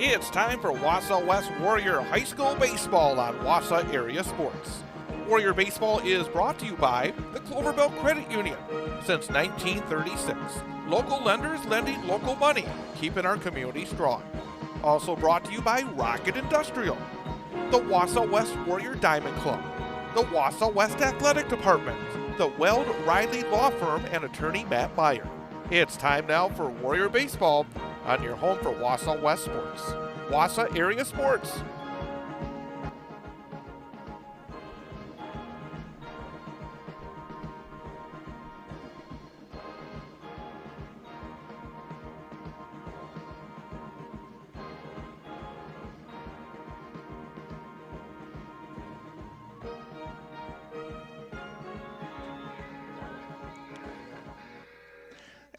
It's time for Wausau West Warrior High School Baseball on Wausau Area Sports. Warrior Baseball is brought to you by the Cloverbelt Credit Union. Since 1936, local lenders lending local money, keeping our community strong. Also brought to you by Rocket Industrial, the Wausau West Warrior Diamond Club, the Wausau West Athletic Department, the Weld Riley Law Firm, and attorney Matt Meyer. It's time now for Warrior Baseball on your home for Wausau West Sports. Wausau Area Sports.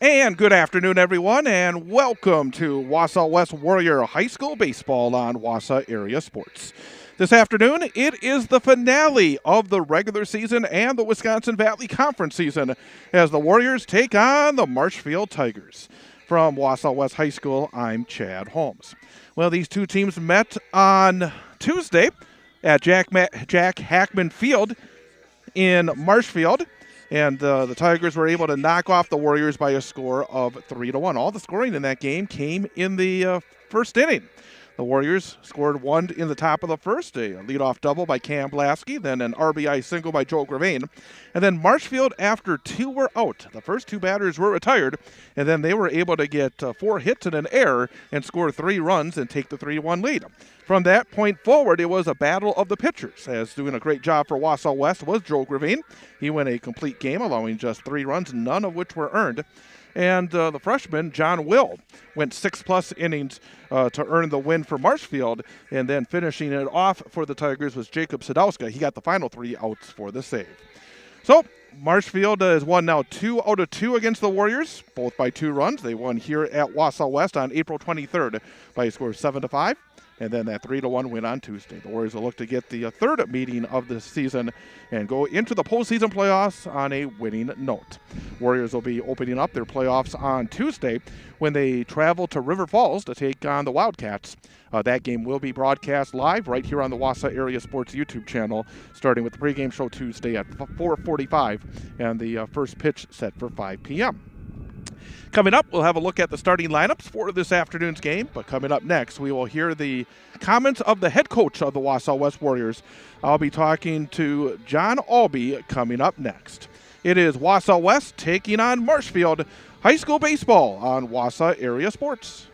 And good afternoon, everyone, and welcome to Wausau West Warrior High School Baseball on Wausau Area Sports. This afternoon, it is the finale of the regular season and the Wisconsin Valley Conference season as the Warriors take on the Marshfield Tigers. From Wausau West High School, I'm Chad Holmes. Well, these two teams met on Tuesday at Jack Hackman Field in Marshfield. And the Tigers were able to knock off the Warriors by a score of 3-1. All the scoring in that game came in the first inning. The Warriors scored one in the top of the first, a leadoff double by Cam Blasky, then an RBI single by Joe Gravane. And then Marshfield, after two were out, the first two batters were retired, and then they were able to get 4 hits and an error and score 3 runs and take the 3-1 lead. From that point forward, it was a battle of the pitchers, as doing a great job for Wausau West was Joe Gravane. He went a complete game, allowing just 3 runs, none of which were earned. And the freshman, John Will, went 6+ innings to earn the win for Marshfield. And then finishing it off for the Tigers was Jacob Sadowska. He got the final 3 outs for the save. So Marshfield has won now 2 out of 2 against the Warriors, both by 2 runs. They won here at Wausau West on April 23rd by a score of 7-5. And then that 3-1 win on Tuesday. The Warriors will look to get the third meeting of the season and go into the postseason playoffs on a winning note. Warriors will be opening up their playoffs on Tuesday when they travel to River Falls to take on the Wildcats. That game will be broadcast live right here on the Wausau Area Sports YouTube channel, starting with the pregame show Tuesday at 4:45 and the first pitch set for 5 p.m. Coming up, we'll have a look at the starting lineups for this afternoon's game. But coming up next, we will hear the comments of the head coach of the Wausau West Warriors. I'll be talking to John Albee coming up next. It is Wausau West taking on Marshfield High School Baseball on Wausau Area Sports.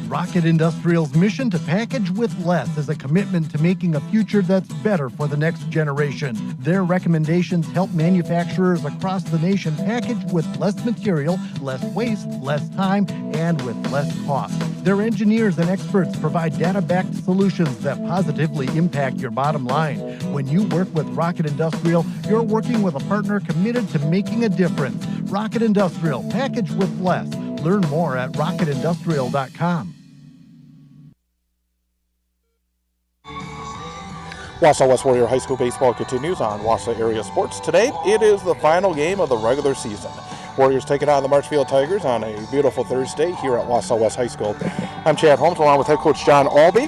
Rocket Industrial's mission to package with less is a commitment to making a future that's better for the next generation. Their recommendations help manufacturers across the nation package with less material, less waste, less time, and with less cost. Their engineers and experts provide data-backed solutions that positively impact your bottom line. When you work with Rocket Industrial, you're working with a partner committed to making a difference. Rocket Industrial, package with less. Learn more at rocketindustrial.com. Wausau West Warrior High School Baseball continues on Wausau Area Sports. Today, it is the final game of the regular season. Warriors taking on the Marshfield Tigers on a beautiful Thursday here at Wausau West High School. I'm Chad Holmes, along with head coach John Albee.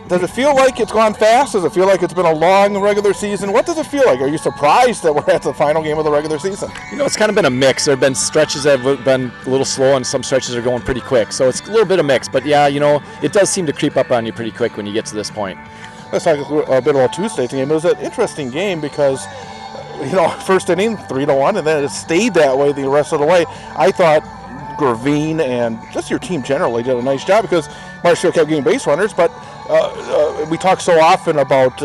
Does it feel like it's gone fast? Does it feel like it's been a long regular season? What does it feel like? Are you surprised that we're at the final game of the regular season? You know, it's kind of been a mix. There have been stretches that have been a little slow, and some stretches are going pretty quick. So it's a little bit of mix. But, yeah, you know, it does seem to creep up on you pretty quick when you get to this point. Let's talk a bit about Tuesday's game. It was an interesting game because, you know, first inning, 3-1, and then it stayed that way the rest of the way. I thought Gravane and just your team generally did a nice job because Marshfield kept getting base runners, but we talk so often about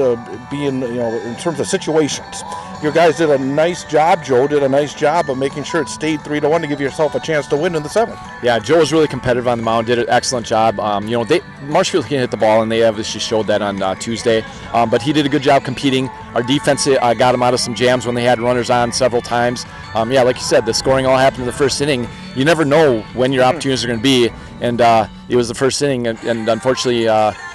being, you know, in terms of situations. Your guys did a nice job. Joe did a nice job of making sure it stayed 3-1 to give yourself a chance to win in the 7th. Yeah, Joe was really competitive on the mound, did an excellent job. You know, Marshfield can hit the ball, and they obviously showed that on Tuesday. But he did a good job competing. Our defense got him out of some jams when they had runners on several times. Yeah, like you said, the scoring all happened in the first inning. You never know when your opportunities are going to be, and it was the first inning, and unfortunately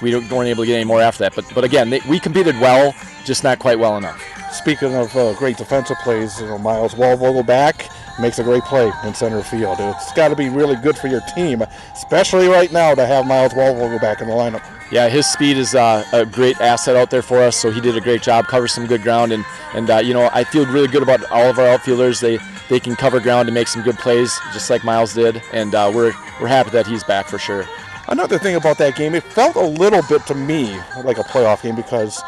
we weren't able to get any more after that. But again, we competed well, just not quite well enough. Speaking of great defensive plays, you know, Miles Wallvogel back, makes a great play in center field. It's got to be really good for your team, especially right now, to have Miles Walvo go back in the lineup. Yeah, his speed is a great asset out there for us, so he did a great job, covered some good ground, and I feel really good about all of our outfielders. They can cover ground and make some good plays, just like Miles did, and we're happy that he's back for sure. Another thing about that game, it felt a little bit to me like a playoff game because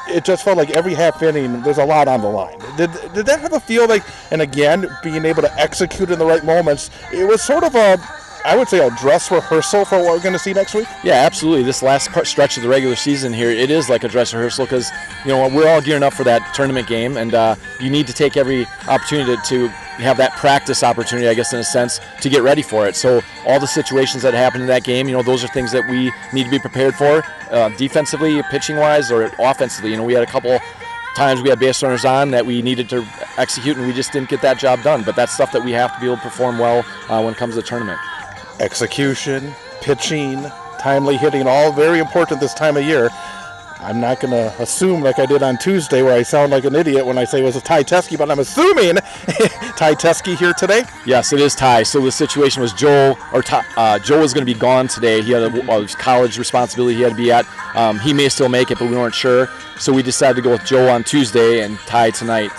it just felt like every half inning there's a lot on the line. Did that have a feel like, and again, being able to execute in the right moments, it was sort of I would say a dress rehearsal for what we're going to see next week? Yeah, absolutely. This last stretch of the regular season here, it is like a dress rehearsal because, we're all gearing up for that tournament game, and you need to take every opportunity to have that practice opportunity, I guess, in a sense, to get ready for it. So all the situations that happened in that game, those are things that we need to be prepared for, defensively, pitching-wise, or offensively. We had a couple times we had base runners on that we needed to execute, and we just didn't get that job done. But that's stuff that we have to be able to perform well when it comes to the tournament. Execution, pitching, timely hitting, all very important this time of year. I'm not going to assume like I did on Tuesday where I sound like an idiot when I say it was a Ty Teske, but I'm assuming Ty Teske here today? Yes, it is Ty. So the situation was Joe was going to be gone today. He had a college responsibility he had to be at. He may still make it, but we weren't sure. So we decided to go with Joe on Tuesday and Ty tonight.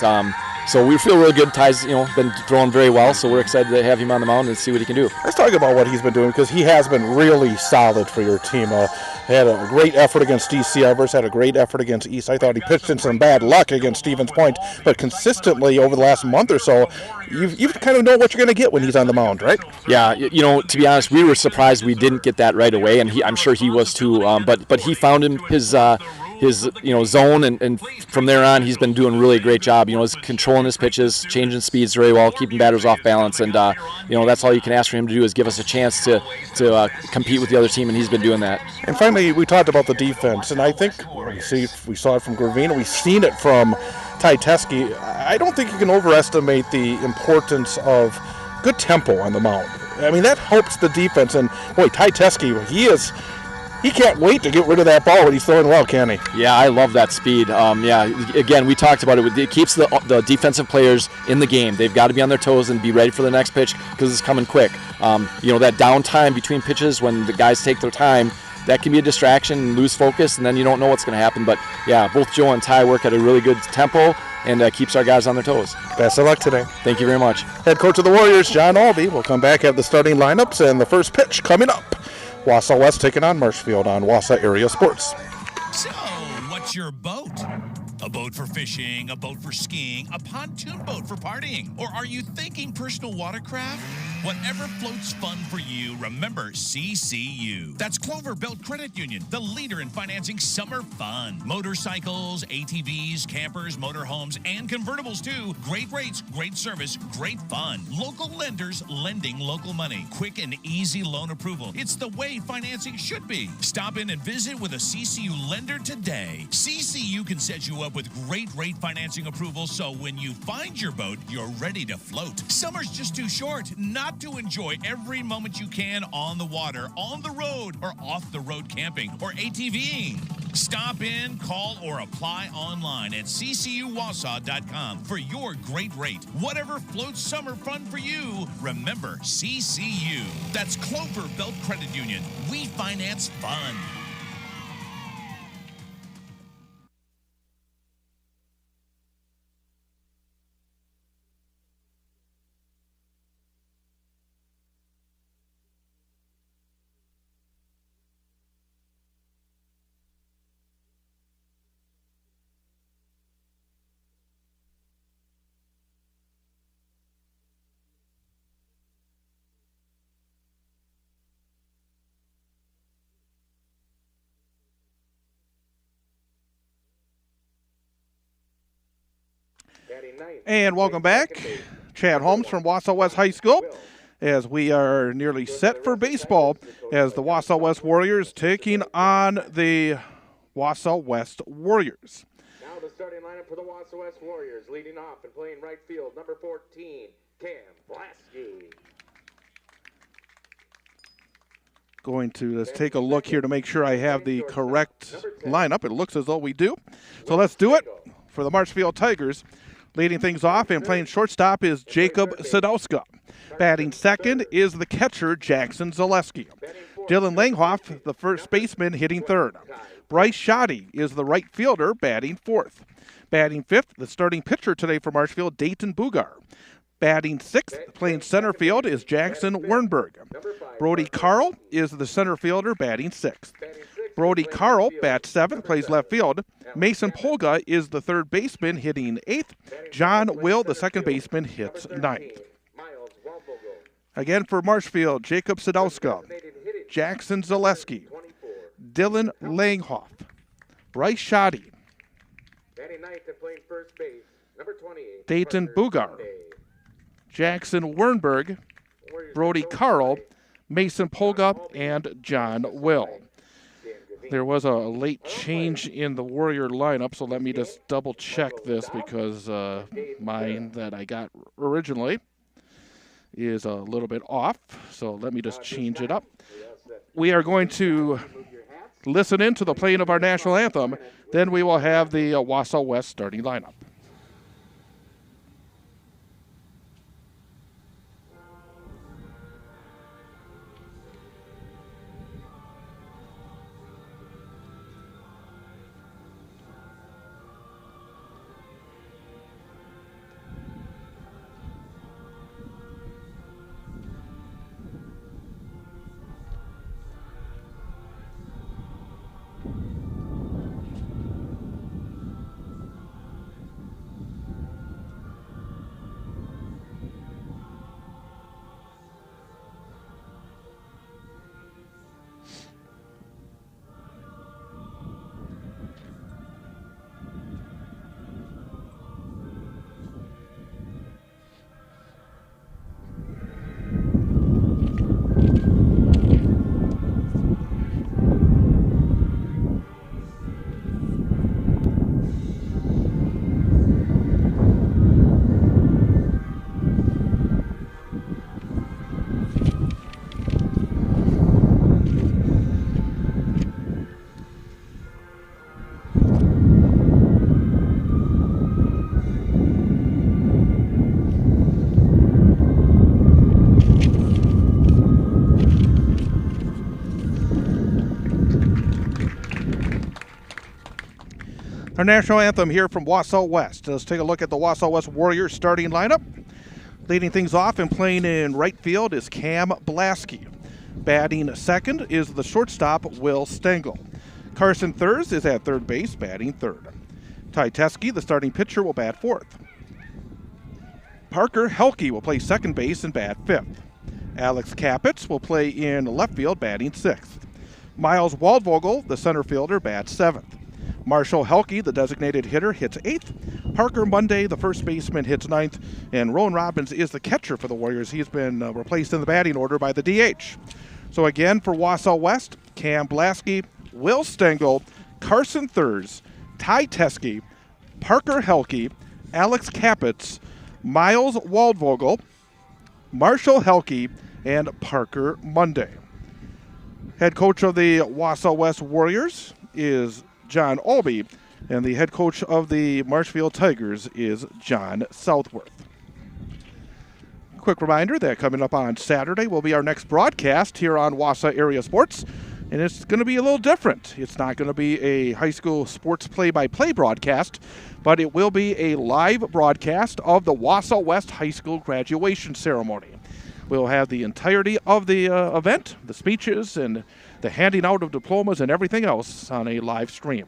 So we feel really good. Ty's, been throwing very well, so we're excited to have him on the mound and see what he can do. Let's talk about what he's been doing because he has been really solid for your team. Had a great effort against DC Everest, had a great effort against East. I thought he pitched in some bad luck against Stevens Point, but consistently over the last month or so, you kind of know what you're going to get when he's on the mound, right? Yeah, to be honest, we were surprised we didn't get that right away, and I'm sure he was too. But he found his zone, and from there on he's been doing a really great job. He's controlling his pitches, changing speeds very well, keeping batters off balance, and that's all you can ask for him to do is give us a chance to compete with the other team, and he's been doing that. And finally, we talked about the defense, and I think we saw it from Gravina, we've seen it from Ty Teske. I don't think you can overestimate the importance of good tempo on the mound. I mean, that helps the defense, and boy, Ty Teske, he can't wait to get rid of that ball when he's throwing well, can he? Yeah, I love that speed. Again, we talked about it. It keeps the defensive players in the game. They've got to be on their toes and be ready for the next pitch because it's coming quick. That downtime between pitches when the guys take their time, that can be a distraction and lose focus, and then you don't know what's going to happen. But, yeah, both Joe and Ty work at a really good tempo and keeps our guys on their toes. Best of luck today. Thank you very much. Head coach of the Warriors, John Albee, will come back at the starting lineups and the first pitch coming up. Wausau West taking on Marshfield on Wausau Area Sports. So, what's your boat? A boat for fishing, a boat for skiing, a pontoon boat for partying? Or are you thinking personal watercraft? Whatever floats fun for you, remember CCU. That's Clover Belt Credit Union, the leader in financing summer fun. Motorcycles, ATVs, campers, motorhomes, and convertibles too. Great rates, great service, great fun. Local lenders lending local money. Quick and easy loan approval. It's the way financing should be. Stop in and visit with a CCU lender today. CCU can set you up with great rate financing approval, so when you find your boat, you're ready to float. Summer's just too short not to enjoy every moment you can on the water, on the road, or off the road camping or ATVing. Stop in, call, or apply online at ccuwausau.com for your great rate. Whatever floats summer fun for you, remember CCU. That's Clover Belt Credit Union. We finance fun. And welcome back. Chad Holmes from Wausau West High School as we are nearly set for baseball as the Wausau West Warriors taking on the Wausau West Warriors. Now the starting lineup for the Wausau West Warriors, leading off and playing right field, number 14, Cam Blasky. Going to just take a look here to make sure I have the correct lineup. It looks as though we do. So let's do it for the Marshfield Tigers. Leading things off and playing shortstop is Jacob Sadowska. Batting second is the catcher, Jackson Zaleski. Dylan Langhoff, the first baseman, hitting third. Bryce Shoddy is the right fielder, batting fourth. Batting fifth, the starting pitcher today for Marshfield, Dayton Bugar. Batting sixth, playing center field, is Jackson Wernberg. Brody Carl is the center fielder, batting sixth. Brody Carl bats seventh, plays left field. Mason Polga is the third baseman, hitting eighth. John Will, the second baseman, hits ninth. Again for Marshfield, Jacob Sadowska, Jackson Zaleski, Dylan Langhoff, Bryce Shoddy, Dayton Bugar, Jackson Wernberg, Brody Carl, Mason Polga, and John Will. There was a late change in the Warrior lineup, so let me just double check this because mine that I got originally is a little bit off. So let me just change it up. We are going to listen in to the playing of our national anthem. Then we will have the Wausau West starting lineup. Our national anthem here from Wausau West. Let's take a look at the Wausau West Warriors starting lineup. Leading things off and playing in right field is Cam Blasky. Batting second is the shortstop, Will Stengel. Carson Thurs is at third base, batting third. Ty Teske, the starting pitcher, will bat fourth. Parker Helke will play second base and bat fifth. Alex Kapitz will play in left field, batting sixth. Miles Waldvogel, the center fielder, bats seventh. Marshall Helke, the designated hitter, hits eighth. Parker Monday, the first baseman, hits ninth. And Rowan Robbins is the catcher for the Warriors. He's been replaced in the batting order by the DH. So again, for Wausau West, Cam Blasky, Will Stengel, Carson Thurs, Ty Teske, Parker Helke, Alex Kapitz, Miles Waldvogel, Marshall Helke, and Parker Monday. Head coach of the Wausau West Warriors is John Albee, and the head coach of the Marshfield Tigers is John Southworth. Quick reminder that coming up on Saturday will be our next broadcast here on Wausau Area Sports, and it's going to be a little different. It's not going to be a high school sports play-by-play broadcast, but it will be a live broadcast of the Wausau West High School graduation ceremony. We'll have the entirety of the event, the speeches, and the handing out of diplomas and everything else on a live stream.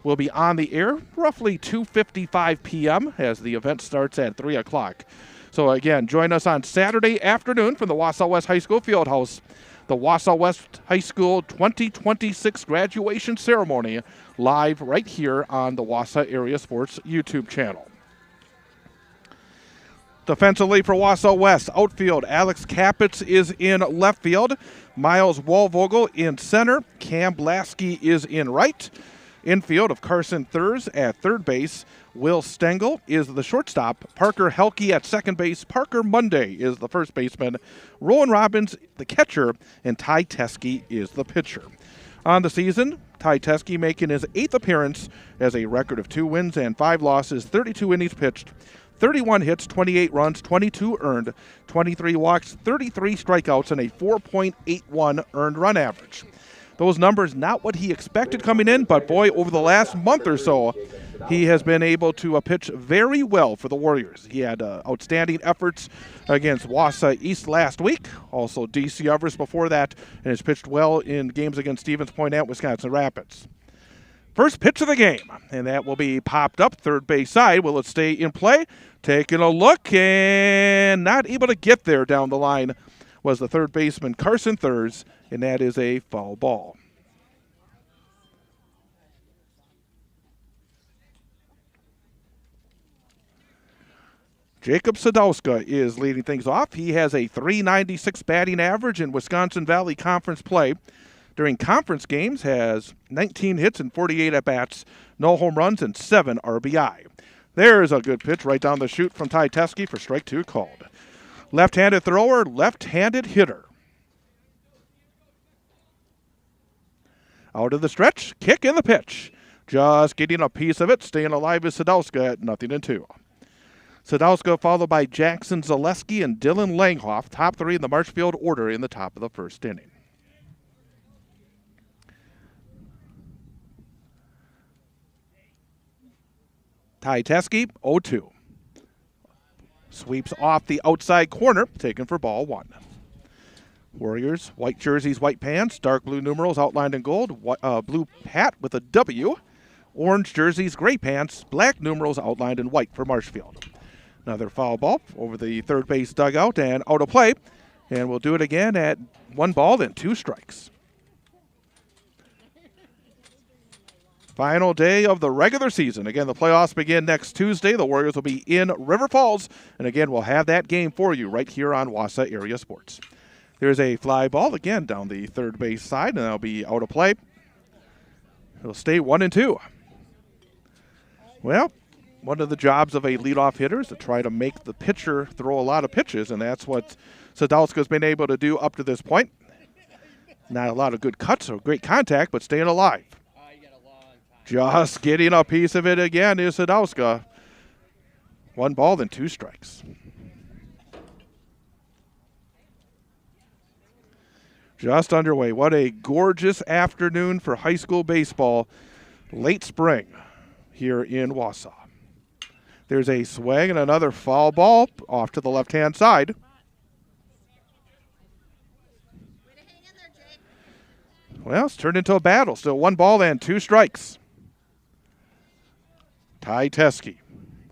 We'll be on the air roughly 2:55 p.m. as the event starts at 3 o'clock. So again, join us on Saturday afternoon from the Wausau West High School Fieldhouse, the Wausau West High School 2026 graduation ceremony, live right here on the Wausau Area Sports YouTube channel. Defensively for Wausau West, outfield, Alex Kapitz is in left field. Miles Waldvogel in center. Cam Blasky is in right. Infield of Carson Thurs at third base. Will Stengel is the shortstop. Parker Helke at second base. Parker Monday is the first baseman. Rowan Robbins, the catcher. And Ty Teske is the pitcher. On the season, Ty Teske making his 8th appearance as a record of 2 wins and 5 losses, 32 innings pitched, 31 hits, 28 runs, 22 earned, 23 walks, 33 strikeouts, and a 4.81 earned run average. Those numbers not what he expected coming in, but boy, over the last month or so, he has been able to pitch very well for the Warriors. He had outstanding efforts against Wausau East last week, also DC Everest before that, and has pitched well in games against Stevens Point and Wisconsin Rapids. First pitch of the game, and that will be popped up third base side. Will it stay in play? Taking a look, and not able to get there down the line was the third baseman Carson Thurs, and that is a foul ball. Jacob Sadowska is leading things off. He has a .396 batting average in Wisconsin Valley Conference play. During conference games, has 19 hits and 48 at-bats, no home runs, and 7 RBI. There's a good pitch right down the chute from Ty Teske for strike 2 called. Left-handed thrower, left-handed hitter. Out of the stretch, kick in the pitch. Just getting a piece of it, staying alive is Sadowska at 0-2. Sadowska followed by Jackson Zaleski and Dylan Langhoff, top 3 in the Marshfield order in the top of the first inning. Ty Teske, 0-2. Sweeps off the outside corner, taken for ball 1. Warriors, white jerseys, white pants, dark blue numerals outlined in gold, blue hat with a W, orange jerseys, gray pants, black numerals outlined in white for Marshfield. Another foul ball over the third base dugout and out of play. And we'll do it again at 1 ball and 2 strikes. Final day of the regular season. Again, the playoffs begin next Tuesday. The Warriors will be in River Falls. And again, we'll have that game for you right here on Wausau Area Sports. There's a fly ball again down the third base side, and that'll be out of play. It'll stay 1-2. Well, one of the jobs of a leadoff hitter is to try to make the pitcher throw a lot of pitches, and that's what Sadowska's been able to do up to this point. Not a lot of good cuts or great contact, but staying alive. Just getting a piece of it again is Sadowska. 1 ball and 2 strikes. Just underway. What a gorgeous afternoon for high school baseball. Late spring here in Wausau. There's a swing and another foul ball off to the left-hand side. Well, it's turned into a battle. Still 1 ball and 2 strikes. Ty Teske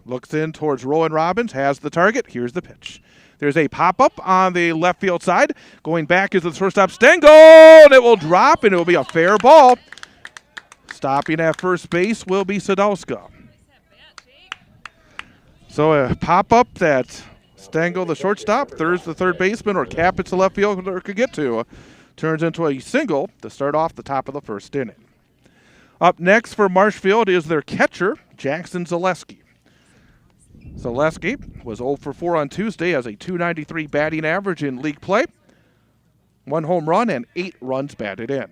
looks in towards Rowan Robbins, has the target. Here's the pitch. There's a pop-up on the left field side. Going back is the shortstop, Stengel, and it will drop, and it will be a fair ball. Stopping at first base will be Sadowska. So a pop-up that Stengel, the shortstop, Thurs, the third baseman, or Capit's the left fielder could get to, turns into a single to start off the top of the first inning. Up next for Marshfield is their catcher, Jackson Zaleski. Zaleski was 0 for 4 on Tuesday, has a .293 batting average in league play, 1 home run and 8 runs batted in.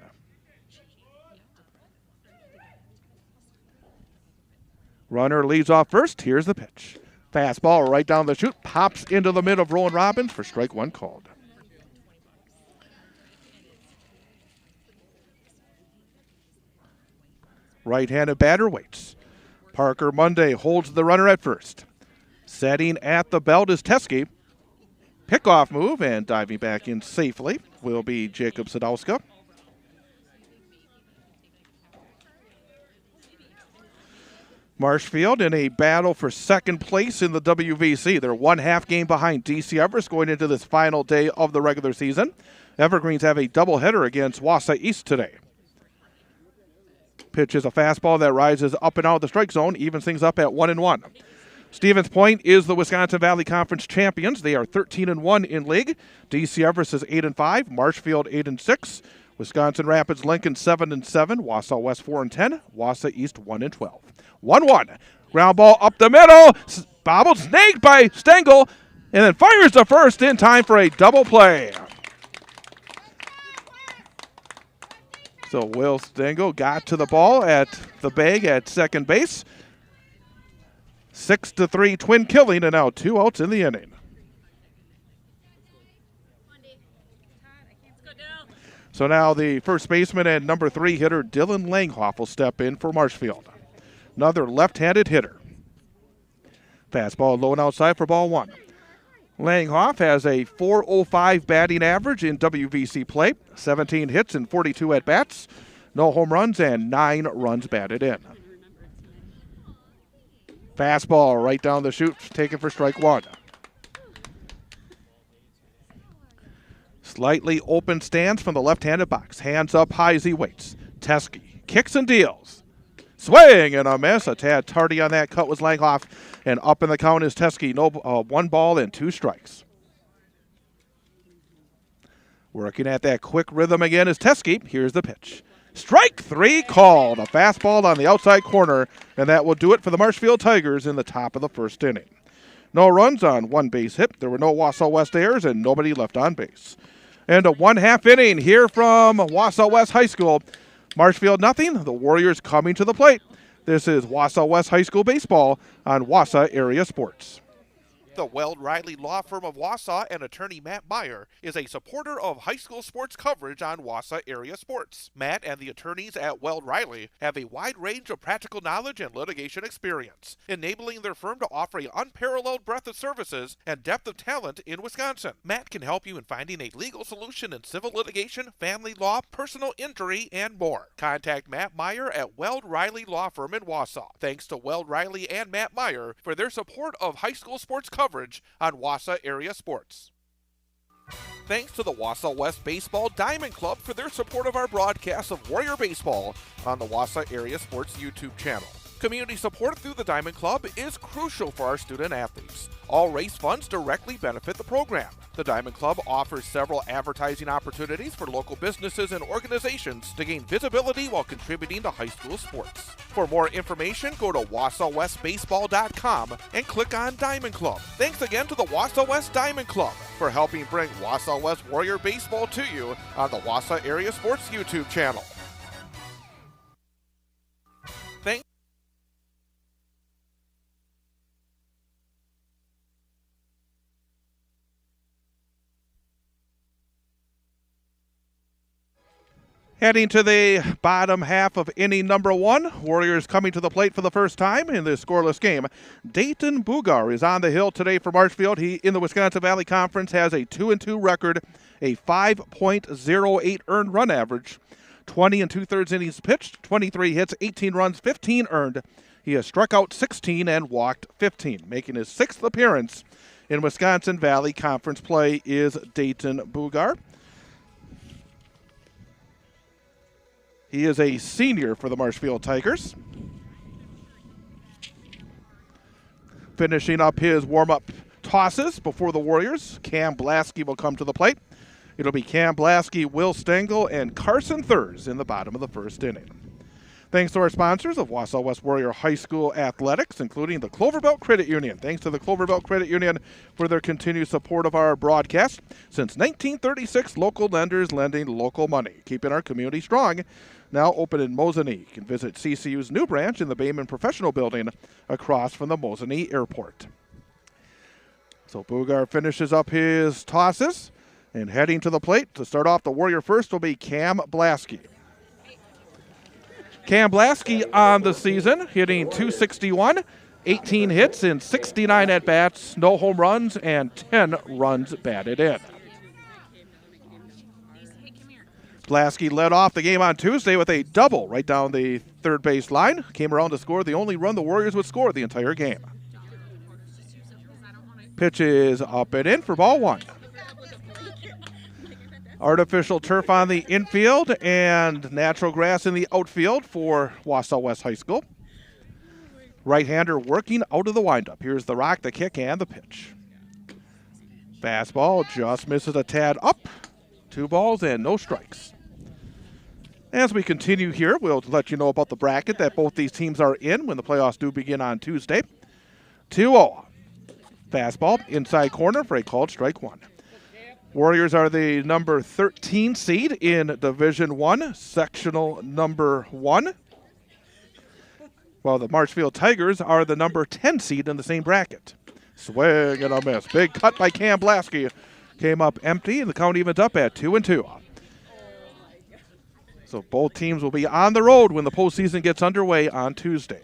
Runner leads off first. Here's the pitch. Fastball right down the chute, pops into the mid of Rowan Robbins for strike 1 called. Right-handed batter waits. Parker Monday holds the runner at first. Setting at the belt is Teske. Pickoff move and diving back in safely will be Jacob Sadowska. Marshfield in a battle for second place in the WVC. They're 1/2 game behind DC Everest going into this final day of the regular season. Evergreens have a doubleheader against Wausau East today. Pitch is a fastball that rises up and out of the strike zone, evens things up at 1-1. Stevens Point is the Wisconsin Valley Conference champions. They are 13-1 in league. DC Everest is 8-5. Marshfield 8-6. Wisconsin Rapids Lincoln 7-7. Wausau West 4-10. Wausau East 1-12. 1-1. Ground ball up the middle. Bobbled, snaked by Stengel, and then fires to first in time for a double play. So Will Stengel got to the ball at the bag at second base. 6-3 Twin killing, and now 2 outs in the inning. So now the first baseman and number 3 hitter Dylan Langhoff will step in for Marshfield. Another left-handed hitter. Fastball low and outside for ball 1. Langhoff has a .405 batting average in WVC play, 17 hits and 42 at-bats, no home runs and 9 runs batted in. Fastball right down the chute, taken for strike 1. Slightly open stance from the left-handed box. Hands up high as he waits. Teskey kicks and deals. Swing and a miss. A tad tardy on that cut was Langhoff. And up in the count is Teskey. No, 1 ball and 2 strikes. Working at that quick rhythm again is Teskey. Here's the pitch. Strike 3 called. A fastball on the outside corner. And that will do it for the Marshfield Tigers in the top of the first inning. No runs on 1 base hit. There were no Wausau West errors and nobody left on base. And a 1/2 inning here from Wausau West High School. Marshfield nothing. The Warriors coming to the plate. This is Wausau West High School baseball on Wausau Area Sports. The Weld Riley Law Firm of Wausau and attorney Matt Meyer is a supporter of high school sports coverage on Wausau Area Sports. Matt and the attorneys at Weld Riley have a wide range of practical knowledge and litigation experience, enabling their firm to offer an unparalleled breadth of services and depth of talent in Wisconsin. Matt can help you in finding a legal solution in civil litigation, family law, personal injury, and more. Contact Matt Meyer at Weld Riley Law Firm in Wausau. Thanks to Weld Riley and Matt Meyer for their support of high school sports coverage on Wausau Area Sports. Thanks to the Wausau West Baseball Diamond Club for their support of our broadcast of Warrior Baseball on the Wausau Area Sports YouTube channel. Community support through the Diamond Club is crucial for our student athletes. All race funds directly benefit the program. The Diamond Club offers several advertising opportunities for local businesses and organizations to gain visibility while contributing to high school sports. For more information, go to WausauWestBaseball.com and click on Diamond Club. Thanks again to the Wausau West Diamond Club for helping bring Wausau West Warrior Baseball to you on the Wausau Area Sports YouTube channel. Thanks. Heading to the bottom half of inning number 1. Warriors coming to the plate for the first time in this scoreless game. Dayton Bugar is on the hill today for Marshfield. He, in the Wisconsin Valley Conference, has a 2-2 record, a 5.08 earned run average, 20 2/3 innings pitched, 23 hits, 18 runs, 15 earned. He has struck out 16 and walked 15. Making his 6th appearance in Wisconsin Valley Conference play is Dayton Bugar. He is a senior for the Marshfield Tigers. Finishing up his warm-up tosses before the Warriors, Cam Blasky will come to the plate. It'll be Cam Blasky, Will Stengel, and Carson Thurs in the bottom of the first inning. Thanks to our sponsors of Wausau West Warrior High School Athletics, including the Cloverbelt Credit Union. Thanks to the Cloverbelt Credit Union for their continued support of our broadcast. Since 1936, local lenders lending local money, keeping our community strong. Now open in Mosinee. You can visit CCU's new branch in the Bayman Professional Building across from the Mosinee Airport. So Bugar finishes up his tosses and heading to the plate. To start off the Warrior first will be Cam Blasky. Cam Blasky on the season, hitting .261, 18 hits in 69 at-bats, no home runs, and 10 runs batted in. Blasky led off the game on Tuesday with a double right down the third base line. Came around to score the only run the Warriors would score the entire game. Pitch is up and in for ball 1. Artificial turf on the infield and natural grass in the outfield for Wausau West High School. Right-hander working out of the windup. Here's the rock, the kick, and the pitch. Fastball just misses a tad up. 2 balls and no strikes. As we continue here, we'll let you know about the bracket that both these teams are in when the playoffs do begin on Tuesday. 2-0. Fastball inside corner for a called strike 1. Warriors are the number 13 seed in Division I, sectional number 1. while the Marshfield Tigers are the number 10 seed in the same bracket. Swing and a miss. Big cut by Cam Blasky. Came up empty, and the count evens up at 2-2. So both teams will be on the road when the postseason gets underway on Tuesday.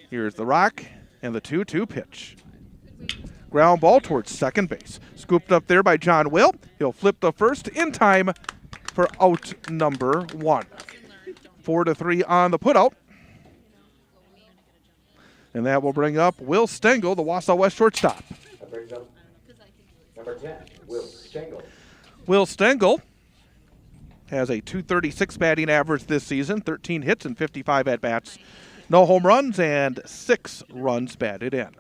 Here's the rock and the 2-2 pitch. Ground ball towards second base. Scooped up there by John Will. He'll flip the first in time for out number 1. 4-3 on the putout. And that will bring up Will Stengel, the Wausau West shortstop. That brings up number 10, Will Stengel. Will Stengel has a .236 batting average this season, 13 hits and 55 at-bats. No home runs and 6 runs batted in.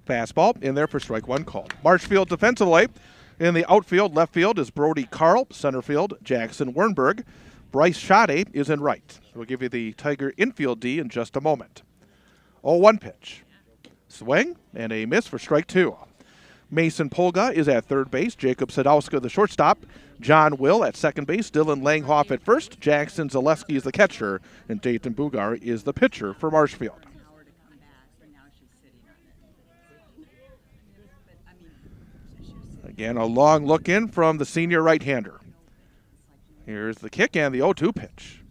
Fastball in there for strike 1 called. Marshfield defensively. In the outfield, left field is Brody Carl. Center field, Jackson Wernberg. Bryce Schade is in right. We'll give you the Tiger infield D in just a moment. 0-1 pitch. Swing and a miss for strike 2. Mason Polga is at third base. Jacob Sadowska, the shortstop. John Will at second base. Dylan Langhoff at first. Jackson Zaleski is the catcher. And Dayton Bugar is the pitcher for Marshfield. Again, a long look in from the senior right-hander. Here's the kick and the 0-2 pitch.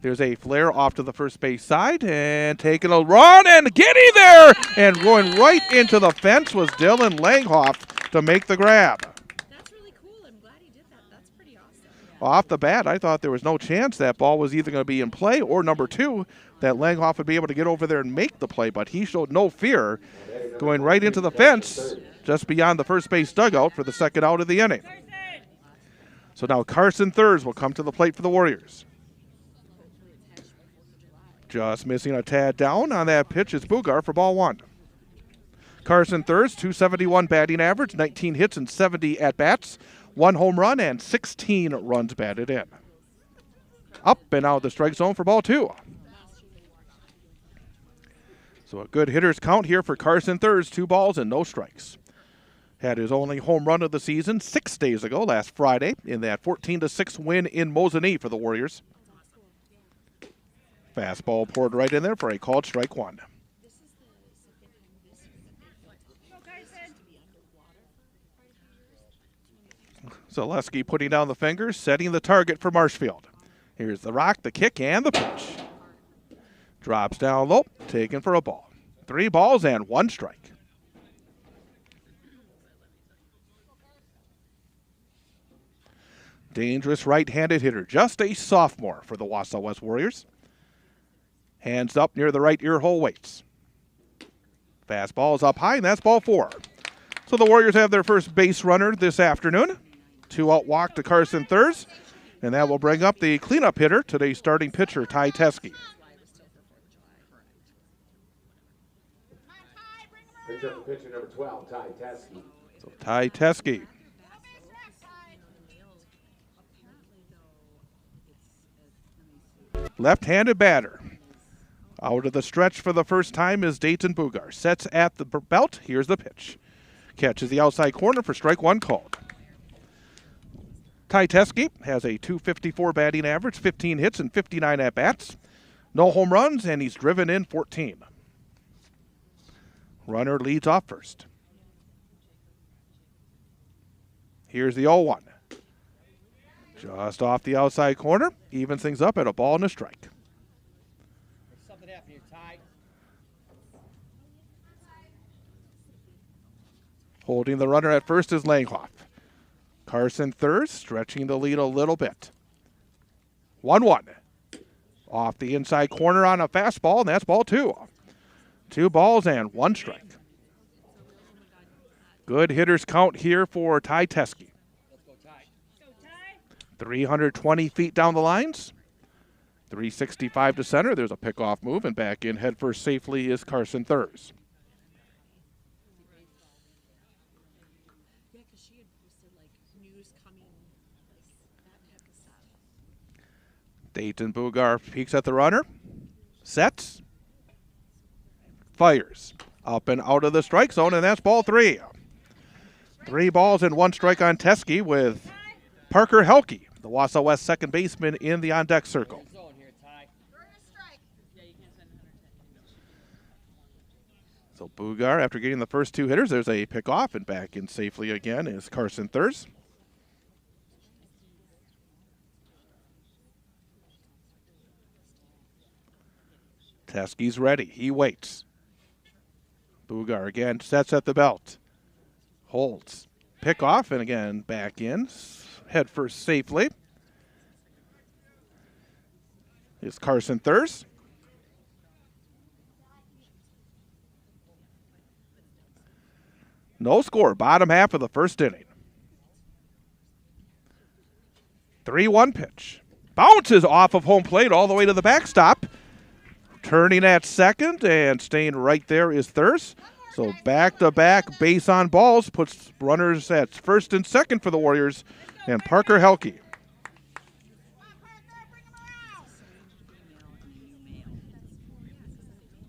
There's a flare off to the first base side and taking a run and getting there and going right into the fence was Dylan Langhoff to make the grab. That's really cool. I'm glad he did that. That's pretty awesome. Off the bat, I thought there was no chance that ball was either going to be in play or number 2, that Langhoff would be able to get over there and make the play, but he showed no fear going right into the fence just beyond the first base dugout for the second out of the inning. So now Carson Thurs will come to the plate for the Warriors. Just missing a tad down on that pitch is Bugar for ball 1. Carson Thurs, .271 batting average, 19 hits and 70 at-bats, 1 home run and 16 runs batted in. Up and out of the strike zone for ball 2. So a good hitter's count here for Carson Thurs, 2 balls and no strikes. Had his only home run of the season 6 days ago, last Friday, in that 14-6 win in Mosinee for the Warriors. Fastball poured right in there for a called strike 1. Zaleski putting down the fingers, setting the target for Marshfield. Here's the rock, the kick, and the pitch. Drops down low, taken for a ball. 3 balls and 1 strike. Dangerous right-handed hitter, just a sophomore for the Wausau West Warriors. Hands up near the right ear hole, waits. Fastball is up high, and that's ball 4. So the Warriors have their first base runner this afternoon. 2-out walk to Carson Thurs, and that will bring up the cleanup hitter, today's starting pitcher, Ty Teskey. Brings up the pitcher number 12, Ty Teskey. So Ty Teskey. Left-handed batter. Out of the stretch for the first time is Dayton Bugar. Sets at the belt. Here's the pitch. Catches the outside corner for strike 1 called. Ty Teskey has a .254 batting average, 15 hits and 59 at-bats. No home runs, and he's driven in 14. Runner leads off first. Here's the 0-1. Just off the outside corner. Evens things up at a ball and a strike. Something happened here, Ty. Holding the runner at first is Langhoff. Carson Thurs stretching the lead a little bit. 1-1. Off the inside corner on a fastball, and that's ball 2. 2 balls and 1 strike. Good hitters count here for Ty Teskey. 320 feet down the lines. 365 to center. There's a pickoff move, and back in headfirst safely is Carson Thurs. Dayton Bugar peeks at the runner. Sets. Fires. Up and out of the strike zone, and that's ball 3. 3 balls and 1 strike on Teskey with Parker Helke, the Wausau West second baseman, in the on-deck circle. So Bugar, after getting the first two hitters, there's a pickoff, and back in safely again is Carson Thurs. Teskey's ready. He waits. Bugar again sets at the belt. Holds. Pickoff, and again back in. Head first safely is Carson Thurs. No score, bottom half of the first inning. 3-1 pitch. Bounces off of home plate all the way to the backstop. Turning at second and staying right there is Thurs. So back-to-back base on balls puts runners at first and second for the Warriors and Parker Helke.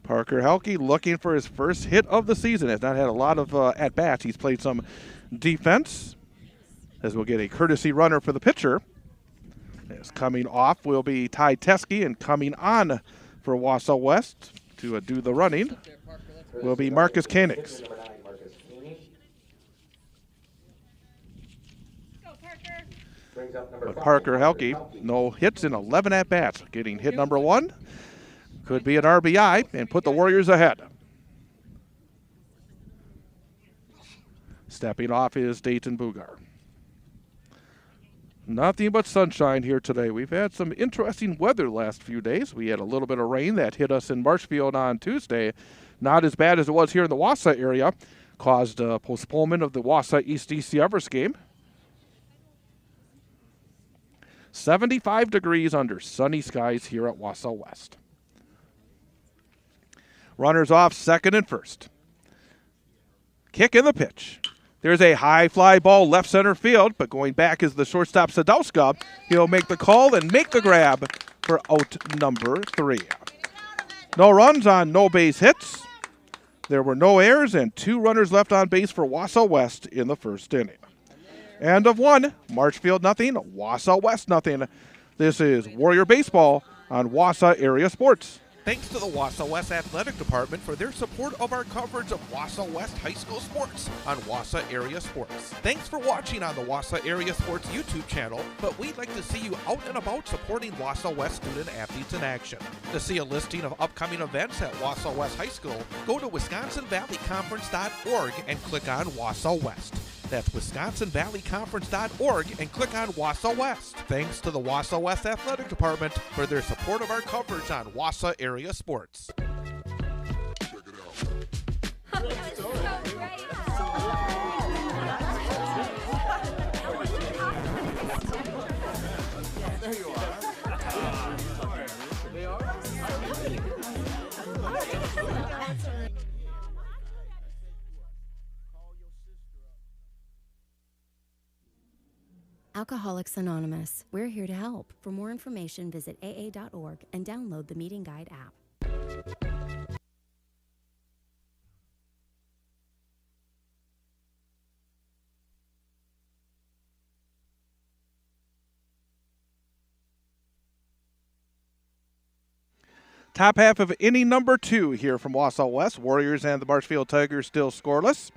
Parker Helke looking for his first hit of the season. Has not had a lot of at-bats. He's played some defense, as we'll get a courtesy runner for the pitcher. As coming off will be Ty Teskey, and coming on for Wausau West to do the running will be Marcus Koenigs. But Parker Helke, no hits in 11 at-bats. Getting hit number one. Could be an RBI and put the Warriors ahead. Stepping off is Dayton Bugar. Nothing but sunshine here today. We've had some interesting weather last few days. We had a little bit of rain that hit us in Marshfield on Tuesday. Not as bad as it was here in the Wausau area. Caused a postponement of the Wausau East DC Everest game. 75 degrees under sunny skies here at Wausau West. Runners off second and first. Kick in the pitch. There's a high fly ball left center field, but going back is the shortstop Sadowska. He'll make the call and make the grab for out number 3. No runs on no base hits. There were no errors and 2 runners left on base for Wausau West in the first inning. End of 1, Marshfield nothing, Wausau West nothing. This is Warrior Baseball on Wausau Area Sports. Thanks to the Wausau West Athletic Department for their support of our coverage of Wausau West High School sports on Wausau Area Sports. Thanks for watching on the Wausau Area Sports YouTube channel, but we'd like to see you out and about supporting Wausau West student athletes in action. To see a listing of upcoming events at Wausau West High School, go to WisconsinValleyConference.org and click on Wausau West. That's WisconsinValleyConference.org and click on Wausau West. Thanks to the Wausau West Athletic Department for their support of our coverage on Wausau Area Sports. There you are. They are? Alcoholics Anonymous. We're here to help. For more information, visit aa.org and download the Meeting Guide app. Top half of inning number 2 here from Wausau West. Warriors and the Marshfield Tigers still scoreless.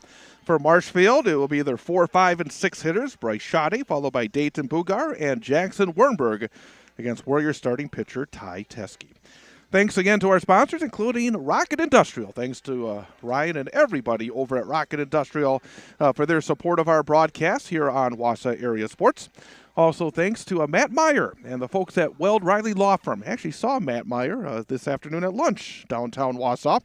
For Marshfield, it will be their 4, 5, and 6 hitters. Bryce Shoddy, followed by Dayton Bugar and Jackson Wernberg against Warriors starting pitcher Ty Teskey. Thanks again to our sponsors, including Rocket Industrial. Thanks to Ryan and everybody over at Rocket Industrial for their support of our broadcast here on Wausau Area Sports. Also, thanks to Matt Meyer and the folks at Weld Riley Law Firm. I actually saw Matt Meyer this afternoon at lunch downtown Wausau.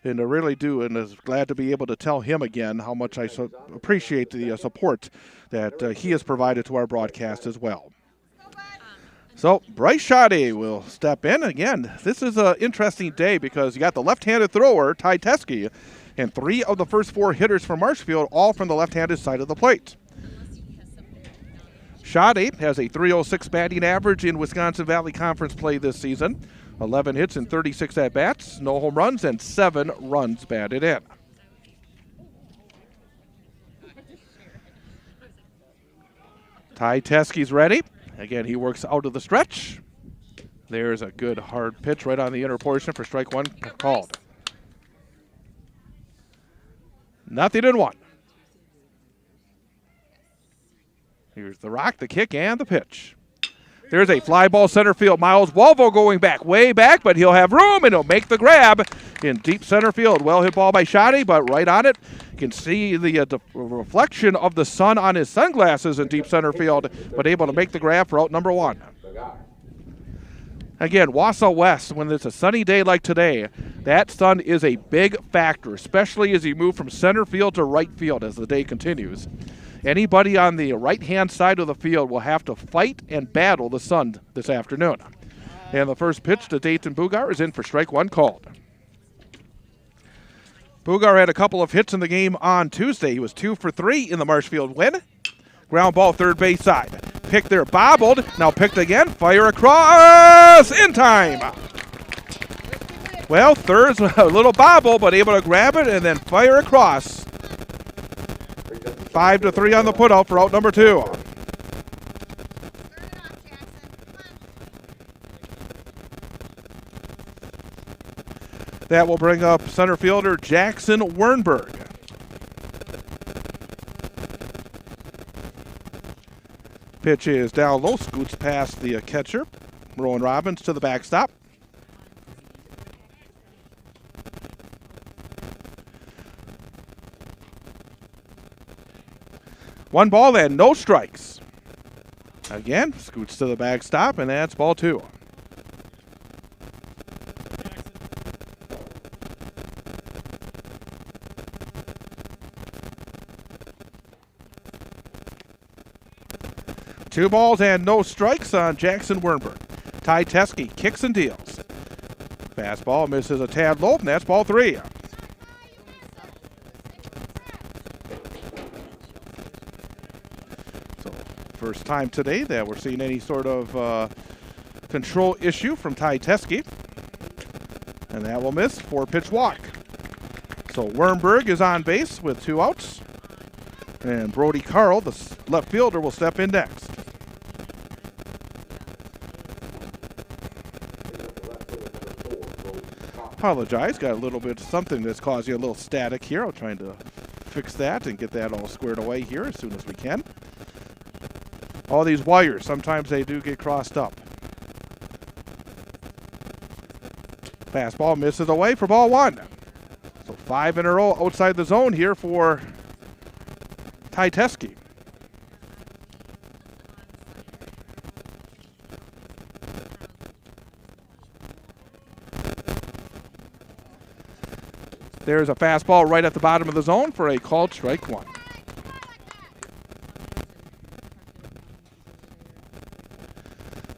And I really do, and is glad to be able to tell him again how much I appreciate the support that he has provided to our broadcast as well. So Bryce Shoddy will step in. Again, this is an interesting day because you got the left-handed thrower, Ty Teskey, and 3 of the first 4 hitters from Marshfield, all from the left-handed side of the plate. Shoddy has a .306 batting average in Wisconsin Valley Conference play this season. 11 hits and 36 at-bats, no home runs, and 7 runs batted in. Ty Teskey's ready. Again, he works out of the stretch. There's a good hard pitch right on the inner portion for strike one called. 0-1. Here's the rock, the kick, and the pitch. There's a fly ball center field. Miles Walvo going back, way back, but he'll have room, and he'll make the grab in deep center field. Well hit ball by Shoddy, but right on it. You can see the reflection of the sun on his sunglasses in deep center field, but able to make the grab for out number one. Again, Wausau West, when it's a sunny day like today, that sun is a big factor, especially as you move from center field to right field as the day continues. Anybody on the right-hand side of the field will have to fight and battle the sun this afternoon. And the first pitch to Dayton Bugar is in for strike one called. Bugar had a couple of hits in the game on Tuesday. He was 2 for 3 in the Marshfield win. Ground ball third base side. Picked there, bobbled, now picked again, fire across, in time. Well, third's a little bobble, but able to grab it and then fire across. 5-3 on the putout for out number two. That will bring up center fielder Jackson Wernberg. Pitch is down low, scoots past the catcher. Rowan Robbins to the backstop. One ball and no strikes. Again, scoots to the backstop, and that's ball two. Two balls and no strikes on Jackson Wernberg. Ty Teskey kicks and deals. Fastball misses a tad low, and that's ball three. So, first time today that we're seeing any sort of control issue from Ty Teskey. And that will miss, 4-pitch walk. So Wernberg is on base with 2 outs. And Brody Carl, the left fielder, will step in next. Apologize, got a little bit something that's causing a little static here. I'm trying to fix that and get that all squared away here as soon as we can. All these wires, sometimes they do get crossed up. Fastball misses away for ball one. So 5 in a row outside the zone here for Ty Teskey. There's a fastball right at the bottom of the zone for a called strike one.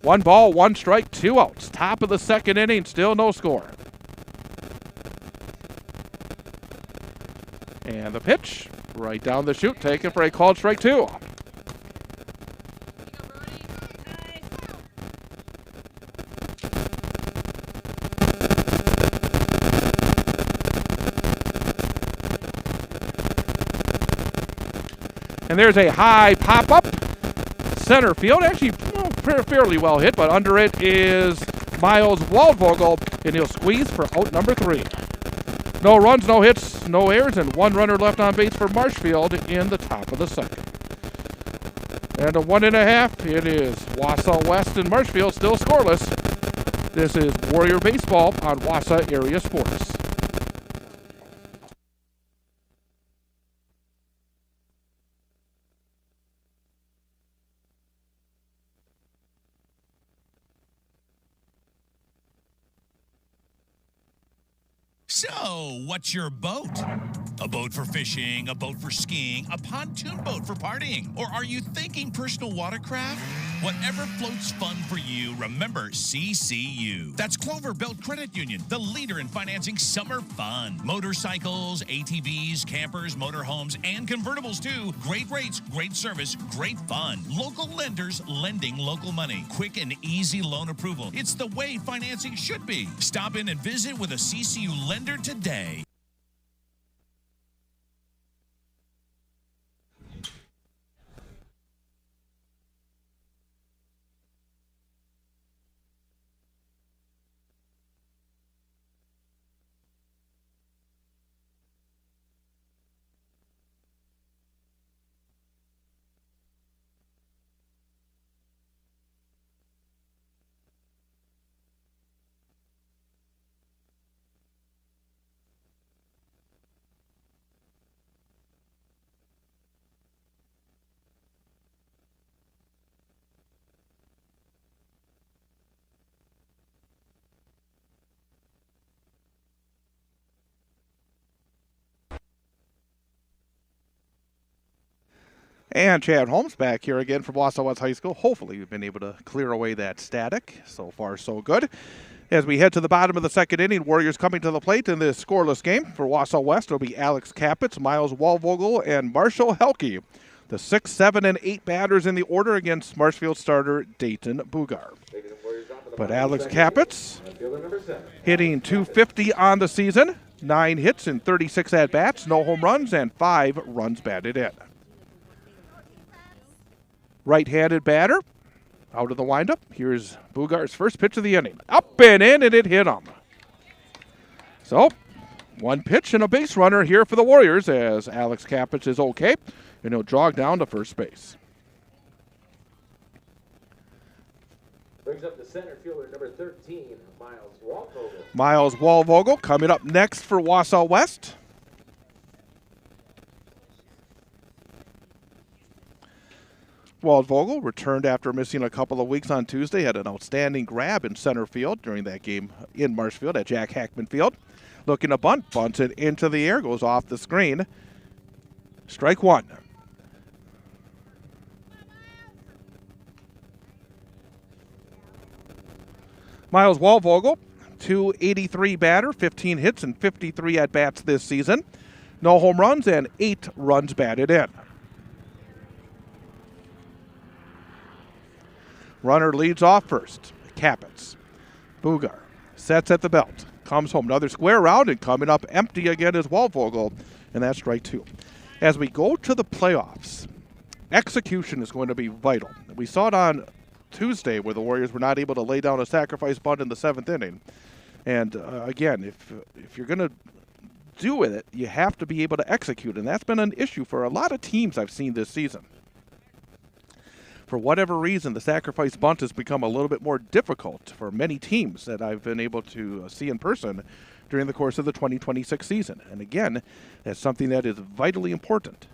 One ball, 1 strike, 2 outs. Top of the second inning, still no score. And the pitch, right down the chute, taken for a called strike two. And there's a high pop-up, center field, actually fairly well hit, but under it is Miles Waldvogel, and he'll squeeze for out number 3. No runs, no hits, no errors, and 1 runner left on base for Marshfield in the top of the second. And a 1.5, it is Wausau West and Marshfield still scoreless. This is Warrior Baseball on Wausau Area Sports. So, what's your boat? A boat for fishing, a boat for skiing, a pontoon boat for partying? Or are you thinking personal watercraft? Whatever floats fun for you, remember CCU. That's Clover Belt Credit Union, the leader in financing summer fun. Motorcycles, ATVs, campers, motorhomes, and convertibles too. Great rates, great service, great fun. Local lenders lending local money. Quick and easy loan approval. It's the way financing should be. Stop in and visit with a CCU lender today. And Chad Holmes back here again from Wausau West High School. Hopefully we've been able to clear away that static. So far, so good. As we head to the bottom of the second inning, Warriors coming to the plate in this scoreless game. For Wausau West, it'll be Alex Kapitz, Miles Walvogel, and Marshall Helke. The 6, 7, and 8 batters in the order against Marshfield starter Dayton Bugar. But Alex Kapitz hitting .250 on the season, 9 hits and 36 at-bats, no home runs, and 5 runs batted in. Right-handed batter, out of the windup. Here's Bugar's first pitch of the inning. Up and in, and it hit him. So, 1 pitch and a base runner here for the Warriors as Alex Kapitz is okay, and he'll jog down to first base. Brings up the center fielder, number 13, Miles Walvogel. Miles Walvogel coming up next for Wausau West. Walvogel returned after missing a couple of weeks on Tuesday, had an outstanding grab in center field during that game in Marshfield at Jack Hackman Field. Looking to bunt, bunts it into the air, goes off the screen. Strike 1. Miles Walvogel, .283 batter, 15 hits and 53 at-bats this season. No home runs and 8 runs batted in. Runner leads off first. Kapitz. Bugar sets at the belt. Comes home. Another square round and coming up empty again is Walvogel, and that's strike 2. As we go to the playoffs, execution is going to be vital. We saw it on Tuesday where the Warriors were not able to lay down a sacrifice bunt in the 7th inning. And again, if you're going to do with it, you have to be able to execute, and that's been an issue for a lot of teams I've seen this season. For whatever reason, the sacrifice bunt has become a little bit more difficult for many teams that I've been able to see in person during the course of the 2026 season. And again, that's something that is vitally important.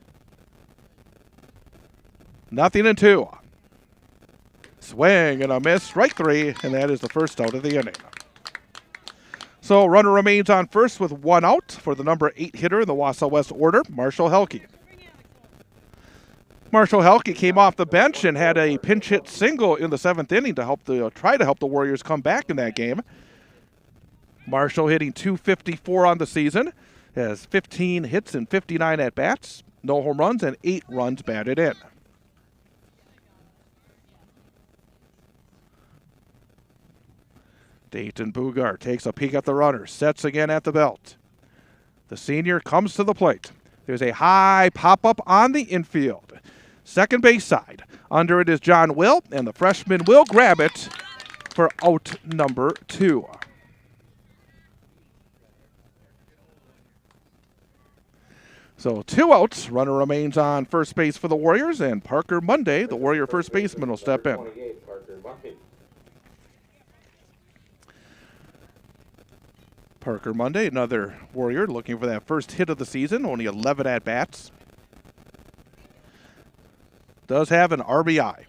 0-2. Swing and a miss, strike 3, and that is the first out of the inning. So runner remains on first with 1 out for the number 8 hitter in the Wausau West order, Marshall Helke. Marshall Helke came off the bench and had a pinch hit single in the 7th inning to try to help the Warriors come back in that game. Marshall hitting .254 on the season, has 15 hits and 59 at-bats, no home runs, and 8 runs batted in. Dayton Bugar takes a peek at the runner, sets again at the belt. The senior comes to the plate. There's a high pop-up on the infield. Second base side. Under it is John Will, and the freshman will grab it for out number 2. So 2 outs. Runner remains on first base for the Warriors, and Parker Monday, the Warrior first baseman, will step in. Parker Monday, another Warrior looking for that first hit of the season, only 11 at-bats. Does have an RBI.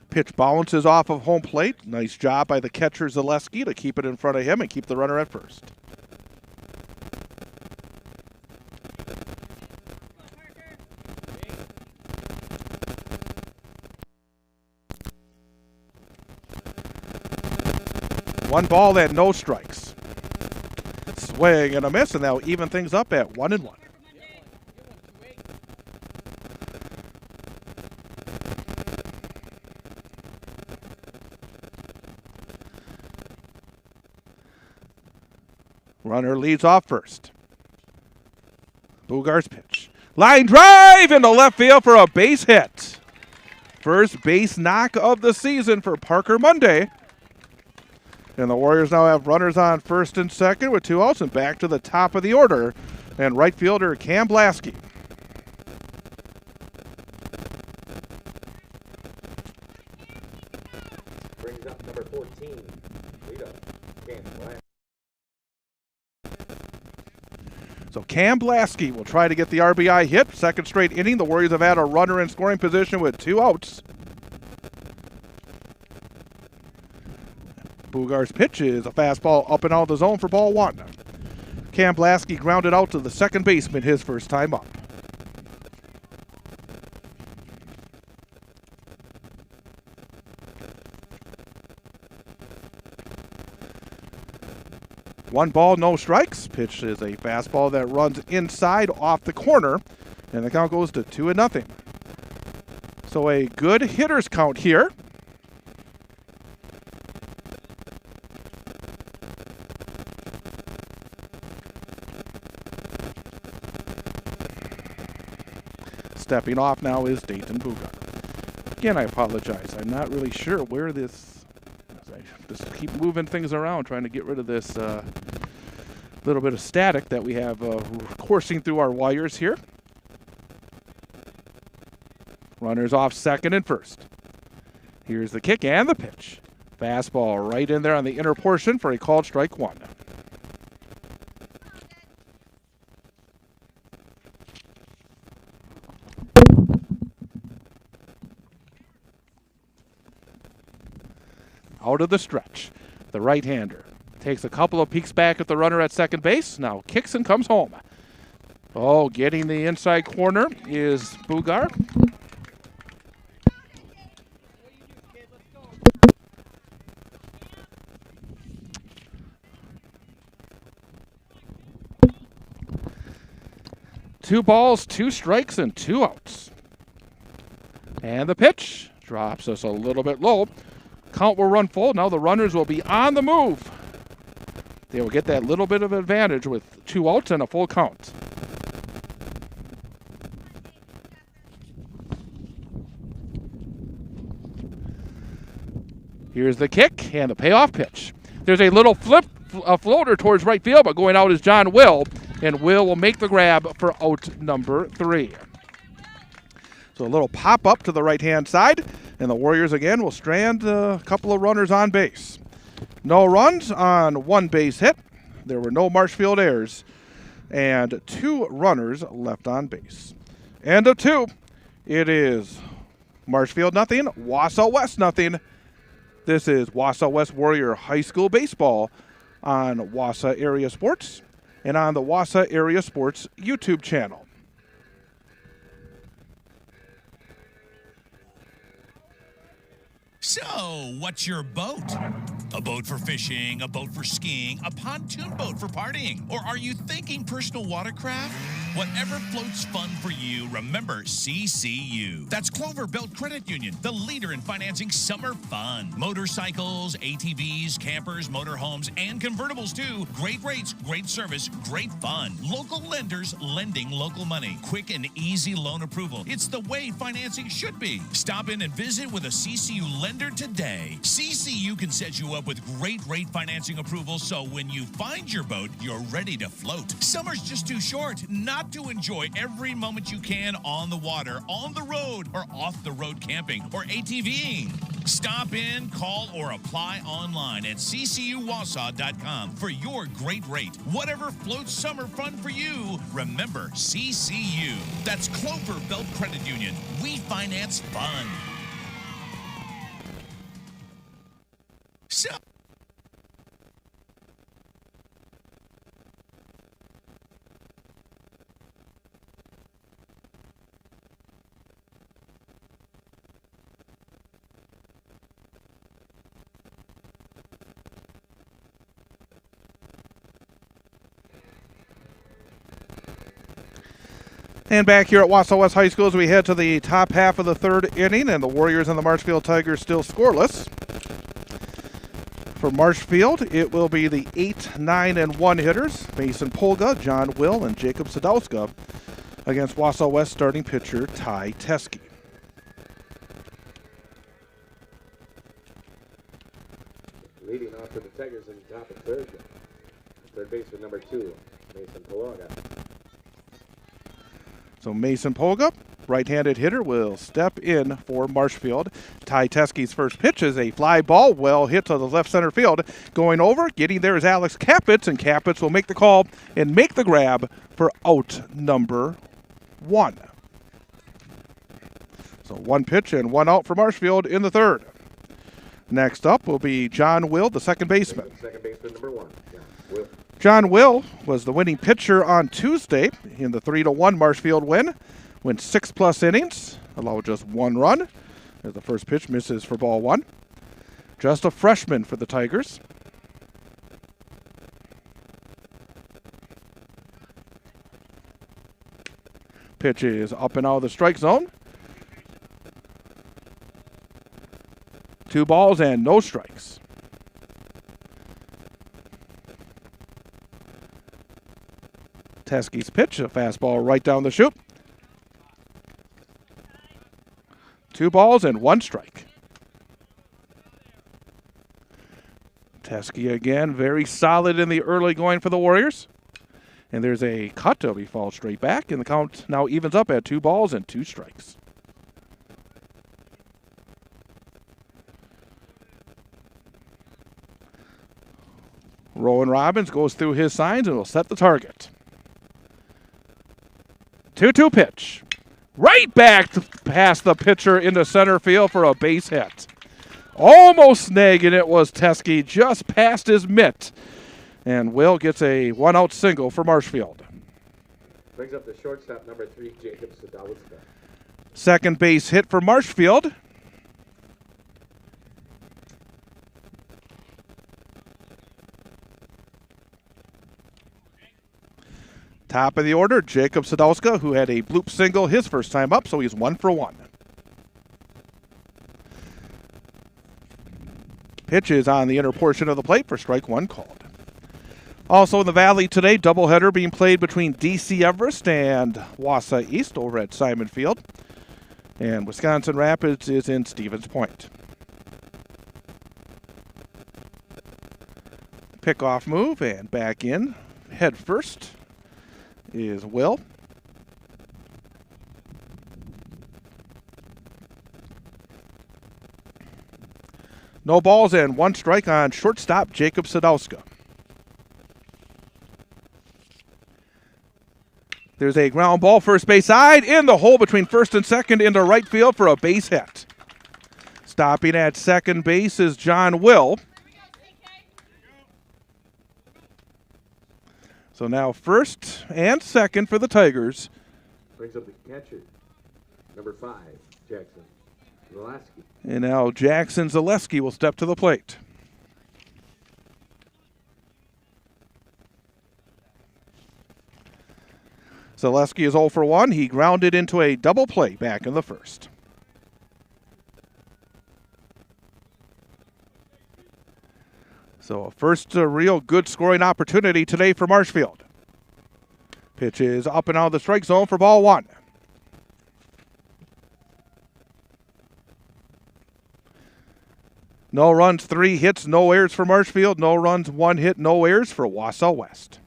Pitch bounces off of home plate. Nice job by the catcher Zaleski to keep it in front of him and keep the runner at first. One ball and no strikes. Swing and a miss, and that'll even things up at 1-1. Runner leads off first. Bugar's pitch. Line drive into left field for a base hit. First base knock of the season for Parker Monday. And the Warriors now have runners on first and second with 2 outs, and back to the top of the order. And right fielder Cam Blasky. Brings up number 14, lead up, Cam Blasky. So Cam Blasky will try to get the RBI hit. Second straight inning, the Warriors have had a runner in scoring position with 2 outs. Bugar's pitch is a fastball up and out of the zone for ball 1. Cam Blasky grounded out to the second baseman his first time up. 1 ball, no strikes. Pitch is a fastball that runs inside off the corner, and the count goes to 2-0. So a good hitters count here. Stepping off now is Dayton Bugart. Again, I apologize. I'm not really sure where this... I just keep moving things around, trying to get rid of this little bit of static that we have coursing through our wires here. Runners off second and first. Here's the kick and the pitch. Fastball right in there on the inner portion for a called strike 1. Out of the stretch, the right-hander takes a couple of peeks back at the runner at second base. Now kicks and comes home. Oh, getting the inside corner is Bugart. Two balls, 2 strikes, and 2 outs. And the pitch drops us a little bit low. Count will run full. Now the runners will be on the move. They will get that little bit of advantage with 2 outs and a full count. Here's the kick and the payoff pitch. There's a little floater towards right field, but going out is John Will, and Will make the grab for out number 3. So a little pop up to the right-hand side, and the Warriors again will strand a couple of runners on base. No runs on 1 base hit. There were no Marshfield errors, and 2 runners left on base. End of 2. It is Marshfield nothing, Wausau West nothing. This is Wausau West Warrior High School Baseball on Wausau Area Sports and on the Wausau Area Sports YouTube channel. So, what's your boat? A boat for fishing, a boat for skiing, a pontoon boat for partying? Or are you thinking personal watercraft? Whatever floats fun for you, remember CCU. That's Clover Belt Credit Union, the leader in financing summer fun. Motorcycles, ATVs, campers, motorhomes, and convertibles too. Great rates, great service, great fun. Local lenders lending local money. Quick and easy loan approval. It's the way financing should be. Stop in and visit with a CCU lender today. CCU can set you up with great rate financing approval, so when you find your boat, you're ready to float. Summer's just too short not to enjoy every moment you can on the water, on the road, or off the road camping or ATVing. Stop in, call, or apply online at ccuwausau.com for your great rate. Whatever floats summer fun for you, remember CCU. That's Clover Belt Credit Union. We finance fun. So And back here at Wausau West High School as we head to the top half of the 3rd inning, and the Warriors and the Marshfield Tigers still scoreless. For Marshfield, it will be the 8, 9, and 1 hitters, Mason Polga, John Will, and Jacob Sadowska, against Wausau West starting pitcher Ty Teske. Leading off for the Tigers in the top of 3rd. Third baseman number 2, Mason Polga. So Mason Polga, right-handed hitter, will step in for Marshfield. Ty Teske's first pitch is a fly ball, well hit to the left center field. Going over, getting there is Alex Capitz, and Capitz will make the call and make the grab for out number 1. So 1 pitch and 1 out for Marshfield in the 3rd. Next up will be John Will, the second baseman. Second baseman number 1, Will. John Will was the winning pitcher on Tuesday in the 3-1 Marshfield win. Went 6+ innings, allowed just 1 run. As the first pitch misses for ball 1. Just a freshman for the Tigers. Pitch is up and out of the strike zone. 2 balls and no strikes. Teskey's pitch, a fastball right down the chute. 2 balls and 1 strike. Teskey again, very solid in the early going for the Warriors. And there's a cut. He falls straight back, and the count now evens up at 2 balls and 2 strikes. Rowan Robbins goes through his signs and will set the target. 2-2 pitch. Right back past the pitcher into center field for a base hit. Almost snagging it was Teskey, just past his mitt. And Will gets a 1-out single for Marshfield. Brings up the shortstop, number 3, Jacob Sadowska. Second base hit for Marshfield. Top of the order, Jacob Sadowska, who had a bloop single his first time up, so he's 1 for 1. Pitch is on the inner portion of the plate for strike 1 called. Also in the Valley today, doubleheader being played between DC Everest and Wausau East over at Simon Field. And Wisconsin Rapids is in Stevens Point. Pickoff move and back in. Head first is Will. No balls and 1 strike on shortstop Jacob Sadowska. There's a ground ball first base side in the hole between first and second into right field for a base hit. Stopping at second base is John Will. So now first and second for the Tigers. Brings up the catcher, number 5, Jackson Zaleski. And now Jackson Zaleski will step to the plate. Zaleski is 0 for 1. He grounded into a double play back in the first. So a first real good scoring opportunity today for Marshfield. Pitch is up and out of the strike zone for ball 1. No runs, 3 hits, no errors for Marshfield. No runs, 1 hit, no errors for Wausau West.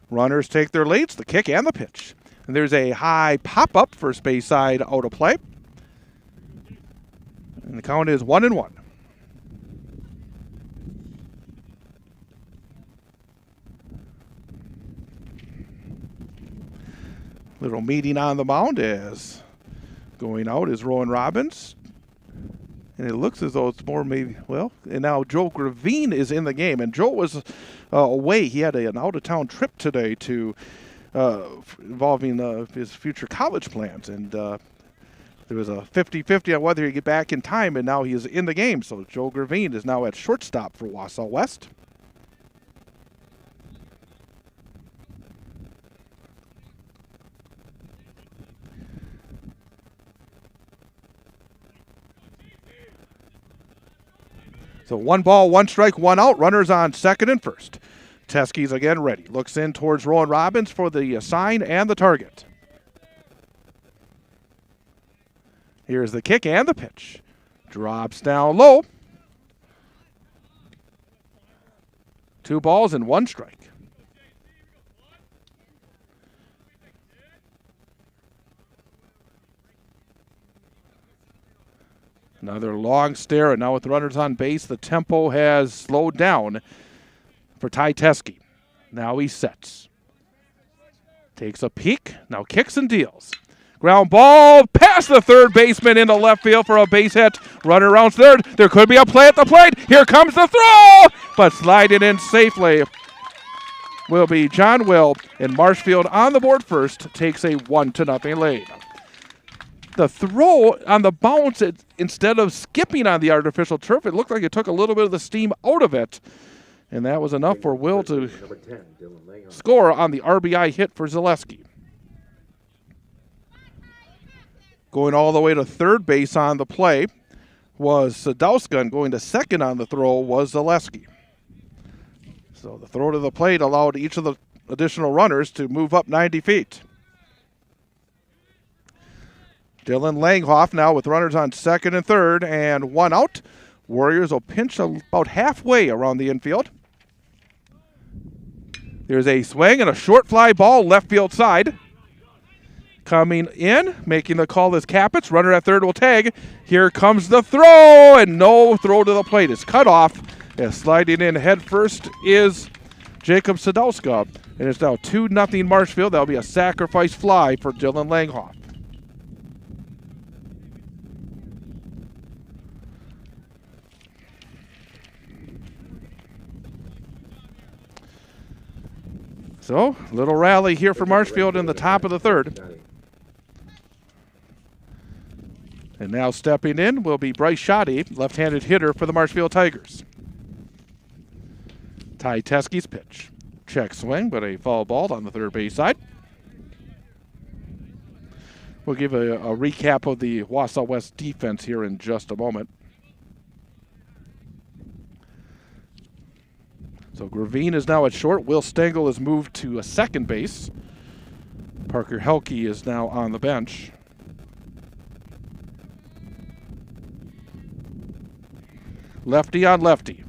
Runners take their leads, the kick and the pitch. And there's a high pop-up first base side out of play. And the count is 1-1. Little meeting on the mound as going out is Rowan Robbins. And it looks as though it's more maybe, well, and now Joe Gravine is in the game. And Joe was away. He had an out-of-town trip today to involving his future college plans. And there was a 50-50 on whether he'd get back in time, and now he is in the game. So Joe Gravine is now at shortstop for Wausau West. So 1 ball, 1 strike, 1 out. Runners on second and first. Teskey's again ready. Looks in towards Rowan Robbins for the sign and the target. Here's the kick and the pitch. Drops down low. 2 balls and 1 strike. Another long stare, and now with the runners on base, the tempo has slowed down for Ty Teskey. Now he sets. Takes a peek, now kicks and deals. Ground ball past the third baseman into left field for a base hit. Runner rounds third. There could be a play at the plate. Here comes the throw, but sliding in safely will be John Will, and Marshfield on the board first takes a 1-0 lead. The throw on the bounce, instead of skipping on the artificial turf, it looked like it took a little bit of the steam out of it. And that was enough for Will to Number 10, Dylan Langhorn. score on the RBI hit for Zaleski. Going all the way to third base on the play was Sadowska, and going to second on the throw was Zaleski. So the throw to the plate allowed each of the additional runners to move up 90 feet. Dylan Langhoff now with runners on second and third and one out. Warriors will pinch about halfway around the infield. There's a swing and a short fly ball left field side. Coming in, making the call is Capitz. Runner at third will tag. Here comes the throw, and no throw to the plate. It's cut off. And sliding in head first is Jacob Sadowska. And it's now 2-0 Marshfield. That'll be a sacrifice fly for Dylan Langhoff. So, little rally here for Marshfield in the top of the third. And now stepping in will be Bryce Shoddy, left-handed hitter for the Marshfield Tigers. Ty Teskey's pitch. Check swing, but a foul ball on the third base side. We'll give a recap of the Wausau West defense here in just a moment. So Gravine is now at short. Will Stengel is moved to a second base. Parker Helke is now on the bench. Lefty on lefty.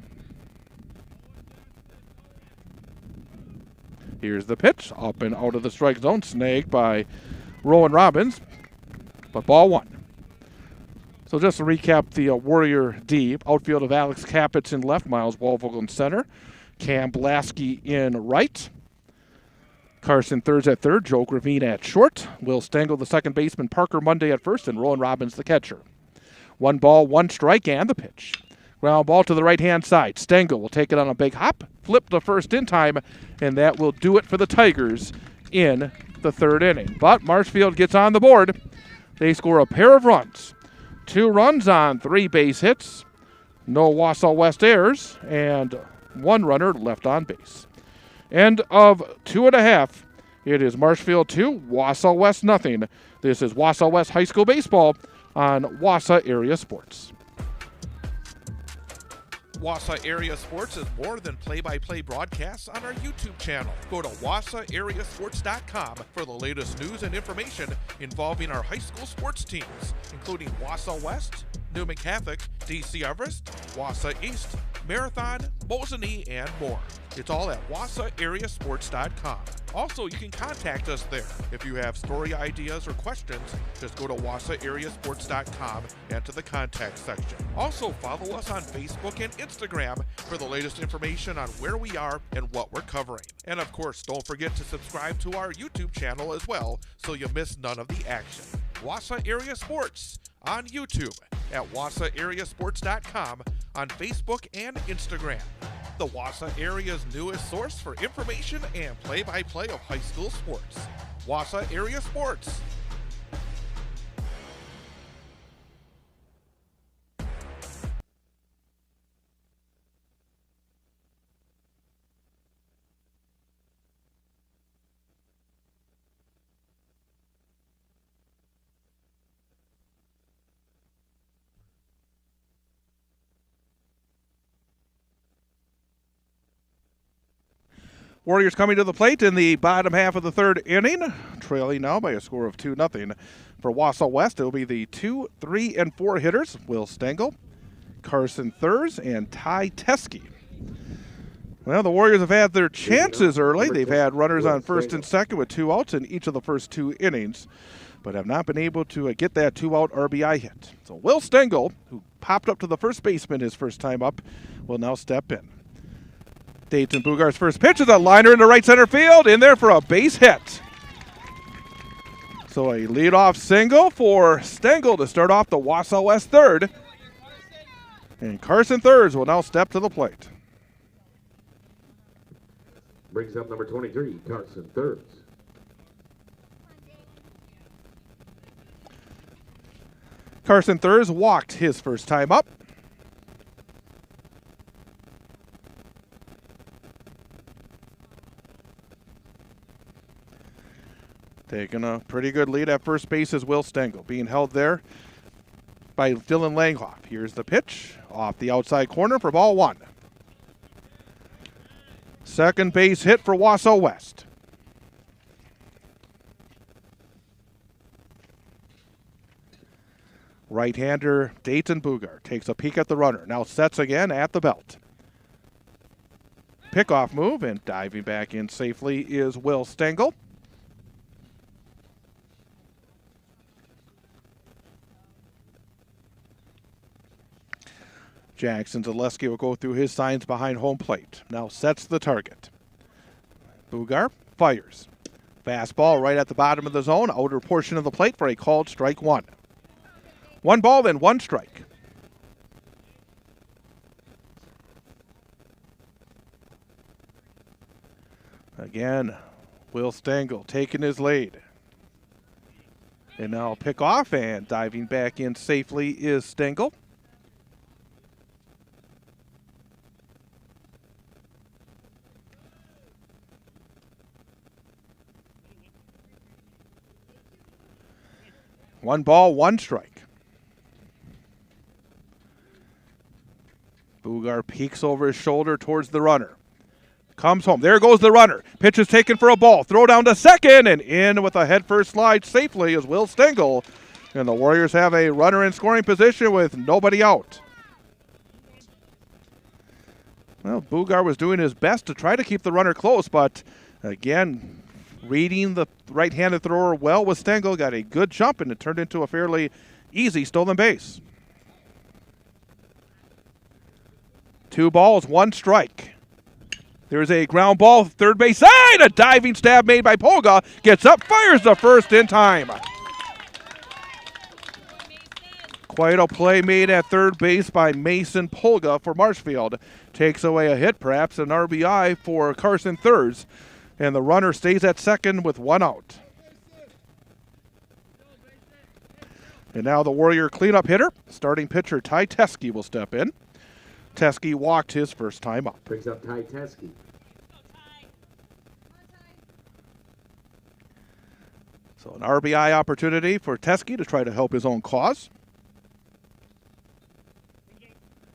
Here's the pitch. Up and out of the strike zone. Snagged by Rowan Robbins. But ball one. So just to recap the Warrior D. Outfield of Alex Capitz in left. Miles Walvogel in center. Cam Blasky in right. Carson Thurs at third. Joe Gravine at short. Will Stengel, the second baseman. Parker Monday at first. And Rowan Robbins, the catcher. 1 ball, 1 strike, and the pitch. Ground ball to the right-hand side. Stengel will take it on a big hop. Flip the first in time. And that will do it for the Tigers in the third inning. But Marshfield gets on the board. They score a pair of runs. 2 runs on 3 base hits. No Wausau West errors. And 1 runner left on base. End of 2.5. It is Marshfield 2, Wausau West nothing. This is Wausau West High School Baseball on Wausau Area Sports. Wausau Area Sports is more than play-by-play broadcasts on our YouTube channel. Go to wausauareasports.com for the latest news and information involving our high school sports teams, including Wausau West, Newman Catholic, DC Everest, Wausau East, Marathon, Mosinee, and more. It's all at wausauareasports.com. Also, you can contact us there. If you have story ideas or questions, just go to wausauareasports.com and to the contact section. Also, follow us on Facebook and Instagram for the latest information on where we are and what we're covering. And of course, don't forget to subscribe to our YouTube channel as well so you miss none of the action. Wausau Area Sports on YouTube, at wausauareasports.com, on Facebook and Instagram. The Wausau area's newest source for information and play-by-play of high school sports. Wausau Area Sports. Warriors coming to the plate in the bottom half of the third inning, trailing now by a score of 2-0. For Wausau West, it will be the 2, 3, and 4 hitters, Will Stengel, Carson Thurs, and Ty Teskey. Well, the Warriors have had their chances early. They've had runners on first and second with 2 outs in each of the first 2 innings, but have not been able to get that 2-out RBI hit. So Will Stengel, who popped up to the first baseman his first time up, will now step in. Dayton Bugar's first pitch is a liner into right center field, in there for a base hit. So a leadoff single for Stengel to start off the Wausau West third. And Carson Thurs will now step to the plate. Brings up number 23, Carson Thurs. Carson Thurs walked his first time up. Taking a pretty good lead at first base is Will Stengel, being held there by Dylan Langhoff. Here's the pitch off the outside corner for ball 1. Second base hit for Wausau West. Right-hander Dayton Bugar takes a peek at the runner. Now sets again at the belt. Pickoff move, and diving back in safely is Will Stengel. Jackson Zaleski will go through his signs behind home plate. Now sets the target. Bugar fires. Fastball right at the bottom of the zone, outer portion of the plate for a called strike 1. 1 ball, then 1 strike. Again, Will Stengel taking his lead. And now pick off, and diving back in safely is Stengel. One ball, 1 strike. Bugar peeks over his shoulder towards the runner. Comes home. There goes the runner. Pitch is taken for a ball. Throw down to second, and in with a head-first slide safely is Will Stengel. And the Warriors have a runner in scoring position with nobody out. Well, Bugar was doing his best to try to keep the runner close, but again, reading the right-handed thrower well with Stengel, got a good jump, and it turned into a fairly easy stolen base. 2 balls, 1 strike. There's a ground ball, third base side. A diving stab made by Polga. Gets up, fires the first in time. Quite a play made at third base by Mason Polga for Marshfield. Takes away a hit, perhaps an RBI for Carson Thurs. And the runner stays at second with 1 out. And now the Warrior cleanup hitter, starting pitcher Ty Teske, will step in. Teske walked his first time up. Brings up Ty Teske. So an RBI opportunity for Teske to try to help his own cause.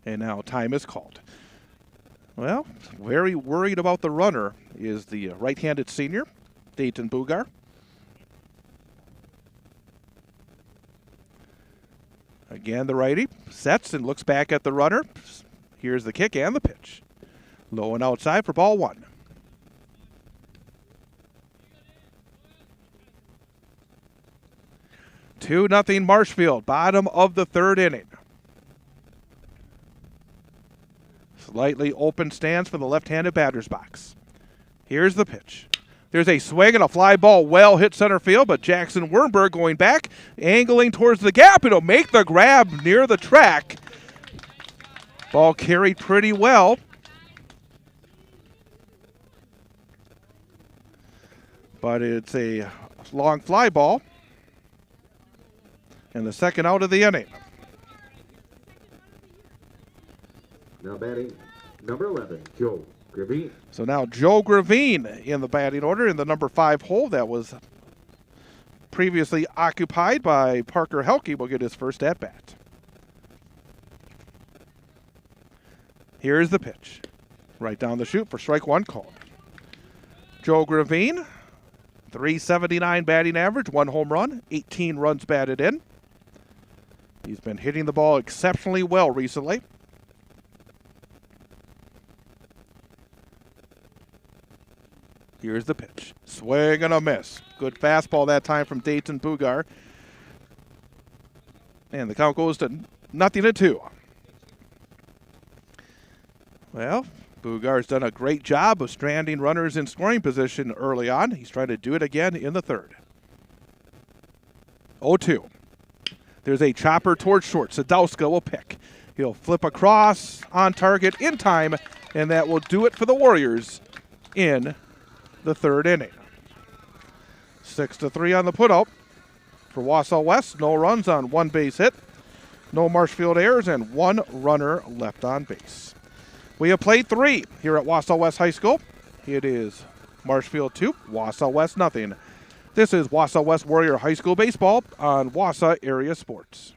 And now time is called. Well, very worried about the runner is the right-handed senior, Dayton Bugar. Again, the righty sets and looks back at the runner. Here's the kick and the pitch. Low and outside for ball 1. Two nothing Marshfield, bottom of the 3rd inning. Slightly open stands for the left-handed batter's box. Here's the pitch. There's a swing and a fly ball well hit center field, but Jackson Wernberg going back, angling towards the gap. It'll make the grab near the track. Ball carried pretty well. But it's a long fly ball. And the second out of the inning. Now batting, number 11, Joe Gravine. So now Joe Gravine in the batting order in the number 5 hole that was previously occupied by Parker Helke will get his first at-bat. Here's the pitch. Right down the chute for strike 1 called. Joe Gravine, .379 batting average, 1 home run, 18 runs batted in. He's been hitting the ball exceptionally well recently. Here's the pitch. Swing and a miss. Good fastball that time from Dayton Bugar. And the count goes to 0-2. Well, Bugar's done a great job of stranding runners in scoring position early on. He's trying to do it again in the 3rd. 0-2. There's a chopper towards short. Sadowska will pick. He'll flip across on target in time, and that will do it for the Warriors in the 3rd inning. 6-3 on the putout for Wausau West. No runs on 1 base hit. No Marshfield errors and 1 runner left on base. We have played 3 here at Wausau West High School. It is Marshfield 2, Wausau West nothing. This is Wausau West Warrior High School Baseball on Wausau Area Sports.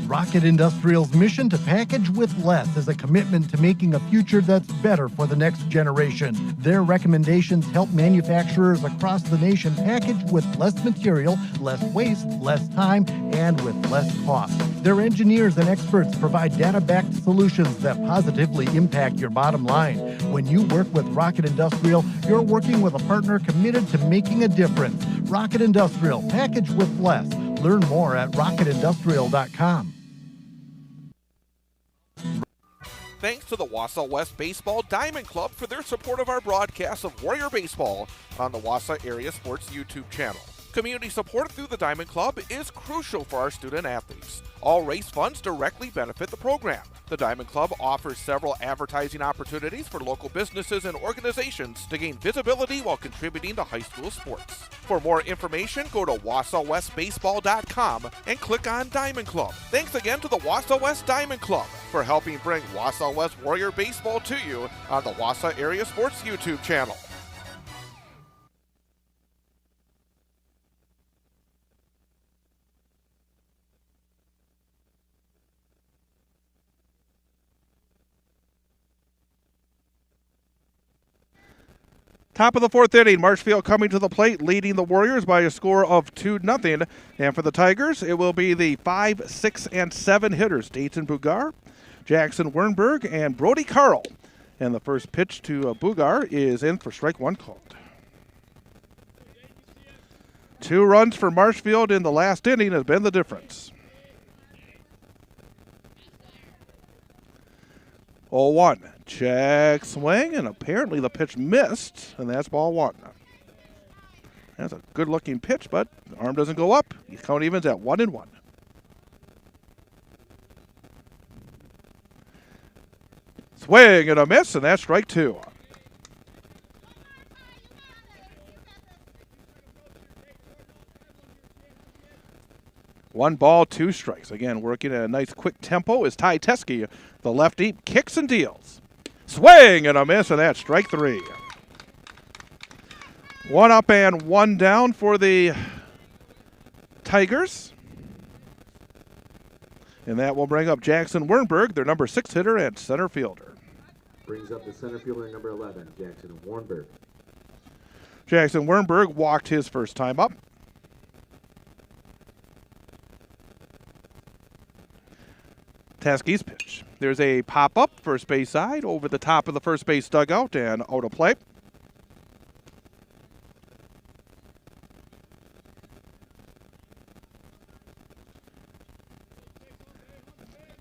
Rocket Industrial's mission to package with less is a commitment to making a future that's better for the next generation. Their recommendations help manufacturers across the nation package with less material, less waste, less time, and with less cost. Their engineers and experts provide data-backed solutions that positively impact your bottom line. When you work with Rocket Industrial, you're working with a partner committed to making a difference. Rocket Industrial, package with less. Learn more at rocketindustrial.com. Thanks to the Wausau West Baseball Diamond Club for their support of our broadcast of Warrior Baseball on the Wausau Area Sports YouTube channel. Community support through the Diamond Club is crucial for our student athletes. All race funds directly benefit the program. The Diamond Club offers several advertising opportunities for local businesses and organizations to gain visibility while contributing to high school sports. For more information, go to wausauwestbaseball.com and click on Diamond Club. Thanks again to the Wausau West Diamond Club for helping bring Wausau West Warrior Baseball to you on the Wausau Area Sports YouTube channel. Top of the fourth inning, Marshfield coming to the plate, leading the Warriors by a score of 2-0. And for the Tigers, it will be the 5, 6, and 7 hitters, Dayton Bugar, Jackson Wernberg, and Brody Carl. And the first pitch to Bugar is in for strike one called. 2 runs for Marshfield in the last inning has been the difference. 0-1. Check swing, and apparently the pitch missed, and that's ball one. That's a good-looking pitch, but the arm doesn't go up. You count evens at 1-1. Swing and a miss, and that's strike two. One ball, 2 strikes. Again, working at a nice quick tempo is Ty Teske. The lefty kicks and deals. Swing and a miss, and that's strike 3. 1 up and 1 down for the Tigers. And that will bring up Jackson Wernberg, their number 6 hitter and center fielder. Brings up the center fielder, number 11, Jackson Wernberg. Jackson Wernberg walked his first time up. Teske's pitch. There's a pop-up first base side over the top of the first base dugout and out of play.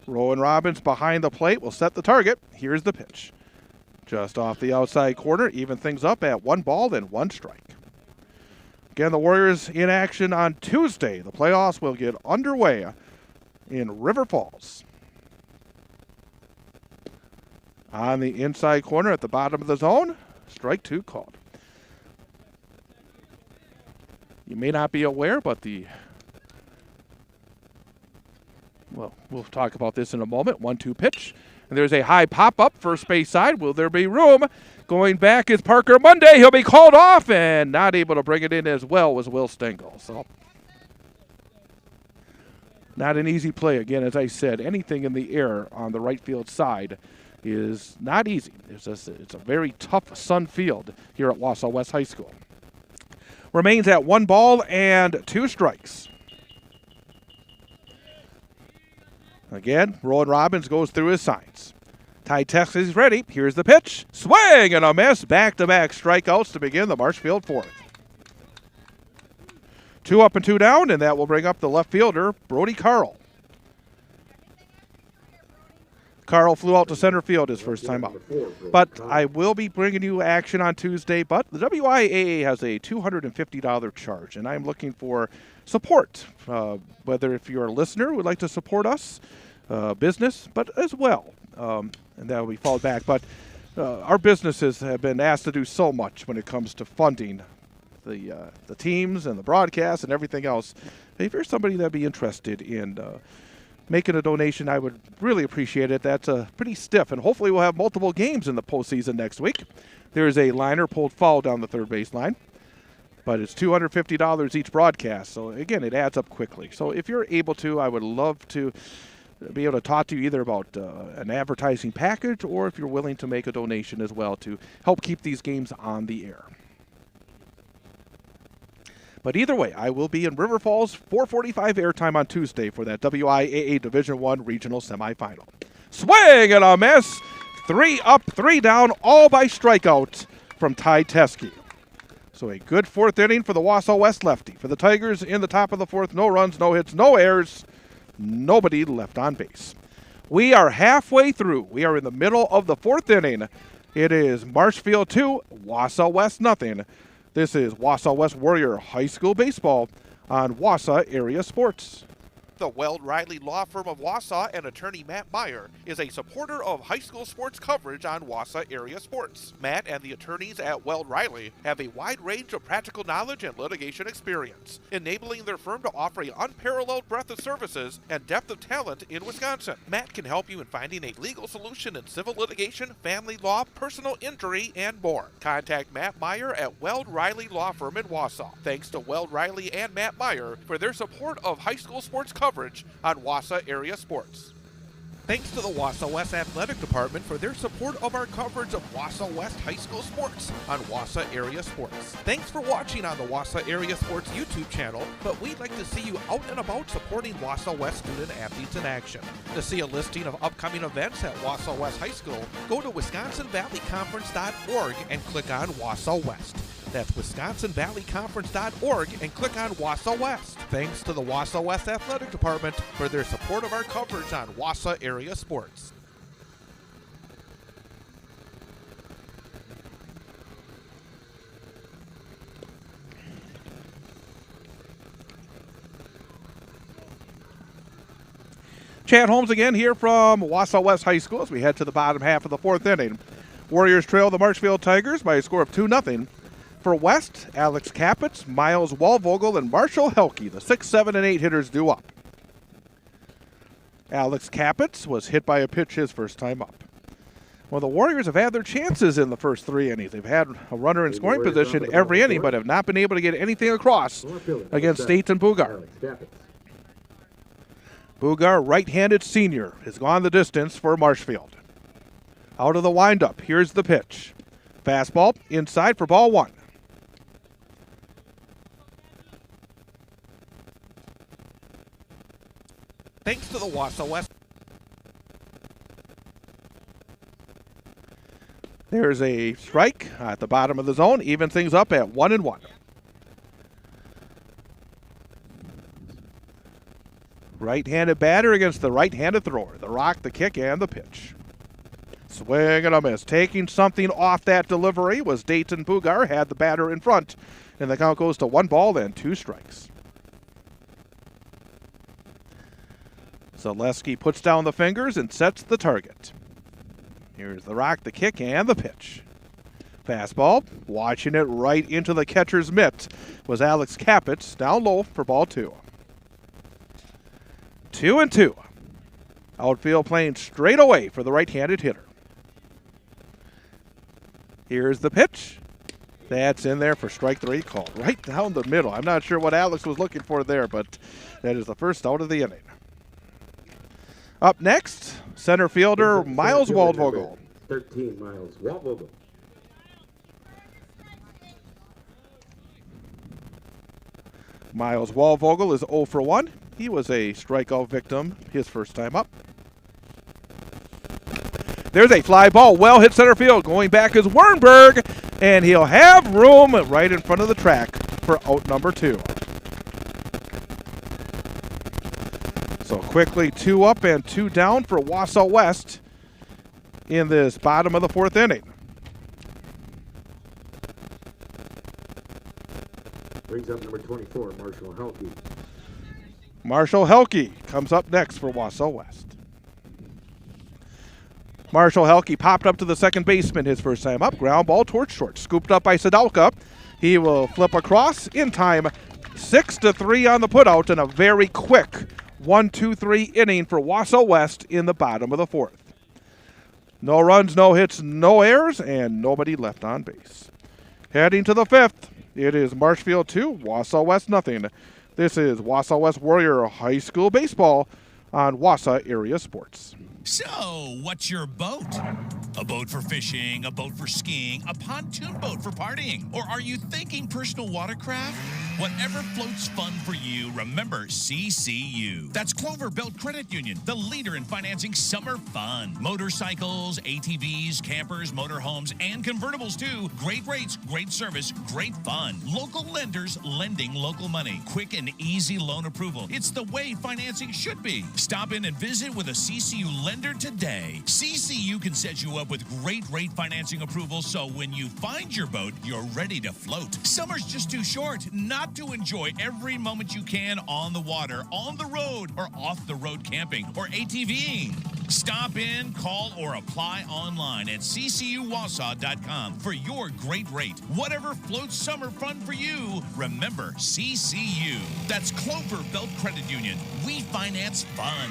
Rowan Robbins behind the plate will set the target. Here's the pitch. Just off the outside corner, even things up at 1 ball and 1 strike. Again, the Warriors in action on Tuesday. The playoffs will get underway in River Falls. On the inside corner at the bottom of the zone, strike 2 called. You may not be aware, but we'll talk about this in a moment. 1-2 pitch. And there's a high pop-up first base side. Will there be room? Going back is Parker Monday. He'll be called off and not able to bring it in as well as Will Stengel. So not an easy play. Again, as I said, anything in the air on the right field side is not easy. It's a very tough sun field here at Wausau West High School. Remains at 1 ball and 2 strikes. Again, Rowan Robbins goes through his signs. Ty Teske is ready. Here's the pitch. Swing and a miss. Back-to-back strikeouts to begin the Marshfield 4th. 2 up and 2 down, and that will bring up the left fielder, Brody Carl. Carl flew out to center field his first time up. But I will be bringing you action on Tuesday, but the WIAA has a $250 charge, and I'm looking for support, whether if you're a listener would like to support us, business, but as well, and that will be followed back. But our businesses have been asked to do so much when it comes to funding the teams and the broadcast and everything else. If you're somebody that'd be interested in making a donation, I would really appreciate it. That's pretty stiff, and hopefully we'll have multiple games in the postseason next week. There's a liner pulled foul down the third base line. but it's $250 each broadcast. So, again, it adds up quickly. So if you're able to, I would love to be able to talk to you either about an advertising package or if you're willing to make a donation as well to help keep these games on the air. But either way, I will be in River Falls, 4:45 airtime on Tuesday for that WIAA Division I regional semifinal. Swing and a miss. 3 up, 3 down, all by strikeout from Ty Teskey. So a good fourth inning for the Wausau West lefty. For the Tigers in the top of the fourth, no runs, no hits, no errors, nobody left on base. We are halfway through. We are in the middle of the fourth inning. It is Marshfield 2, Wausau West nothing. This is Wausau West Warrior High School Baseball on Wausau Area Sports. The Weld Riley Law Firm of Wausau and attorney Matt Meyer is a supporter of high school sports coverage on Wausau Area Sports. Matt and the attorneys at Weld Riley have a wide range of practical knowledge and litigation experience, enabling their firm to offer an unparalleled breadth of services and depth of talent in Wisconsin. Matt can help you in finding a legal solution in civil litigation, family law, personal injury, and more. Contact Matt Meyer at Weld Riley Law Firm in Wausau. Thanks to Weld Riley and Matt Meyer for their support of high school sports coverage on Wausau Area Sports. Thanks to the Wausau West Athletic Department for their support of our coverage of Wausau West High School Sports on Wausau Area Sports. Thanks for watching on the Wausau Area Sports YouTube channel, but we'd like to see you out and about supporting Wausau West student athletes in action. To see a listing of upcoming events at Wausau West High School, go to WisconsinValleyConference.org and click on Wausau West. That's WisconsinValleyConference.org and click on Wausau West. Thanks to the Wausau West Athletic Department for their support of our coverage on Wausau Area Sports. Chad Holmes again here from Wausau West High School as we head to the bottom half of the fourth inning. Warriors trail the Marshfield Tigers by a score of 2-0. For West, Alex Capitz, Miles Wallvogel, and Marshall Helke, the 6, 7, and 8 hitters due up. Alex Capitz was hit by a pitch his first time up. Well, the Warriors have had their chances in the first 3 innings. They've had a runner in scoring position every inning, but have not been able to get anything across against Dayton Bugar. Bugar, right-handed senior, has gone the distance for Marshfield. Out of the windup, here's the pitch. Fastball inside for ball 1. Thanks to the Wausau West. There's a strike at the bottom of the zone, even things up at 1-1. Right-handed batter against the right-handed thrower. The rock, the kick, and the pitch. Swing and a miss. Taking something off that delivery was Dayton Bugar, had the batter in front, and the count goes to 1 ball and 2 strikes. Zaleski puts down the fingers and sets the target. Here's the rock, the kick, and the pitch. Fastball, watching it right into the catcher's mitt, was Alex Capitz, down low for ball 2. 2-2. Outfield playing straight away for the right-handed hitter. Here's the pitch. That's in there for strike 3 called. Right down the middle. I'm not sure what Alex was looking for there, but that is the first out of the inning. Up next, center fielder Miles Waldvogel. 13, Miles Waldvogel. Miles Waldvogel is 0 for 1. He was a strikeout victim his first time up. There's a fly ball, well hit center field. Going back is Wernberg, and he'll have room right in front of the track for out number 2. So quickly 2 up and 2 down for Wausau West in this bottom of the 4th inning. Brings up number 24, Marshall Helke. Marshall Helke comes up next for Wausau West. Marshall Helke popped up to the second baseman his first time up. Ground ball towards short. Scooped up by Sadalka. He will flip across in time. 6-3 on the putout and a very quick 1-2-3 inning for Wausau West in the bottom of the 4th. No runs, no hits, no errors, and nobody left on base. Heading to the 5th It is Marshfield 2, Wausau West nothing. This is Wausau West Warrior High School Baseball on Wausau Area Sports. So, what's your boat? A boat for fishing, a boat for skiing, a pontoon boat for partying? Or are you thinking personal watercraft? Whatever floats fun for you, remember CCU. That's Clover Belt Credit Union, the leader in financing summer fun. Motorcycles, ATVs, campers, motorhomes, and convertibles too. Great rates, great service, great fun. Local lenders lending local money. Quick and easy loan approval. It's the way financing should be. Stop in and visit with a CCU lender today. CCU can set you up with great rate financing approval, so when you find your boat, you're ready to float. Summer's just too short not to enjoy every moment you can on the water, on the road, or off the road camping or ATVing. Stop in, call, or apply online at ccuwausau.com for your great rate. Whatever floats summer fun for you, remember CCU. That's Clover Belt Credit Union. We finance fun.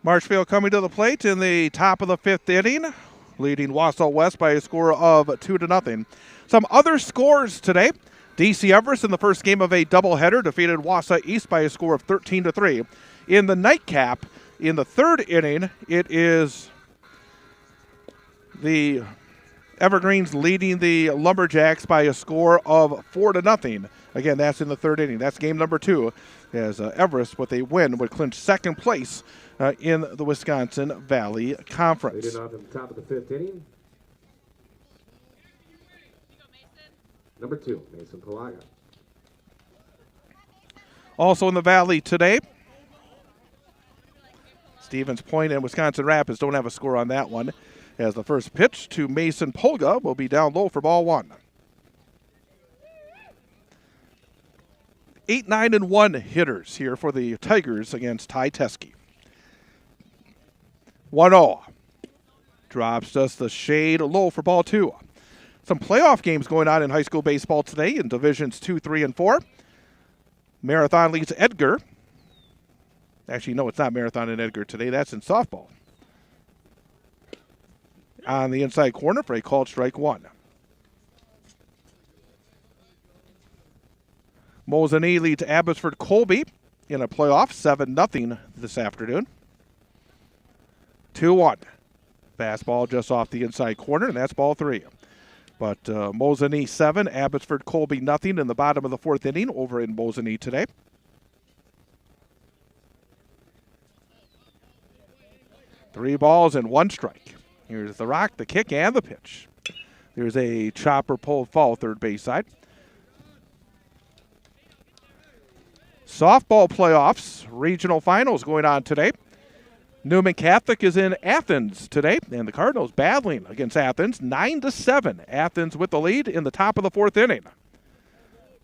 Marshfield coming to the plate in the top of the 5th inning, leading Wausau West by a score of 2-0. Some other scores today. DC Everest in the first game of a doubleheader defeated Wausau East by a score of 13-3. In the nightcap, in the 3rd inning, it is the Evergreens leading the Lumberjacks by a score of 4-0. Again, that's in the 3rd inning. That's game number 2, as Everest, with a win, would clinch 2nd place in the Wisconsin Valley Conference. Leading off in the top of the 5th inning. Number 2, Mason Palaga. Also in the Valley today, Stevens Point and Wisconsin Rapids don't have a score on that one, as the first pitch to Mason Polga will be down low for ball 1. 8-9-1 hitters here for the Tigers against Ty Teske. 1-0. Drops just the shade low for ball 2. Some playoff games going on in high school baseball today in divisions 2, 3, and 4. Marathon leads Edgar. Actually, no, it's not Marathon and Edgar today. That's in softball. On the inside corner for a called strike 1. Mosinee leads Abbotsford Colby in a playoff 7-0 this afternoon. 2-1. Fastball just off the inside corner, and that's ball 3. But Mosinee 7, Abbotsford Colby nothing in the bottom of the 4th inning over in Mosinee today. Three balls and 1 strike. Here's the rock, the kick, and the pitch. There's a chopper pulled foul third base side. Softball playoffs, regional finals going on today. Newman Catholic is in Athens today, and the Cardinals battling against Athens 9-7. Athens with the lead in the top of the 4th inning.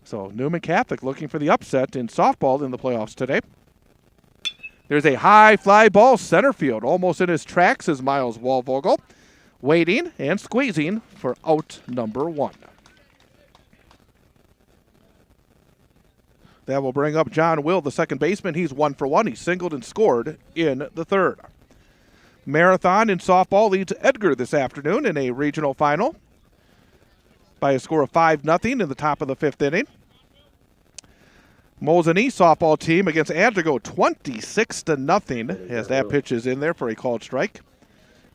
So Newman Catholic looking for the upset in softball in the playoffs today. There's a high fly ball center field. Almost in his tracks is Miles Walvogel, waiting and squeezing for out number 1. That will bring up John Will, the second baseman. He's 1 for 1. He singled and scored in the 3rd. Marathon in softball leads Edgar this afternoon in a regional final by a score of 5-0 in the top of the 5th inning. Mosinee softball team against Antigo 26-0 as that pitch is in there for a called strike.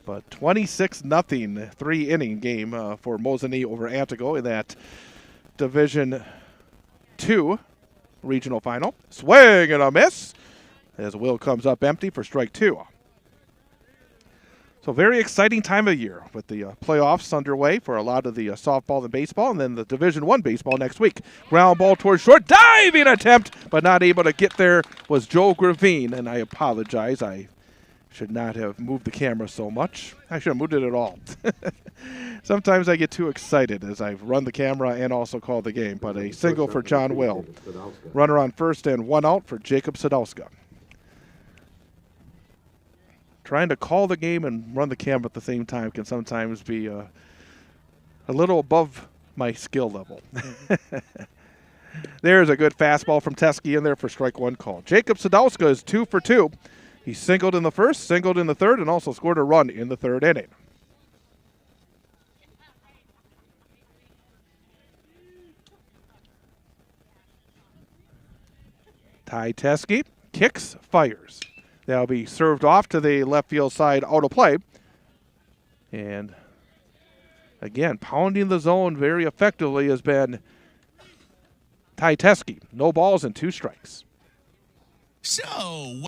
But 26-0 3-inning game for Mosinee over Antigo in that Division 2 regional final. Swing and a miss as Will comes up empty for strike 2. So very exciting time of year with the playoffs underway for a lot of the softball and baseball, and then the Division 1 baseball next week. Ground ball towards short, diving attempt, but not able to get there was Joe Gravine, and I apologize. I should not have moved the camera so much. I should have moved it at all. Sometimes I get too excited as I've run the camera and also called the game, but a single for John Will. Runner on first and 1 out for Jacob Sadowska. Trying to call the game and run the camera at the same time can sometimes be a little above my skill level. There's a good fastball from Teske in there for strike 1 call. Jacob Sadowska is 2 for 2. He singled in the first, singled in the third, and also scored a run in the third inning. Ty Teske kicks, fires. That'll be served off to the left field side out of play. And again, pounding the zone very effectively has been Ty Teske. No balls and 2 strikes. So,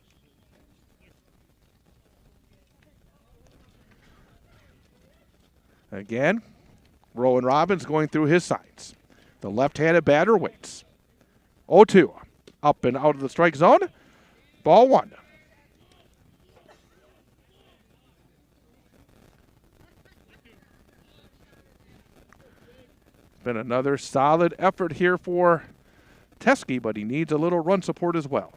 again, Rowan Robbins going through his signs. The left-handed batter waits. 0-2. Up and out of the strike zone. Ball 1. Been another solid effort here for Teske, but he needs a little run support as well.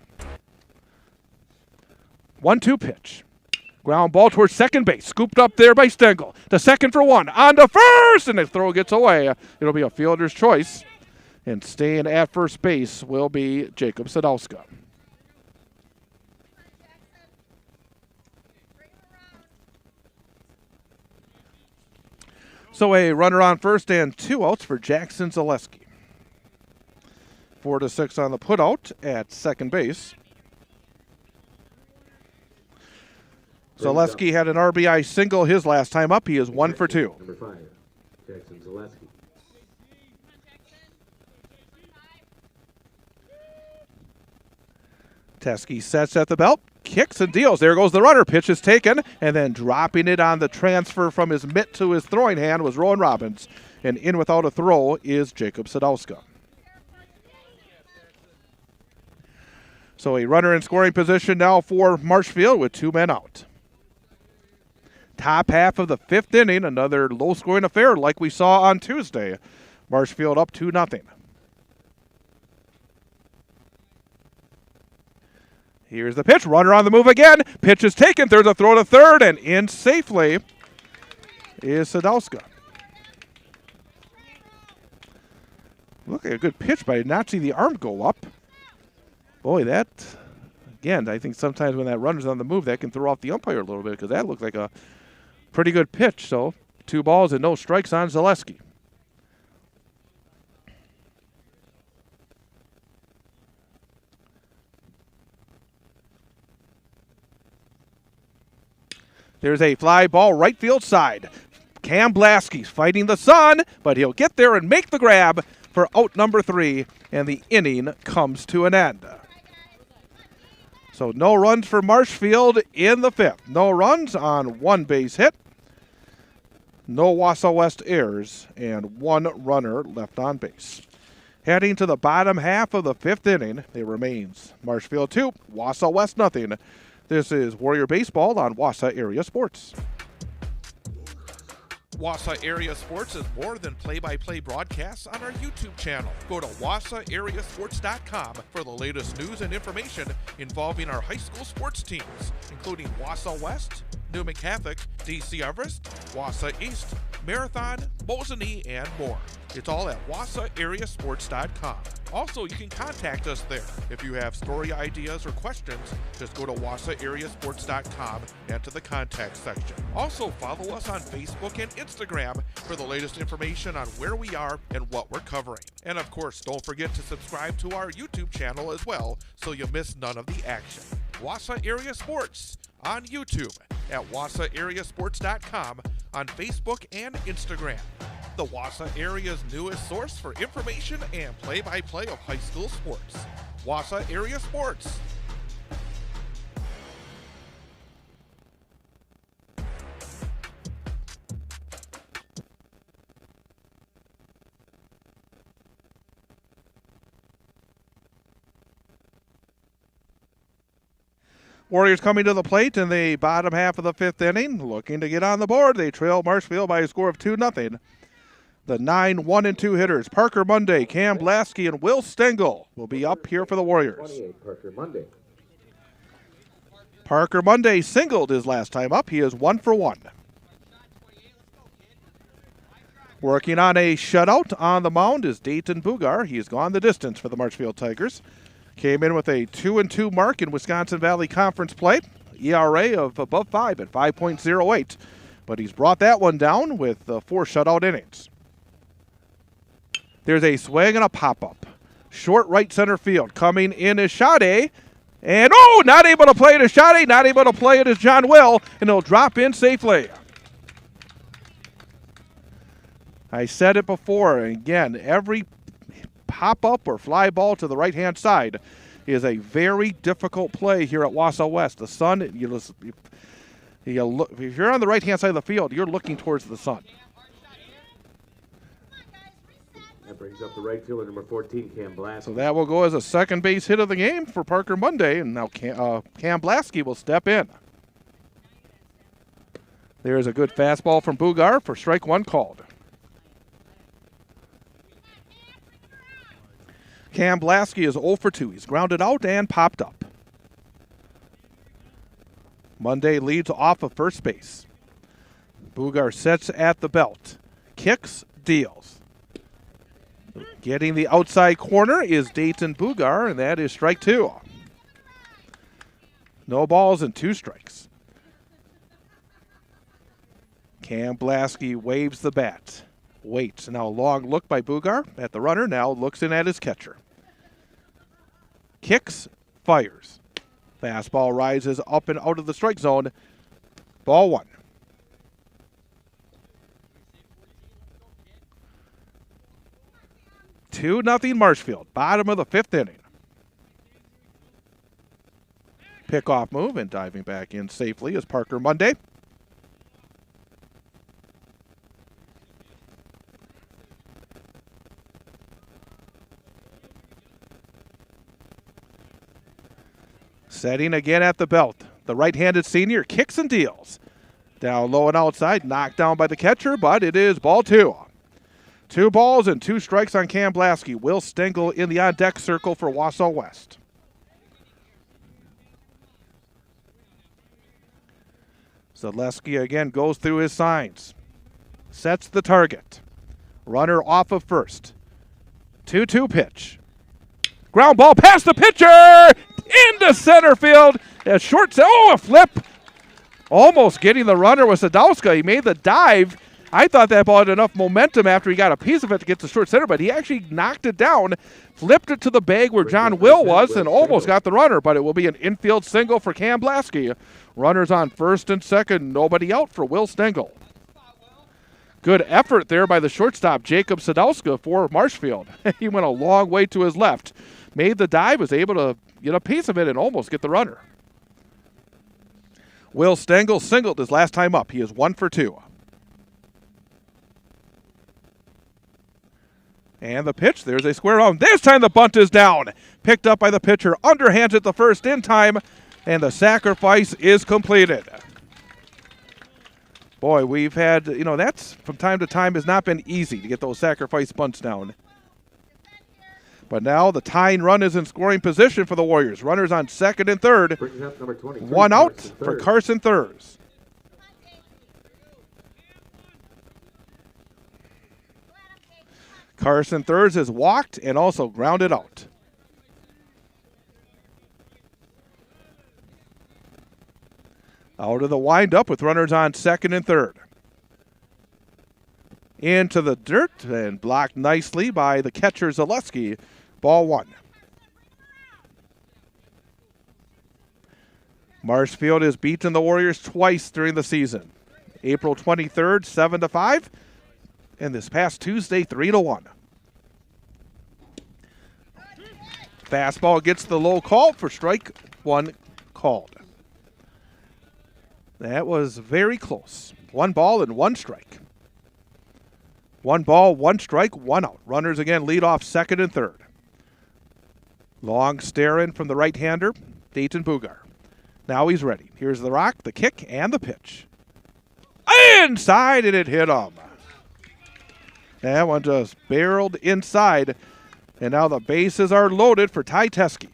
1-2 pitch. Ground ball towards second base. Scooped up there by Stengel. To second for 1. On to first, and the throw gets away. It'll be a fielder's choice. And staying at first base will be Jacob Sadowska. So a runner on first and 2 outs for Jackson Zaleski. 4-6 on the putout at second base. Zaleski had an RBI single his last time up. He is 1 for 2. Number 5, Jackson Zaleski. Teske sets at the belt, kicks and deals. There goes the runner. Pitch is taken, and then dropping it on the transfer from his mitt to his throwing hand was Rowan Robbins. And in without a throw is Jacob Sadowska. So a runner in scoring position now for Marshfield with 2 men out. Top half of the 5th inning, another low-scoring affair like we saw on Tuesday. Marshfield up 2-0. Here's the pitch. Runner on the move again. Pitch is taken. There's a throw to third, and in safely is Sadowska. Look at a good pitch, but I did not see the arm go up. Boy, that, again, I think sometimes when that runner's on the move, that can throw off the umpire a little bit because that looked like a pretty good pitch. So 2 balls and no strikes on Zaleski. There's a fly ball right field side. Cam Blaski's fighting the sun, but he'll get there and make the grab for out number 3, and the inning comes to an end. So no runs for Marshfield in the 5th. No runs on 1 base hit. No Wausau West errors, and 1 runner left on base. Heading to the bottom half of the 5th inning, it remains Marshfield 2, Wausau West nothing. This is Warrior Baseball on Wausau Area Sports. Wausau Area Sports is more than play-by-play broadcasts on our YouTube channel. Go to wausauareasports.com for the latest news and information involving our high school sports teams, including Wausau West, Newman Catholic, DC Everest, Wausau East, Marathon, Mosinee, and more. It's all at wausauareasports.com. Also, you can contact us there. If you have story ideas or questions, just go to wausauareasports.com and to the contact section. Also, follow us on Facebook and Instagram for the latest information on where we are and what we're covering. And of course, don't forget to subscribe to our YouTube channel as well so you miss none of the action. Wausau Area Sports on YouTube, at wausauareasports.com, on Facebook and Instagram. The Wausau area's newest source for information and play-by-play of high school sports. Wausau Area Sports. Warriors coming to the plate in the bottom half of the 5th inning, looking to get on the board. They trail Marshfield by a score of 2-0. The 9 1-2 hitters, Parker Monday, Cam Blasky, and Will Stengel, will be up here for the Warriors. 28, Parker Monday. Parker Monday singled his last time up. He is 1 for 1. Working on a shutout on the mound is Dayton Bugar. He's gone the distance for the Marshfield Tigers. Came in with a 2-2 mark in Wisconsin Valley Conference play. ERA of above 5 at 5.08. But he's brought that one down with 4 shutout innings. There's a swing and a pop-up. Short right center field. Coming in is Sade. And, not able to play it is Sade. Not able to play it is John Will. And he'll drop in safely. I said it before. And again, every pop-up or fly ball to the right-hand side is a very difficult play here at Wausau West. The sun, if you're on the right-hand side of the field, you're looking towards the sun. That brings up the right fielder, number 14, Cam Blasky. So that will go as a second base hit of the game for Parker Monday, and now Cam Blasky will step in. There's a good fastball from Bugar for strike 1 called. Cam Blasky is 0 for 2. He's grounded out and popped up. Monday leads off of first base. Bugar sets at the belt. Kicks, deals. Getting the outside corner is Dayton Bugar, and that is strike 2. No balls and 2 strikes. Cam Blasky waves the bat. Waits. Now a long look by Bugar at the runner. Now looks in at his catcher. Kicks, fires. Fastball rises up and out of the strike zone. Ball 1. Two nothing Marshfield. Bottom of the 5th inning. Pickoff move and diving back in safely is Parker Monday. Setting again at the belt. The right-handed senior kicks and deals. Down low and outside, knocked down by the catcher, but it is ball 2. 2 balls and 2 strikes on Cam Blasky. Will Stengel in the on-deck circle for Wausau West. Zaleski again goes through his signs. Sets the target. Runner off of first. 2-2 pitch. Ground ball past the pitcher! Into center field. A short, a flip. Almost getting the runner was Sadowska. He made the dive. I thought that ball had enough momentum after he got a piece of it to get to short center, but he actually knocked it down, flipped it to the bag where John Will was, and almost got the runner, but it will be an infield single for Cam Blasky. Runners on first and second, nobody out for Will Stengel. Good effort there by the shortstop, Jacob Sadowska, for Marshfield. He went a long way to his left, made the dive, was able to get a piece of it and almost get the runner. Will Stengel singled his last time up. He is 1 for 2. And the pitch, there's a square on. This time the bunt is down. Picked up by the pitcher, underhands at the first in time, and the sacrifice is completed. Boy, we've had, that's from time to time has not been easy to get those sacrifice bunts down. But now the tying run is in scoring position for the Warriors. Runners on second and third. Number 23, 1 out for Carson Thurs. Carson Thurs is walked and also grounded out. Out of the windup with runners on second and third. Into the dirt and blocked nicely by the catcher Zaleski. Ball 1. Marshfield has beaten the Warriors twice during the season. April 23rd, 7-5. And this past Tuesday, 3-1. Fastball gets the low call for strike 1 called. That was very close. 1 ball and 1 strike. 1 ball, 1 strike, 1 out. Runners again lead off second and third. Long stare in from the right-hander, Dayton Bugar. Now he's ready. Here's the rock, the kick, and the pitch. Inside, and it hit him. That one just barreled inside, and now the bases are loaded for Ty Teske.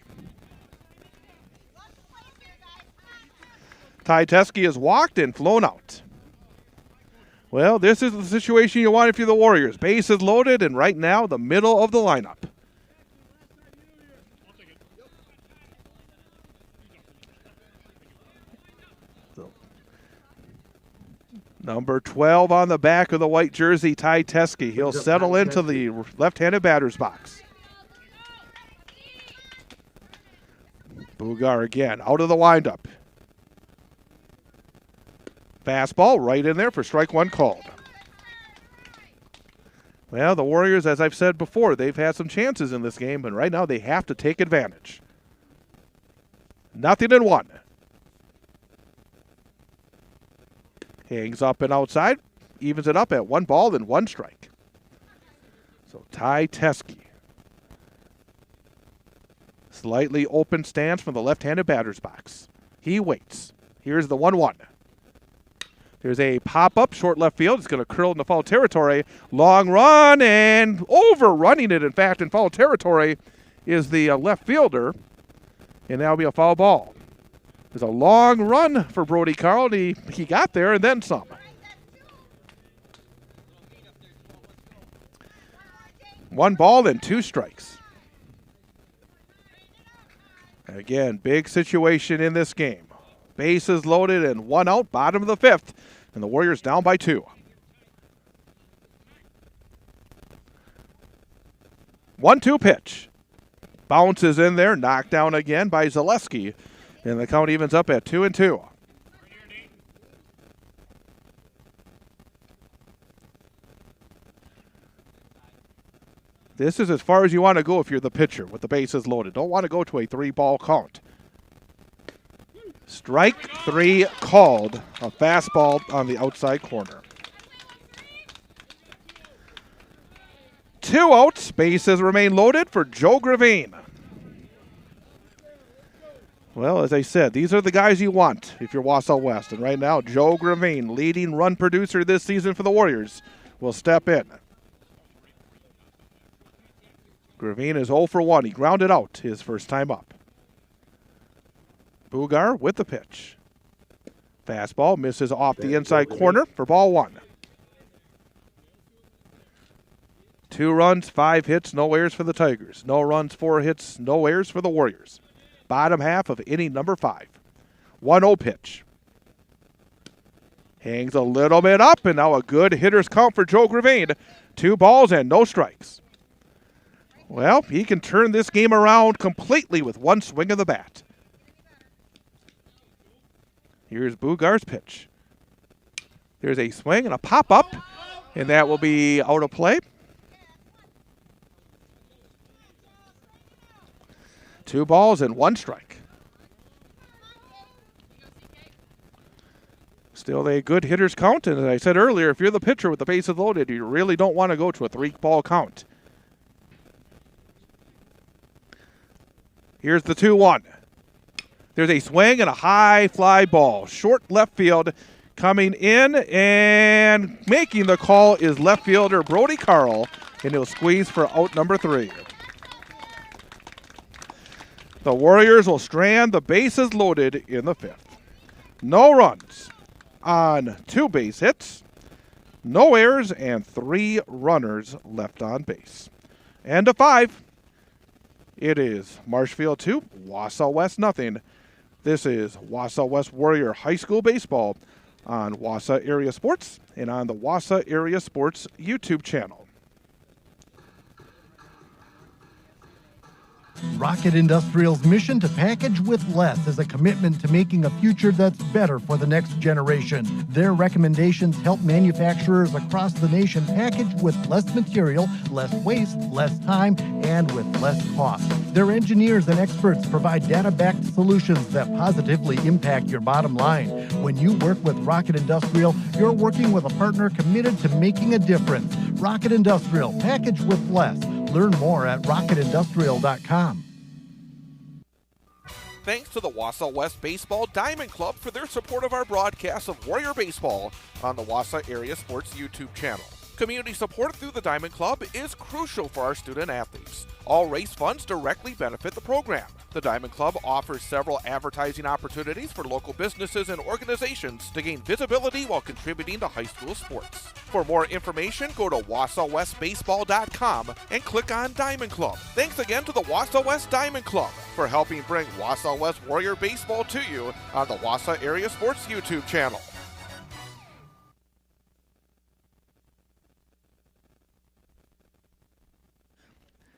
Ty Teske is walked and flown out. Well, this is the situation you want if you're the Warriors. Bases loaded, and right now, the middle of the lineup. So, number 12 on the back of the white jersey, Ty Teske. He'll settle into the left-handed batter's box. Bugar again, out of the windup. Fastball right in there for strike one called. Well, the Warriors, as I've said before, they've had some chances in this game, and right now they have to take advantage. 0-1. Hangs up and outside, evens it up at 1 ball and 1 strike. So Ty Teske. Slightly open stance from the left-handed batter's box. He waits. Here's the 1-1. There's a pop-up, short left field. It's going to curl into foul territory. Long run and overrunning it, in fact, in foul territory is the left fielder, and that'll be a foul ball. There's a long run for Brody Carl, and he got there and then some. One ball and 2 strikes. Again, big situation in this game. Bases loaded and 1 out, bottom of the 5th, and the Warriors down by 2. 1-2 pitch. Bounces in there, knocked down again by Zaleski, and the count evens up at 2-2. This is as far as you want to go if you're the pitcher with the bases loaded. Don't want to go to a 3-ball count. Strike 3 called. A fastball on the outside corner. 2 outs. Bases remain loaded for Joe Gravine. Well, as I said, these are the guys you want if you're Wausau West. And right now, Joe Gravine, leading run producer this season for the Warriors, will step in. Gravine is 0 for 1. He grounded out his first time up. Bugar with the pitch. Fastball misses off the inside corner for ball 1. 2 runs, 5 hits, no errors for the Tigers. No runs, 4 hits, no errors for the Warriors. Bottom half of inning number 5. 1-0 pitch. Hangs a little bit up, and now a good hitter's count for Joe Gravine. 2 balls and no strikes. Well, he can turn this game around completely with 1 swing of the bat. Here's Bugar's pitch. There's a swing and a pop-up, and that will be out of play. 2 balls and 1 strike. Still a good hitter's count, and as I said earlier, if you're the pitcher with the bases loaded, you really don't want to go to a 3-ball count. Here's the 2-1. There's a swing and a high fly ball. Short left field coming in, and making the call is left fielder Brody Carl, and he'll squeeze for out number 3. The Warriors will strand the bases loaded in the 5th. No runs on 2 base hits, no errors, and 3 runners left on base. And to 5. It is Marshfield 2, Wausau West nothing. This is Wausau West Warrior High School Baseball on Wausau Area Sports and on the Wausau Area Sports YouTube channel. Rocket Industrial's mission to package with less is a commitment to making a future that's better for the next generation. Their recommendations help manufacturers across the nation package with less material, less waste, less time, and with less cost. Their engineers and experts provide data-backed solutions that positively impact your bottom line. When you work with Rocket Industrial, you're working with a partner committed to making a difference. Rocket Industrial, package with less. Learn more at rocketindustrial.com. Thanks to the Wausau West Baseball Diamond Club for their support of our broadcast of Warrior Baseball on the Wausau Area Sports YouTube channel. Community support through the Diamond Club is crucial for our student athletes. All race funds directly benefit the program. The Diamond Club offers several advertising opportunities for local businesses and organizations to gain visibility while contributing to high school sports. For more information, go to wausauwestbaseball.com and click on Diamond Club. Thanks again to the Wausau West Diamond Club for helping bring Wausau West Warrior Baseball to you on the Wausau Area Sports YouTube channel.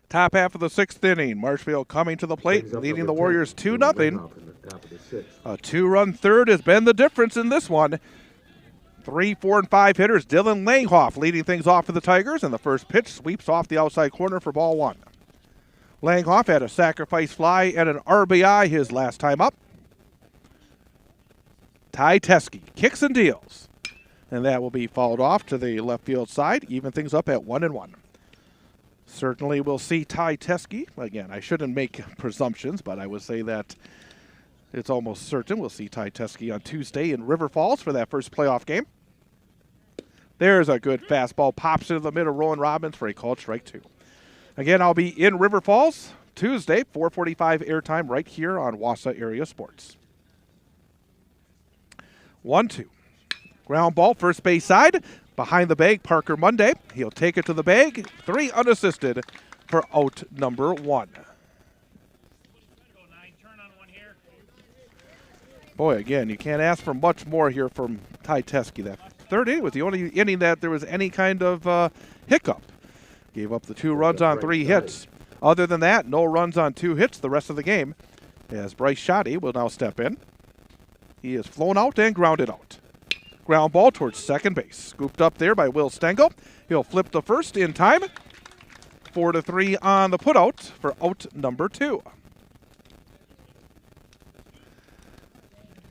Top half of the sixth inning. Marshfield coming to the plate, leading the Warriors 2-0. A 2-run third has been the difference in this one. 3, 4, and 5 hitters. Dylan Langhoff leading things off for the Tigers, and the first pitch sweeps off the outside corner for ball one. Langhoff had a sacrifice fly and an RBI his last time up. Ty Teske kicks and deals, and that will be fouled off to the left field side, even things up at 1-1. Certainly we'll see Ty Teske. Again, I shouldn't make presumptions, but I would say that it's almost certain we'll see Ty Teske on Tuesday in River Falls for that first playoff game. There's a good fastball. Pops into the middle. Rowan Robbins for a called strike two. Again, I'll be in River Falls Tuesday, 4:45 airtime right here on Wausau Area Sports. 1-2. Ground ball, first base side. Behind the bag, Parker Monday. He'll take it to the bag. 3 unassisted for out number 1. Boy, again, you can't ask for much more here from Ty Teske. That third inning was the only inning that there was any kind of hiccup. Gave up the 2 runs on 3 hits. Other than that, no runs on 2 hits the rest of the game, as Bryce Shoddy will now step in. He is flown out and grounded out. Ground ball towards second base. Scooped up there by Will Stengel. He'll flip the first in time. 4-3 on the putout for out number 2.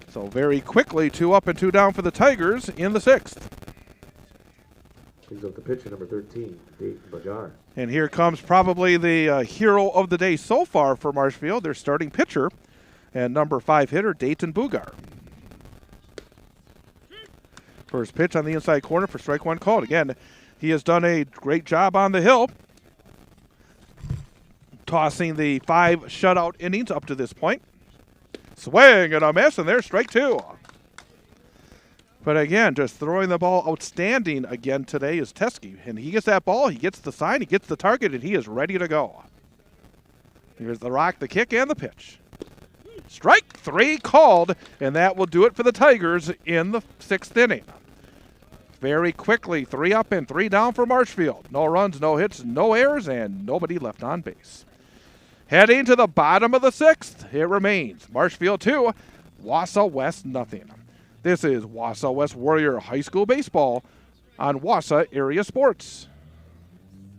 So very quickly, 2 up and 2 down for the Tigers in the 6th. Brings up the pitcher, number 13, Dayton Bagar. And here comes probably the hero of the day so far for Marshfield, their starting pitcher, and number 5 hitter, Dayton Bugar. First pitch on the inside corner for strike 1 called. Again, he has done a great job on the hill, tossing the 5 shutout innings up to this point. Swing and a miss, and there's strike 2. But again, just throwing the ball outstanding again today is Teske. And he gets that ball, he gets the sign, he gets the target, and he is ready to go. Here's the rock, the kick, and the pitch. Strike 3 called, and that will do it for the Tigers in the 6th inning. Very quickly, 3 up and 3 down for Marshfield. No runs, no hits, no errors, and nobody left on base. Heading to the bottom of the 6th, it remains Marshfield 2, Wausau West nothing. This is Wausau West Warrior High School Baseball on Wausau Area Sports.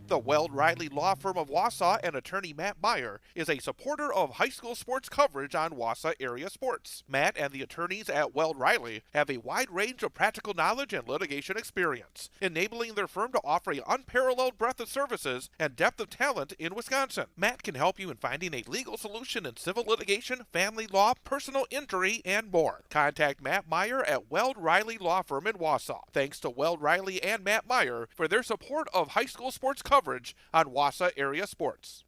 The Weld Riley Law Firm of Wausau and attorney Matt Meyer is a supporter of high school sports coverage on Wausau Area Sports. Matt and the attorneys at Weld Riley have a wide range of practical knowledge and litigation experience, enabling their firm to offer an unparalleled breadth of services and depth of talent in Wisconsin. Matt can help you in finding a legal solution in civil litigation, family law, personal injury, and more. Contact Matt Meyer at Weld Riley Law Firm in Wausau. Thanks to Weld Riley and Matt Meyer for their support of high school sports coverage on Wausau Area Sports.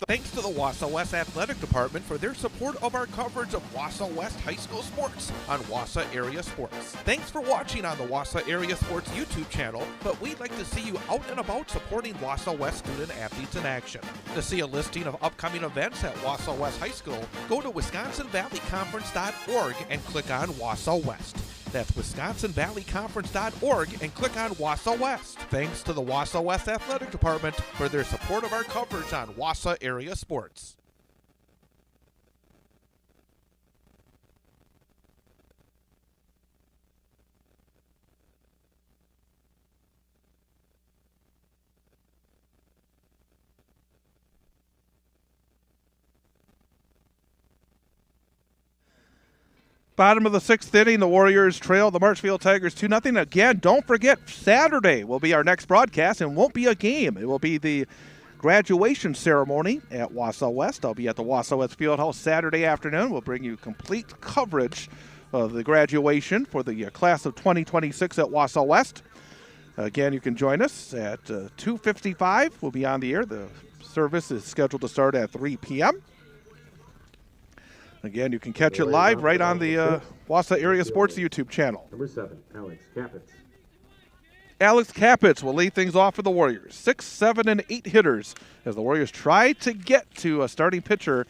Thanks to the Wausau West Athletic Department for their support of our coverage of Wausau West High School Sports on Wausau Area Sports. Thanks for watching on the Wausau Area Sports YouTube channel, but we'd like to see you out and about supporting Wausau West student athletes in action. To see a listing of upcoming events at Wausau West High School, go to WisconsinValleyConference.org and click on Wausau West. That's WisconsinValleyConference.org and click on Wausau West. Thanks to the Wausau West Athletic Department for their support of our coverage on Wausau Area Sports. Bottom of the 6th inning, the Warriors trail the Marshfield Tigers 2-0. Again, don't forget, Saturday will be our next broadcast and won't be a game. It will be the graduation ceremony at Wausau West. I'll be at the Wausau West Fieldhouse Saturday afternoon. We'll bring you complete coverage of the graduation for the class of 2026 at Wausau West. Again, you can join us at 2:55. We'll be on the air. The service is scheduled to start at 3 p.m. Again, you can catch it live right on the Wausau Area Sports YouTube channel. Number 7, Alex Capitz. Alex Capitz will lead things off for the Warriors. 6, 7, and 8 hitters as the Warriors try to get to a starting pitcher,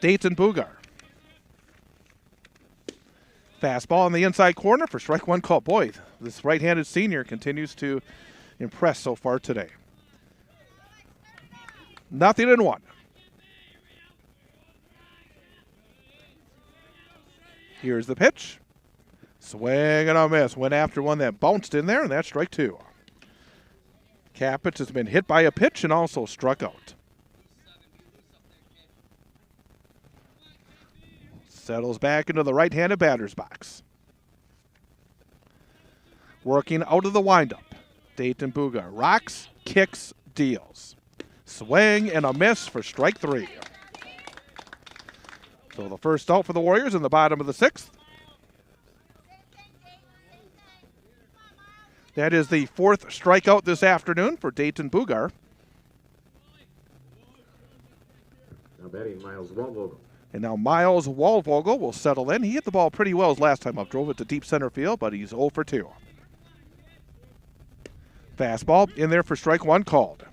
Dayton Bugar. Fastball in the inside corner for strike one call. Boy, this right-handed senior continues to impress so far today. 0-1. Here's the pitch. Swing and a miss. Went after one that bounced in there, and that's strike 2. Capitz has been hit by a pitch and also struck out. Settles back into the right-handed batter's box. Working out of the windup. Dayton Bugar rocks, kicks, deals. Swing and a miss for strike 3. So the first out for the Warriors in the bottom of the 6th. That is the 4th strikeout this afternoon for Dayton Bugar. Now batting Miles Waldvogel. And now Miles Waldvogel will settle in. He hit the ball pretty well his last time up. Drove it to deep center field, but he's 0 for 2. Fastball in there for strike 1 called.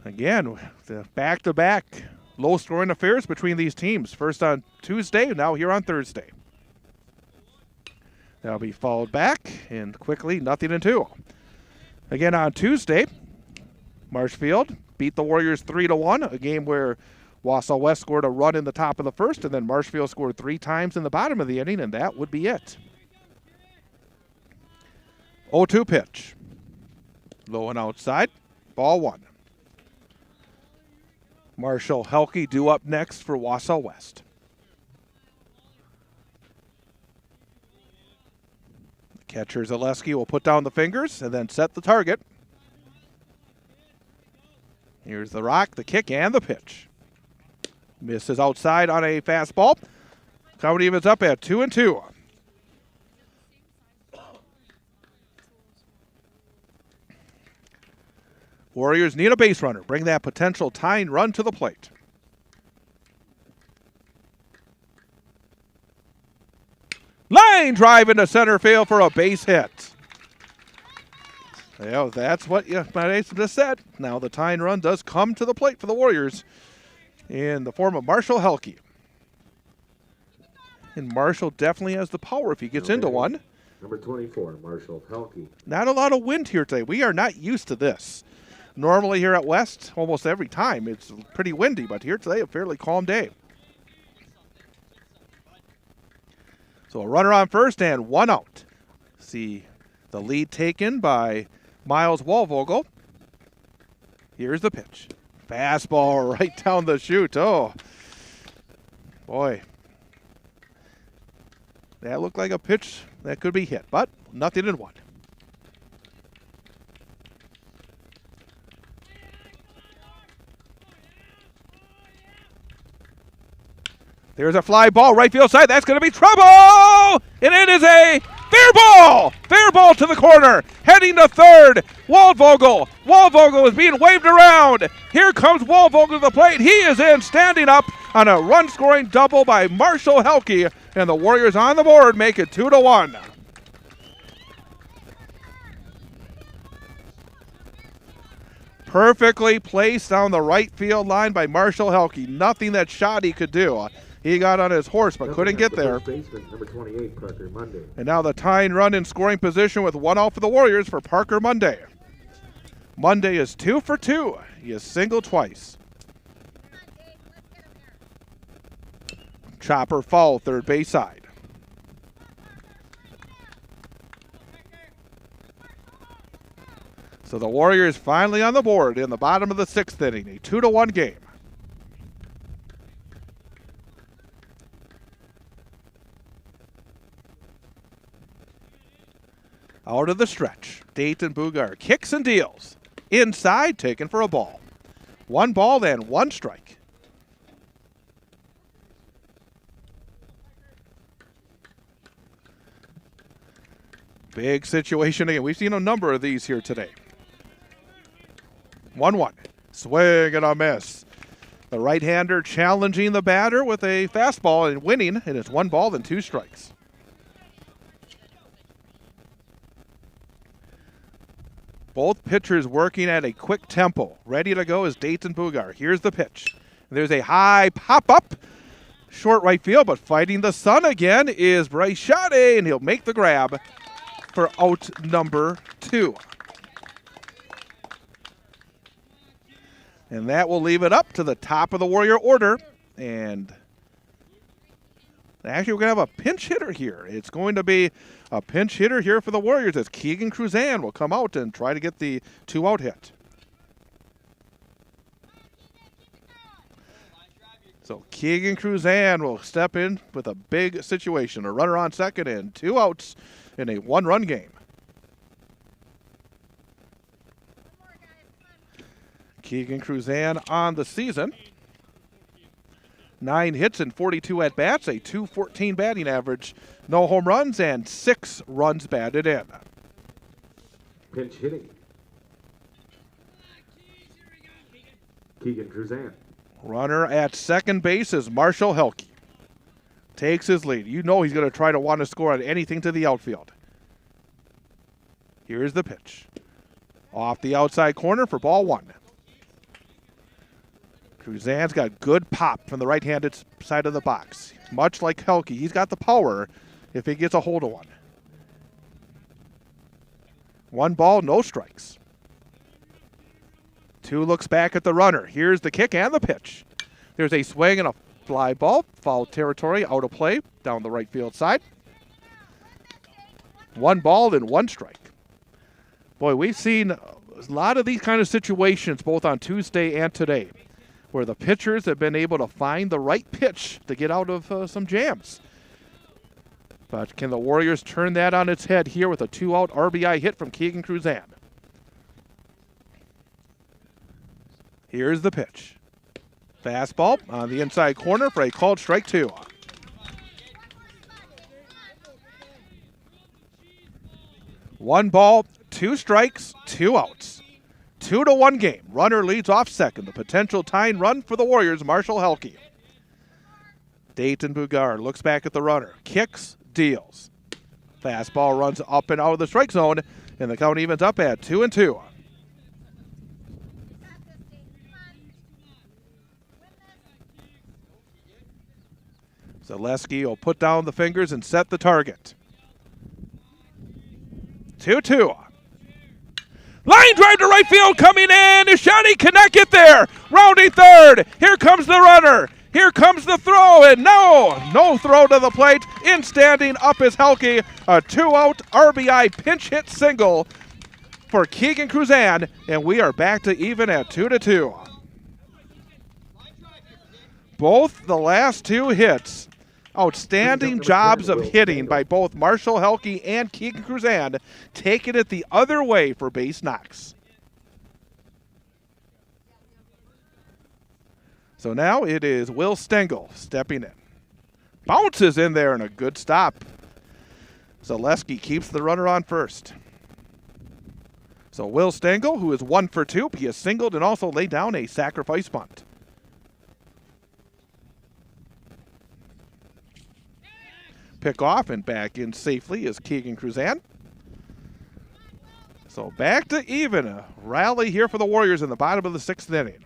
Again, the back-to-back low-scoring affairs between these teams. First on Tuesday, now here on Thursday. That'll be followed back, and quickly, 0-2. Again on Tuesday, Marshfield beat the Warriors 3-1, a game where Wausau West scored a run in the top of the first, and then Marshfield scored 3 times in the bottom of the inning, and that would be it. 0-2 pitch. Low and outside, ball 1. Marshall Helke due up next for Wausau West. Catcher Zaleski will put down the fingers and then set the target. Here's the rock, the kick, and the pitch. Misses outside on a fastball. Count evens up at 2-2. Warriors need a base runner. Bring that potential tying run to the plate. Line drive into center field for a base hit. Yeah, that's what my ace just said. Now the tying run does come to the plate for the Warriors in the form of Marshall Helke. And Marshall definitely has the power if he gets into one. Number 24, Marshall Helke. Not a lot of wind here today. We are not used to this. Normally here at West, almost every time, it's pretty windy, but here today, a fairly calm day. So a runner on first and 1 out. See the lead taken by Miles Waldvogel. Here's the pitch. Fastball right down the chute. Oh, boy. That looked like a pitch that could be hit, but 0-1. There's a fly ball, right field side. That's going to be trouble! And it is a fair ball! Fair ball to the corner. Heading to third, Waldvogel. Waldvogel is being waved around. Here comes Waldvogel to the plate. He is in, standing up on a run-scoring double by Marshall Helke. And the Warriors on the board make it 2-1. Perfectly placed on the right field line by Marshall Helke. Nothing that Shoddy could do. He got on his horse but couldn't get there. Baseman, number 28, Parker Monday. And now the tying run in scoring position with 1 out for the Warriors for Parker Monday. Monday is 2 for 2. He has singled twice. Chopper foul, third base side. So the Warriors finally on the board in the bottom of the 6th inning, a 2-1 game. Out of the stretch, Dayton Bugar kicks and deals. Inside, taken for a ball. 1 ball and 1 strike. Big situation again. We've seen a number of these here today. 1-1. Swing and a miss. The right-hander challenging the batter with a fastball and winning. It is 1 ball and 2 strikes. Both pitchers working at a quick tempo. Ready to go is Dayton Bugar. Here's the pitch. There's a high pop-up. Short right field, but fighting the sun again is Bryce Schade, and he'll make the grab for out number 2. And that will leave it up to the top of the Warrior order. And actually, we're going to have a pinch hitter here. It's going to be a pinch hitter here for the Warriors as Keegan Cruzan will come out and try to get the 2-out hit. So Keegan Cruzan will step in with a big situation. A runner on second and 2 outs in a 1-run game. Keegan Cruzan on the season. 9 hits and 42 at-bats, a .214 batting average, no home runs, and 6 runs batted in. Pinch hitting. Keegan Cruzan. Runner at second base is Marshall Helke. Takes his lead. You know he's going to try to want to score on anything to the outfield. Here's the pitch. Off the outside corner for ball 1. Cruzan's got good pop from the right-handed side of the box. Much like Helke, he's got the power if he gets a hold of one. 1 ball, no strikes. 2 looks back at the runner. Here's the kick and the pitch. There's a swing and a fly ball. Foul territory, out of play, down the right field side. 1 ball and 1 strike. Boy, we've seen a lot of these kind of situations both on Tuesday and today, where the pitchers have been able to find the right pitch to get out of some jams. But can the Warriors turn that on its head here with a 2-out RBI hit from Keegan Cruzan? Here's the pitch. Fastball on the inside corner for a called strike 2. One ball, 2 strikes, 2 outs. 2-1 game. Runner leads off second. The potential tying run for the Warriors, Marshall Helke. Dayton Bugar looks back at the runner. Kicks, deals. Fastball runs up and out of the strike zone, and the count evens up at 2-2. Zaleski will put down the fingers and set the target. 2-2. Line drive to right field coming in. Ishani cannot get there. Rounding third. Here comes the runner. Here comes the throw. And no throw to the plate. In standing up is Helke. A 2-out RBI pinch hit single for Keegan Cruzan. And we are back to even at 2-2. Both the last 2 hits. Outstanding jobs of hitting by both Marshall Helke and Keegan Cruzan, taking it the other way for base knocks. So now it is Will Stengel stepping in. Bounces in there and a good stop. Zaleski keeps the runner on first. So Will Stengel, who is 1 for 2, he has singled and also laid down a sacrifice bunt. Pick off and back in safely is Keegan Cruzan. So back to even. A rally here for the Warriors in the bottom of the 6th inning.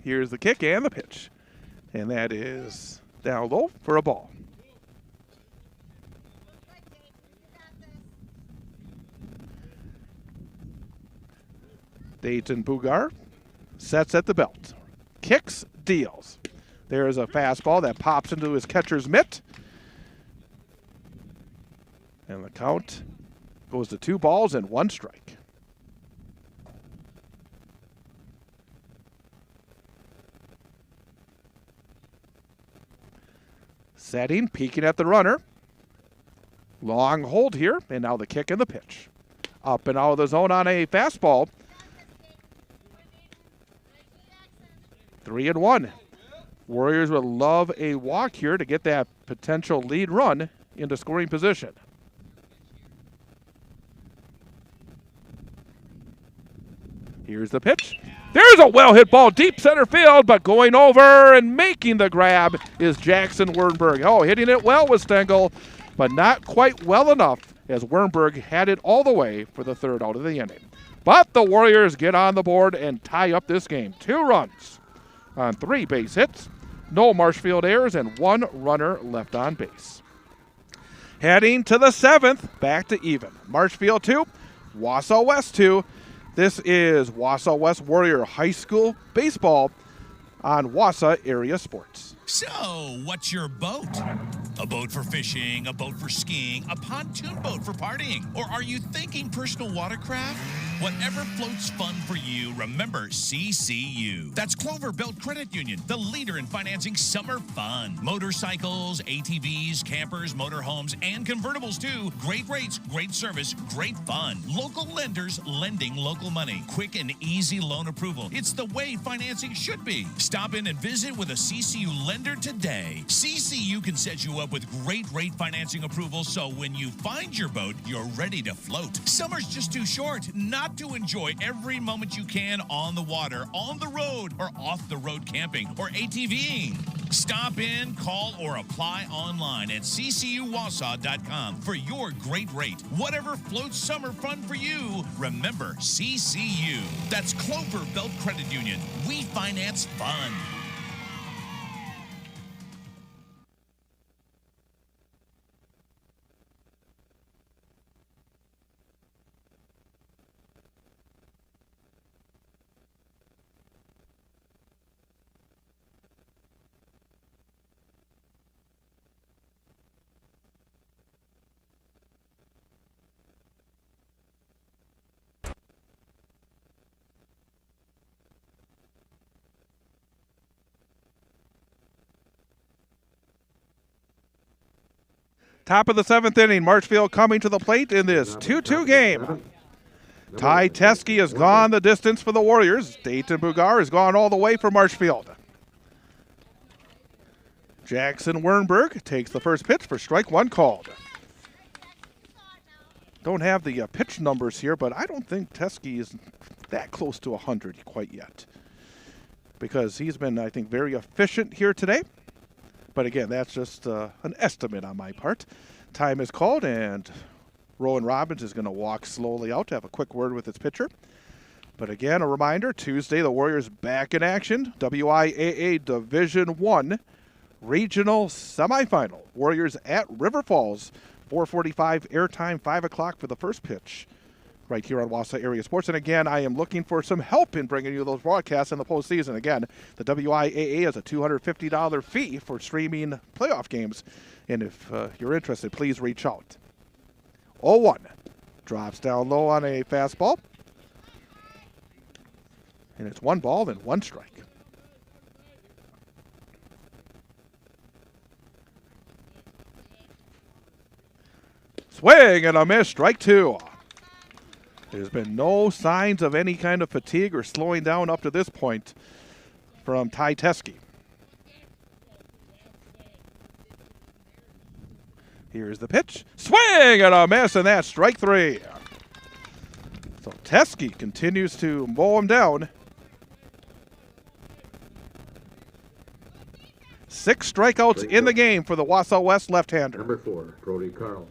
Here's the kick and the pitch. And that is down low for a ball. Dayton Bugar sets at the belt. Kicks, deals. There is a fastball that pops into his catcher's mitt. And the count goes to 2 balls and 1 strike. Setting, peeking at the runner. Long hold here, and now the kick and the pitch. Up and out of the zone on a fastball. 3-1. Warriors would love a walk here to get that potential lead run into scoring position. Here's the pitch. There's a well-hit ball deep center field, but going over and making the grab is Jackson Wernberg. Oh, hitting it well with Stengel, but not quite well enough as Wernberg had it all the way for the third out of the inning. But the Warriors get on the board and tie up this game. 2 runs on 3 base hits, no Marshfield errors, and 1 runner left on base. Heading to the 7th, back to even. Marshfield 2, Wausau West 2. This is Wausau West Warrior High School Baseball on Wausau Area Sports. So, what's your boat? A boat for fishing, a boat for skiing, a pontoon boat for partying? Or are you thinking personal watercraft? Whatever floats fun for you, remember CCU. That's Clover Belt Credit Union, the leader in financing summer fun. Motorcycles, ATVs, campers, motorhomes, and convertibles too. Great rates, great service, great fun. Local lenders lending local money. Quick and easy loan approval. It's the way financing should be. Stop in and visit with a CCU lender today. CCU can set you up with great rate financing approval, so when you find your boat, you're ready to float. Summer's just too short not to enjoy every moment you can on the water, on the road, or off the road camping or ATVing. Stop in, call, or apply online at ccuwausau.com for your great rate. Whatever floats summer fun for you, remember CCU. That's Clover Belt Credit Union. We finance fun. Top of the 7th inning, Marshfield coming to the plate in this 2-2 game. Ty Teskey has gone the distance for the Warriors. Dayton Bugar has gone all the way for Marshfield. Jackson Wernberg takes the first pitch for strike 1 called. Don't have the pitch numbers here, but I don't think Teskey is that close to 100 quite yet, because he's been, I think, very efficient here today. But again, that's just an estimate on my part. Time is called, and Rowan Robbins is going to walk slowly out to have a quick word with his pitcher. But again, a reminder, Tuesday, the Warriors back in action. WIAA Division I Regional Semifinal. Warriors at River Falls, 4:45 airtime, 5 o'clock for the first pitch, right here on Wausau Area Sports. And again, I am looking for some help in bringing you those broadcasts in the postseason. Again, the WIAA is a $250 fee for streaming playoff games. And if you're interested, please reach out. 0-1. Drops down low on a fastball. And it's 1 ball and 1 strike. Swing and a miss, strike 2. There's been no signs of any kind of fatigue or slowing down up to this point from Ty Teskey. Here's the pitch. Swing and a miss, and that's strike 3. So Teskey continues to mow him down. 6 strikeouts in the game for the Wausau West left-hander. Number 4, Brody Carl.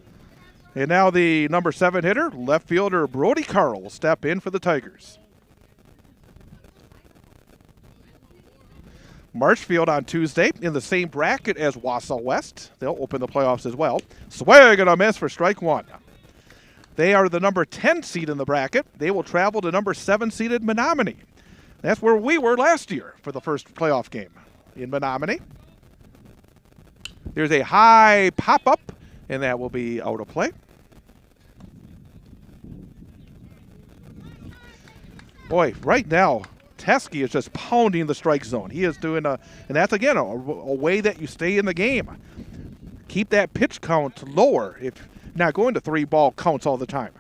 And now the number 7 hitter, left fielder Brody Carl, will step in for the Tigers. Marshfield on Tuesday in the same bracket as Wausau West. They'll open the playoffs as well. Swing and a miss for strike 1. They are the number 10 seed in the bracket. They will travel to number 7 seeded Menominee. That's where we were last year for the first playoff game in Menominee. There's a high pop-up, and that will be out of play. Boy, right now, Teskey is just pounding the strike zone. He is doing and that's, again, a way that you stay in the game. Keep that pitch count lower, if not going to 3-ball counts all the time.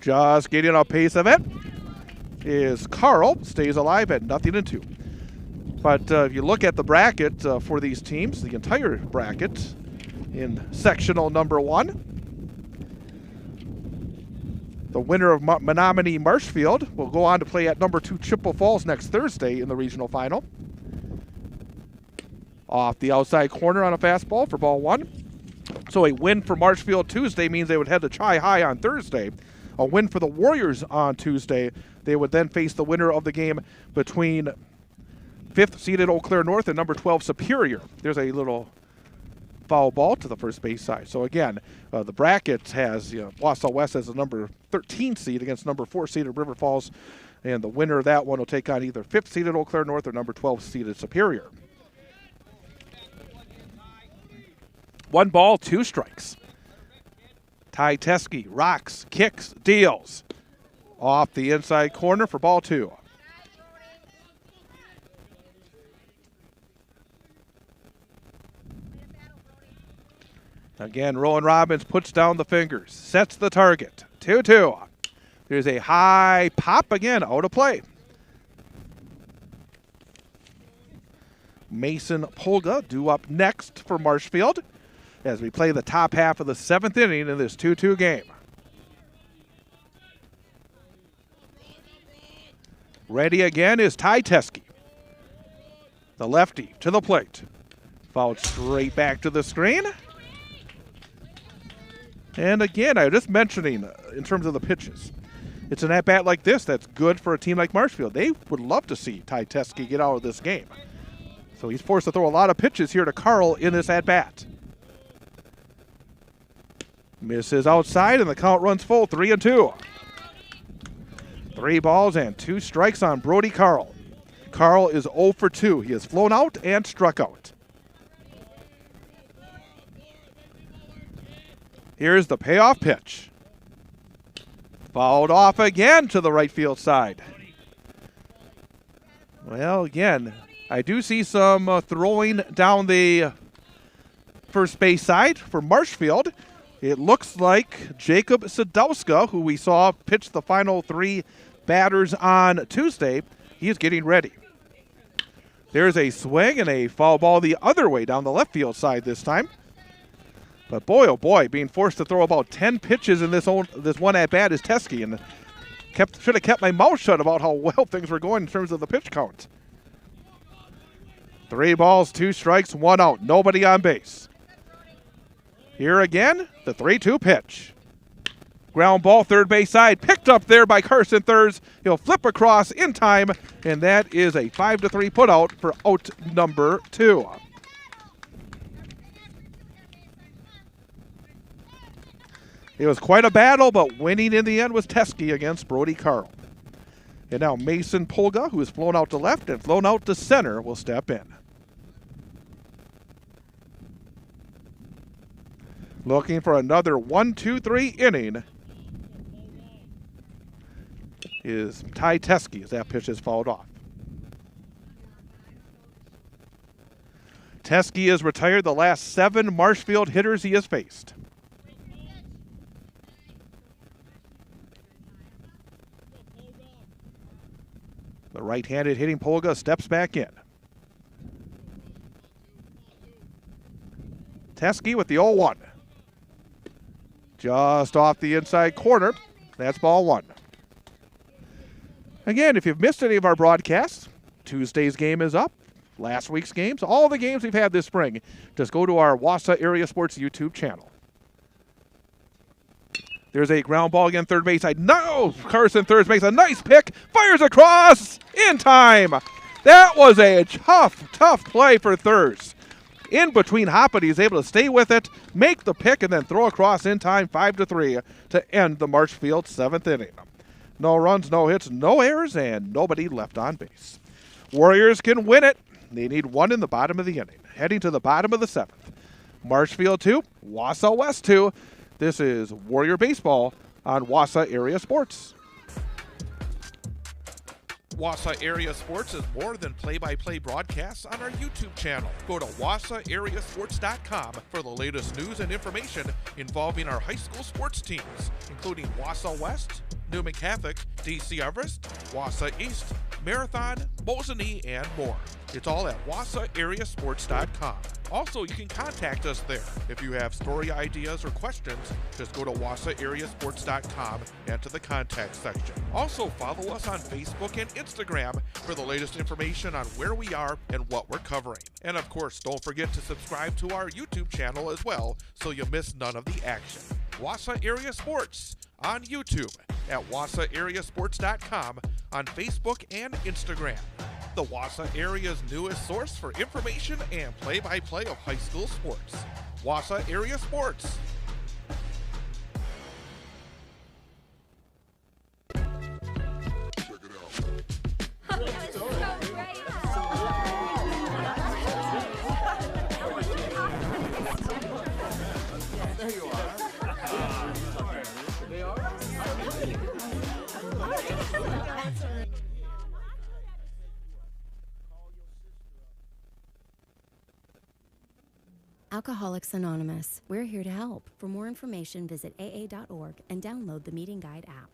Just getting a pace of it is Carl. Stays alive at 0-2. But if you look at the bracket for these teams, the entire bracket in sectional number 1, the winner of Menominee Marshfield will go on to play at number 2 Chippewa Falls next Thursday in the regional final. Off the outside corner on a fastball for ball 1. So a win for Marshfield Tuesday means they would head to Chi-High on Thursday. A win for the Warriors on Tuesday. They would then face the winner of the game between 5th seeded Eau Claire North and number 12 Superior. There's a little foul ball to the first base side. So again, the bracket has Wausau West as the number 13 seed against number 4 seeded River Falls, and the winner of that one will take on either 5th seeded Eau Claire North or number 12 seeded Superior. 1 ball, 2 strikes. Ty Teske rocks, kicks, deals. Off the inside corner for ball 2. Again, Rowan Robbins puts down the fingers, sets the target. 2-2. There's a high pop again, out of play. Mason Polga due up next for Marshfield as we play the top half of the 7th inning in this 2-2 game. Ready again is Ty Teske. The lefty to the plate. Fouled straight back to the screen. And again, I was just mentioning in terms of the pitches, it's an at-bat like this that's good for a team like Marshfield. They would love to see Ty Teske get out of this game. So he's forced to throw a lot of pitches here to Carl in this at-bat. Misses outside, and the count runs full, 3-2. 3 balls and 2 strikes on Brody Carl. Carl is 0 for 2. He has flown out and struck out. Here's the payoff pitch. Fouled off again to the right field side. Well, again, I do see some throwing down the first base side for Marshfield. It looks like Jacob Sadowska, who we saw pitch the final 3 batters on Tuesday, he is getting ready. There's a swing and a foul ball the other way down the left field side this time. But boy, oh boy, being forced to throw about 10 pitches in this one at-bat is Teske, and should have kept my mouth shut about how well things were going in terms of the pitch count. 3 balls, 2 strikes, 1 out, nobody on base. Here again, the 3-2 pitch. Ground ball, third base side, picked up there by Carson Thurs. He'll flip across in time, and that is a 5-3 putout for out number 2. It was quite a battle, but winning in the end was Teske against Brody Carl. And now Mason Polga, who has flown out to left and flown out to center, will step in. Looking for another 1-2-3 inning is Ty Teske as that pitch is fouled off. Teske has retired the last 7 Marshfield hitters he has faced. The right-handed hitting Polga steps back in. Teske with the 0-1. Just off the inside corner. That's ball 1. Again, if you've missed any of our broadcasts, Tuesday's game is up. Last week's games, all the games we've had this spring, just go to our Wausau Area Sports YouTube channel. There's a ground ball again, third base side. No! Carson Thurs makes a nice pick, fires across in time. That was a tough play for Thurs. In between hopping, he's able to stay with it, make the pick, and then throw across in time, 5-3 to end the Marshfield 7th inning. No runs, no hits, no errors, and nobody left on base. Warriors can win it. They need 1 in the bottom of the inning. Heading to the bottom of the 7th. Marshfield 2, Wausau West 2. This is Warrior Baseball on Wausau Area Sports. Wausau Area Sports is more than play-by-play broadcasts on our YouTube channel. Go to wausauareasports.com for the latest news and information involving our high school sports teams, including Wausau West, Newman Catholic, DC Everest, Wausau East, Marathon, Mosinee, and more. It's all at WausauAreaSports.com. Also, you can contact us there. If you have story ideas or questions, just go to WausauAreaSports.com and to the contact section. Also, follow us on Facebook and Instagram for the latest information on where we are and what we're covering. And of course, don't forget to subscribe to our YouTube channel as well so you miss none of the action. Wausau Area Sports on YouTube, at WausauAreaSports.com, on Facebook and Instagram. The Wausau area's newest source for information and play-by-play of high school sports. Wausau Area Sports. There you are. They are? Alcoholics Anonymous. We're here to help. For more information, visit aa.org and download the Meeting Guide app.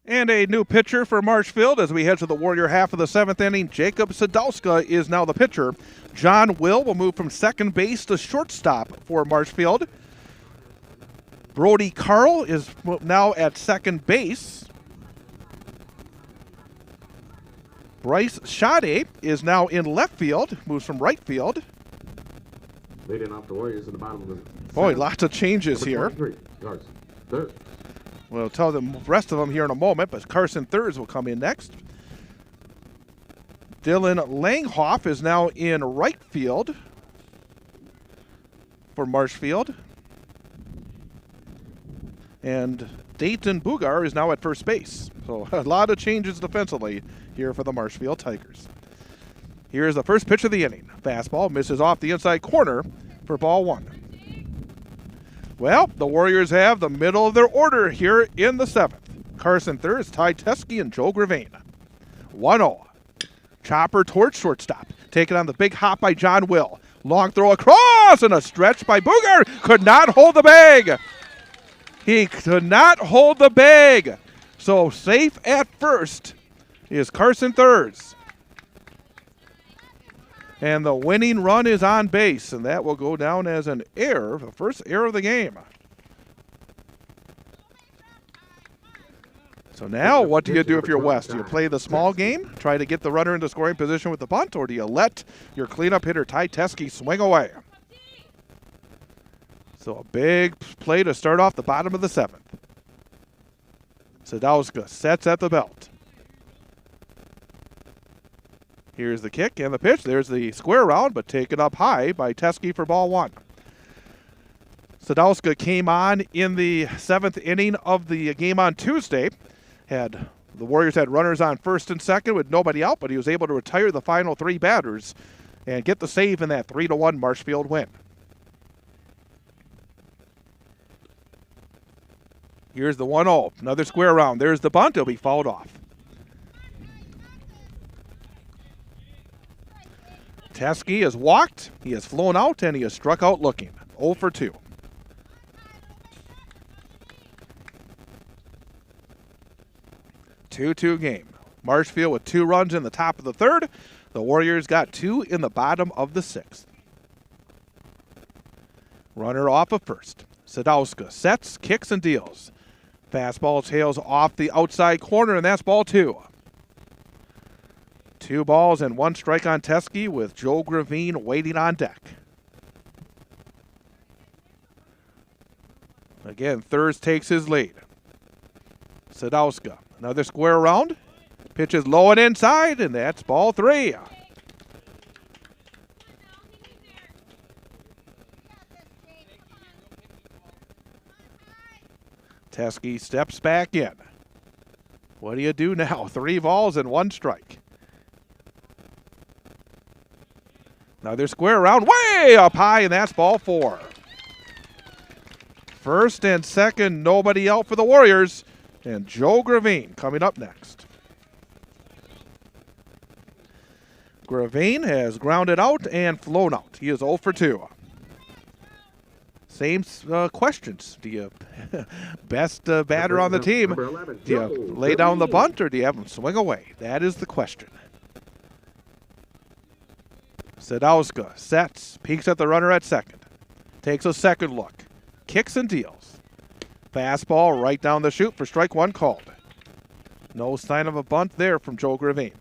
And a new pitcher for Marshfield as we head to the Warrior half of the 7th inning. Jacob Sadowska is now the pitcher. John will move from second base to shortstop for Marshfield. Brody Carl is now at second base. Bryce Schade is now in left field, moves from right field. Leading off the Warriors in the bottom of the Boy, lots of changes here. Yards. Third. We'll tell the rest of them here in a moment, but Carson Thurs will come in next. Dylan Langhoff is now in right field for Marshfield. And Dayton Bugar is now at first base. So a lot of changes defensively here for the Marshfield Tigers. Here's the first pitch of the inning. Fastball misses off the inside corner for ball one. Well, the Warriors have the middle of their order here in the 7th. Carson Thurs, Ty Teskey, and Joe Gravane. 1-0. Chopper towards shortstop. Taken on the big hop by John Will. Long throw across and a stretch by Booger. Could not hold the bag. He could not hold the bag. So safe at first is Carson Thurs. And the winning run is on base, and that will go down as an error, the first error of the game. So now what do you do if you're West? Do you play the small game, try to get the runner into scoring position with the bunt, or do you let your cleanup hitter Ty Teskey swing away? So a big play to start off the bottom of the 7th. Sadowska sets at the belt. Here's the kick and the pitch. There's the square round, but taken up high by Teskey for ball one. Sadowska came on in the 7th inning of the game on Tuesday. The Warriors had runners on first and second with nobody out, but he was able to retire the final 3 batters and get the save in that 3-1 Marshfield win. Here's the 1-0. Another square round. There's the bunt. It'll be fouled off. Teskey has walked, he has flown out, and he has struck out looking. 0 for 2. Two-two game. Marshfield with 2 runs in the top of the 3rd. The Warriors got 2 in the bottom of the 6th. Runner off of first. Sadowska sets, kicks, and deals. Fastball tails off the outside corner, and that's ball 2. 2 balls and 1 strike on Teskey with Joe Gravane waiting on deck. Again, Thurs takes his lead. Sadowska, another square round. Pitches low and inside, and that's ball 3. Teskey steps back in. What do you do now? 3 balls and 1 strike. Now they're square around, way up high, and that's ball 4. First and second, nobody out for the Warriors, and Joe Gravine coming up next. Gravine has grounded out and flown out. He is 0 for 2. Same questions. Do you best batter on the team? Do you lay down the bunt or do you have him swing away? That is the question. Sadowska sets, peeks at the runner at second. Takes a second look. Kicks and deals. Fastball right down the chute for strike 1 called. No sign of a bunt there from Joe Gravine.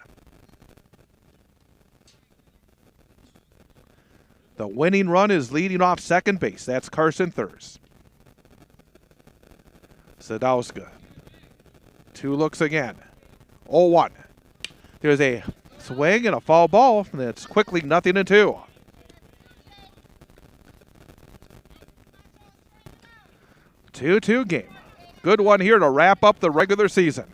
The winning run is leading off second base. That's Carson Thurs. Sadowska. 2 looks again. 0-1. There's a swing and a foul ball, and it's quickly 0-2. Two-2 game. Good one here to wrap up the regular season.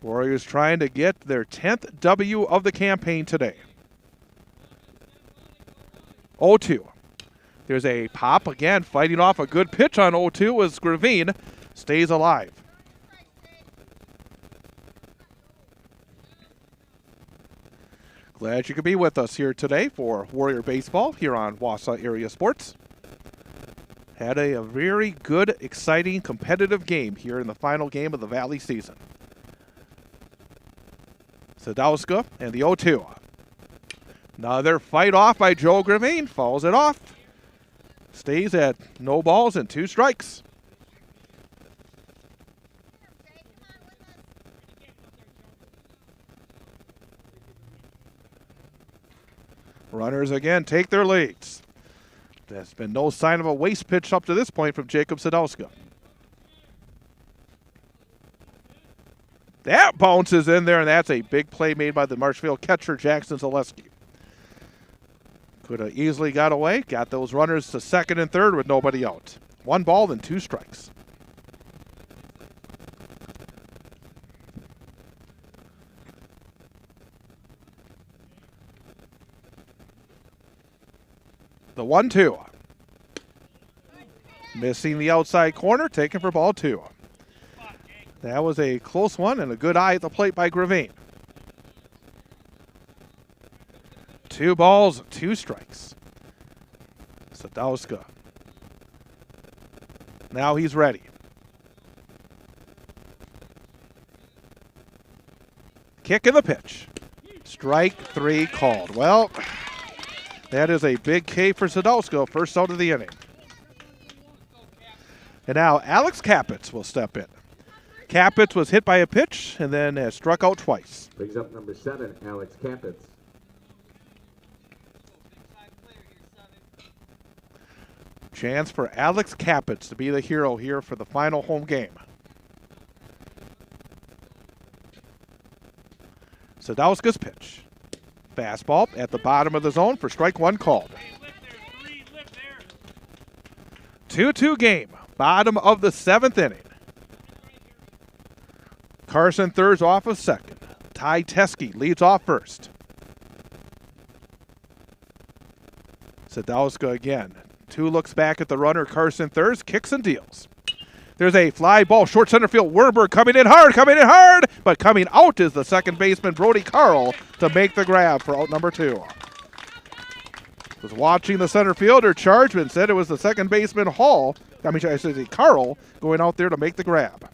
Warriors trying to get their 10th W of the campaign today. 0-2. There's a pop again, fighting off a good pitch on 0-2 as Gravine stays alive. Glad you could be with us here today for Warrior Baseball here on Wausau Area Sports. Had a very good, exciting, competitive game here in the final game of the Valley season. Sadowska and the 0-2. Another fight off by Joe Gravine. Fouls it off. Stays at no balls and 2 strikes. Runners again take their leads. There's been no sign of a waste pitch up to this point from Jacob Sadowska. That bounces in there, and that's a big play made by the Marshfield catcher, Jackson Zaleski. Could have easily got away, got those runners to second and third with nobody out. 1 ball and 2 strikes. The 1-2. Missing the outside corner, taken for ball 2. That was a close one and a good eye at the plate by Gravine. 2 balls, 2 strikes. Sadowska. Now he's ready. Kick in the pitch. Strike 3 called. Well, that is a big K for Sadowska, first out of the inning. And now Alex Capitz will step in. Capitz was hit by a pitch and then has struck out twice. Brings up number 7, Alex Capitz. Chance for Alex Capitz to be the hero here for the final home game. Sadowska's pitch. Fastball at the bottom of the zone for strike 1 called. 2-2 game, bottom of the 7th inning. Carson Thurs off of second. Ty Teske leads off first. Sadowska again. 2 looks back at the runner. Carson Thurs kicks and deals. There's a fly ball, short center field. Werberg coming in hard, but coming out is the second baseman, Brody Carl, to make the grab for out number 2. Was watching the center fielder charge, but said it was the second baseman Carl going out there to make the grab.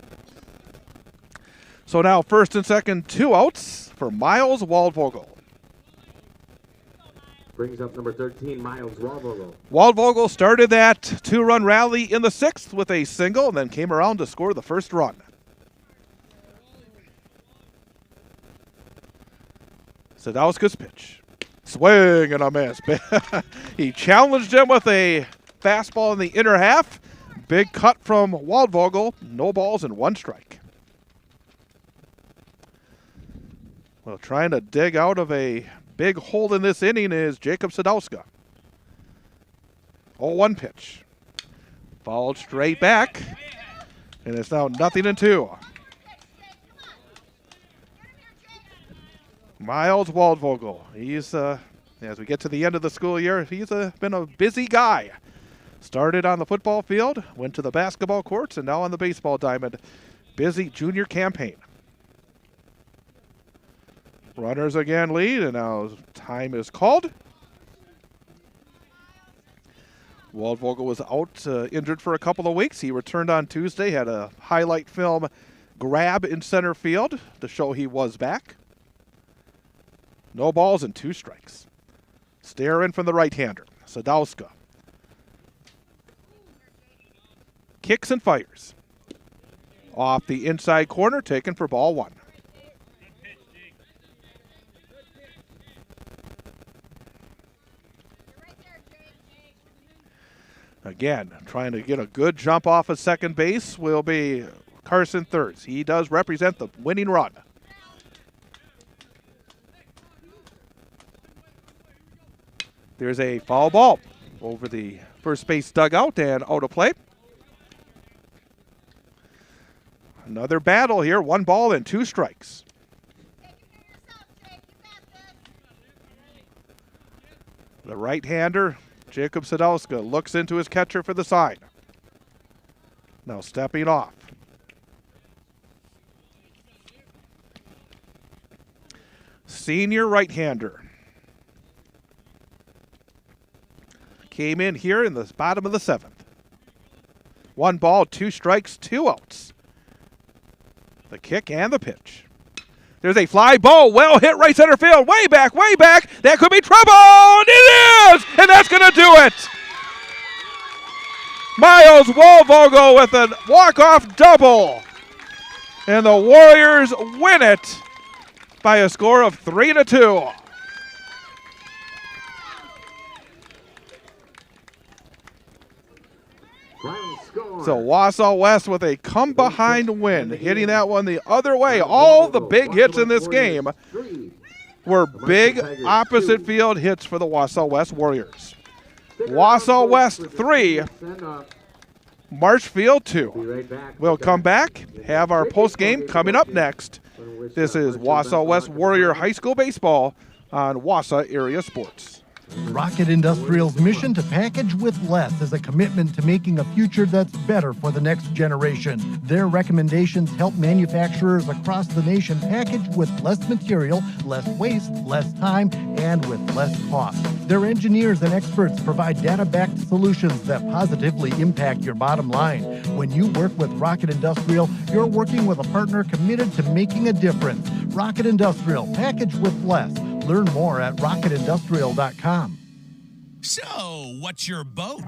So now first and second, 2 outs for Miles Waldvogel. Brings up number 13, Miles Waldvogel. Waldvogel started that 2-run rally in the 6th with a single and then came around to score the first run. Sadowska's pitch. Swing and a miss. He challenged him with a fastball in the inner half. Big cut from Waldvogel. No balls and 1 strike. Well, trying to dig out of a big hole in this inning is Jacob Sadowska. 0-1 pitch. Fouled straight back. And it's now 0-2. Miles Waldvogel. He's, as we get to the end of the school year, he's been a busy guy. Started on the football field, went to the basketball courts, and now on the baseball diamond. Busy junior campaign. Runners again lead, and now time is called. Waldvogel was out injured for a couple of weeks. He returned on Tuesday, had a highlight film grab in center field to show he was back. No balls and 2 strikes. Stare in from the right-hander, Sadowska. Kicks and fires. Off the inside corner, taken for ball 1. Again, trying to get a good jump off of second base will be Carson Thurs. He does represent the winning run. There's a foul ball over the first base dugout and out of play. Another battle here, 1 ball and 2 strikes. The right-hander, Jacob Sadowska, looks into his catcher for the sign. Now stepping off. Senior right-hander. Came in here in the bottom of the 7th. 1 ball, 2 strikes, 2 outs. The kick and the pitch. There's a fly ball, well hit right center field, way back, way back. That could be trouble, and it is, and that's going to do it. Miles Waldvogel with a walk-off double, and the Warriors win it by a score of 3-2. So Wausau West with a come-behind win, hitting that one the other way. All the big hits in this game were big opposite field hits for the Wausau West Warriors. Wausau West 3, Marshfield 2. We'll come back, have our post-game coming up next. This is Wausau West Warrior High School Baseball on Wausau Area Sports. Rocket Industrial's mission to package with less is a commitment to making a future that's better for the next generation. Their recommendations help manufacturers across the nation package with less material, less waste, less time, and with less cost. Their engineers and experts provide data-backed solutions that positively impact your bottom line. When you work with Rocket Industrial, you're working with a partner committed to making a difference. Rocket Industrial, package with less. Learn more at rocketindustrial.com. So, what's your boat?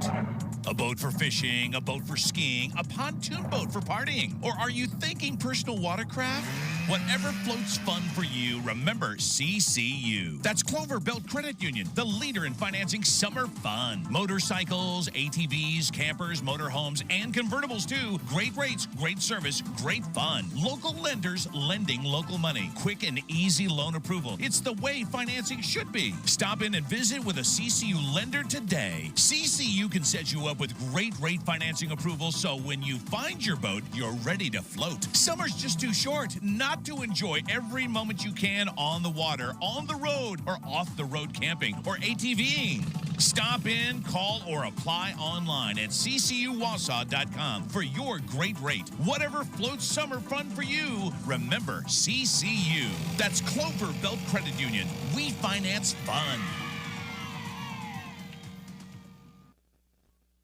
A boat for fishing, a boat for skiing, a pontoon boat for partying? Or are you thinking personal watercraft? Whatever floats fun for you, remember CCU. That's Clover Belt Credit Union, the leader in financing summer fun. Motorcycles, ATVs, campers, motorhomes, and convertibles too. Great rates, great service, great fun. Local lenders lending local money. Quick and easy loan approval. It's the way financing should be. Stop in and visit with a CCU lender today. CCU can set you up with great rate financing approval, so when you find your boat, you're ready to float. Summer's just too short not to enjoy every moment you can on the water, on the road, or off the road camping or ATVing. Stop in, call, or apply online at ccuwausau.com for your great rate. Whatever floats summer fun for you, remember CCU. That's Clover Belt Credit Union. We finance fun.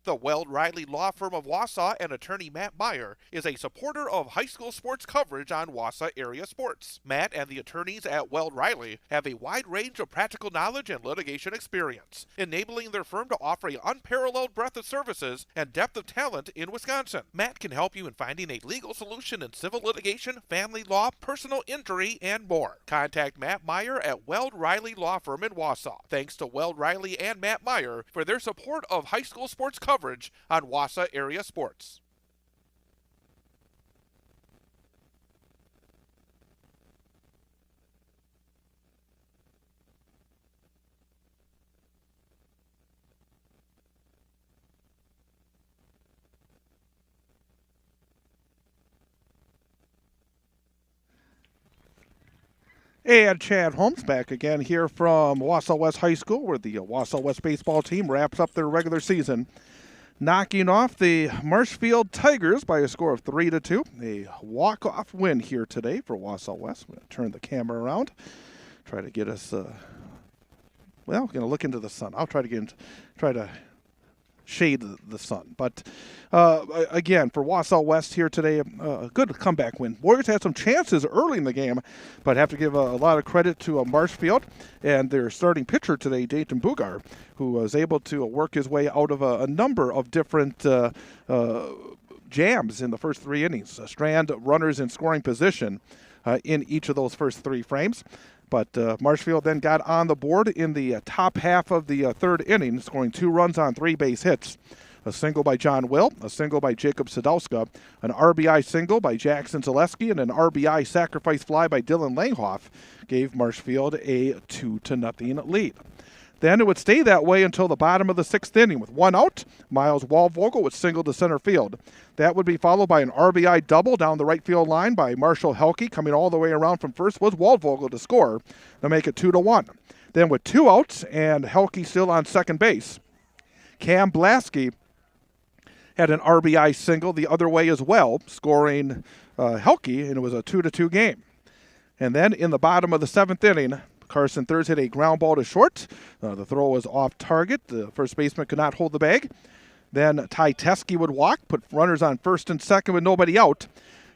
The Weld Riley Law Firm of Wausau and attorney Matt Meyer is a supporter of high school sports coverage on Wausau Area Sports. Matt and the attorneys at Weld Riley have a wide range of practical knowledge and litigation experience, enabling their firm to offer an unparalleled breadth of services and depth of talent in Wisconsin. Matt can help you in finding a legal solution in civil litigation, family law, personal injury, and more. Contact Matt Meyer at Weld Riley Law Firm in Wausau. Thanks to Weld Riley and Matt Meyer for their support of high school sports coverage on Wausau Area Sports. And Chad Holmes back again here from Wausau West High School, where the Wausau West baseball team wraps up their regular season, knocking off the Marshfield Tigers by a score of 3-2. A walk-off win here today for Wausau West. I'm going to turn the camera around, try to get us. Well, we're going to look into the sun. I'll try to shade the sun. But again, for Wausau West here today, a good comeback win. Warriors had some chances early in the game, but have to give a lot of credit to Marshfield and their starting pitcher today, Dayton Bugar, who was able to work his way out of a number of different jams in the first 3 innings. Strand runners in scoring position in each of those first 3 frames. But Marshfield then got on the board in the top half of the 3rd inning, scoring 2 runs on 3 base hits. A single by John Will, a single by Jacob Sadowska, an RBI single by Jackson Zaleski, and an RBI sacrifice fly by Dylan Langhoff gave Marshfield a 2-0 lead. Then it would stay that way until the bottom of the 6th inning. With 1 out, Miles Waldvogel would single to center field. That would be followed by an RBI double down the right field line by Marshall Helke. Coming all the way around from first was Waldvogel to score to make it 2-1. Then with 2 outs and Helke still on second base, Cam Blasky had an RBI single the other way as well, scoring Helke, and it was a 2-2 game. And then in the bottom of the 7th inning, Carson Thurs hit a ground ball to short. The throw was off target. The first baseman could not hold the bag. Then Ty Teske would walk, put runners on first and second with nobody out.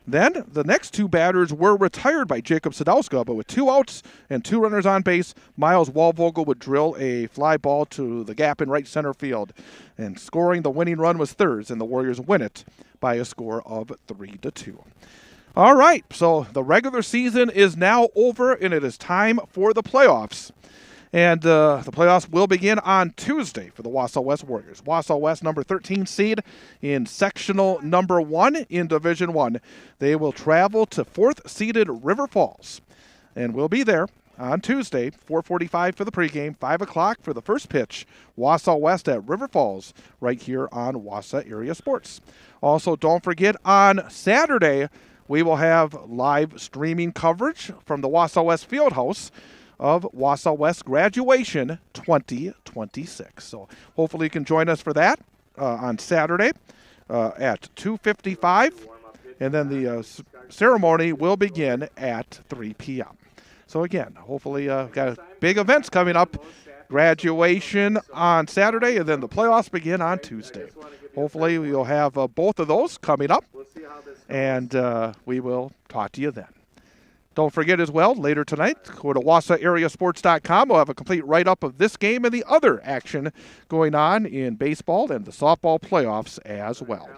Then the next 2 batters were retired by Jacob Sadowska, but with 2 outs and 2 runners on base, Miles Waldvogel would drill a fly ball to the gap in right center field. And scoring the winning run was Thurs, and the Warriors win it by a score of 3-2. All right, so the regular season is now over, and it is time for the playoffs. And the playoffs will begin on Tuesday for the Wausau West Warriors. Wausau West, number 13 seed in sectional number 1 in Division 1. They will travel to 4th-seeded River Falls, and we'll be there on Tuesday, 4:45 for the pregame, 5 o'clock for the first pitch. Wausau West at River Falls, right here on Wausau Area Sports. Also, don't forget, on Saturday, we will have live streaming coverage from the Wausau West Fieldhouse of Wausau West Graduation 2026. So hopefully you can join us for that on Saturday at 2:55, and then the ceremony will begin at 3 p.m. So again, hopefully got big events coming up. Graduation on Saturday, and then the playoffs begin on Tuesday. Hopefully we'll have both of those coming up, and we will talk to you then. Don't forget as well, later tonight, go to WausauAreaSports.com. We'll have a complete write-up of this game and the other action going on in baseball and the softball playoffs as well.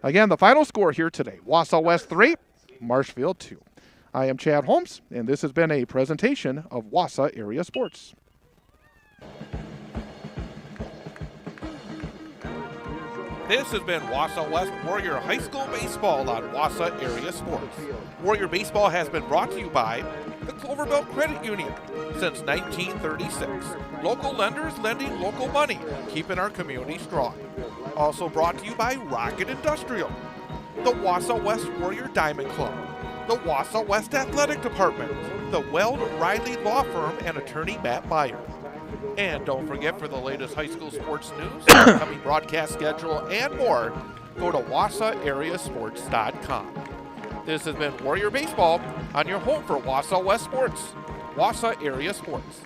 Again, the final score here today, Wausau West 3, Marshfield 2. I am Chad Holmes, and this has been a presentation of Wausau Area Sports. This has been Wausau West Warrior High School Baseball on Wausau Area Sports. Warrior Baseball has been brought to you by the Cloverbelt Credit Union since 1936. Local lenders lending local money, keeping our community strong. Also brought to you by Rocket Industrial, the Wausau West Warrior Diamond Club, the Wausau West Athletic Department, the Weld Riley Law Firm, and attorney Matt Meyer. And don't forget, for the latest high school sports news, upcoming broadcast schedule, and more, go to WausauAreaSports.com. This has been Warrior Baseball on your home for Wausau West Sports, Wausau Area Sports.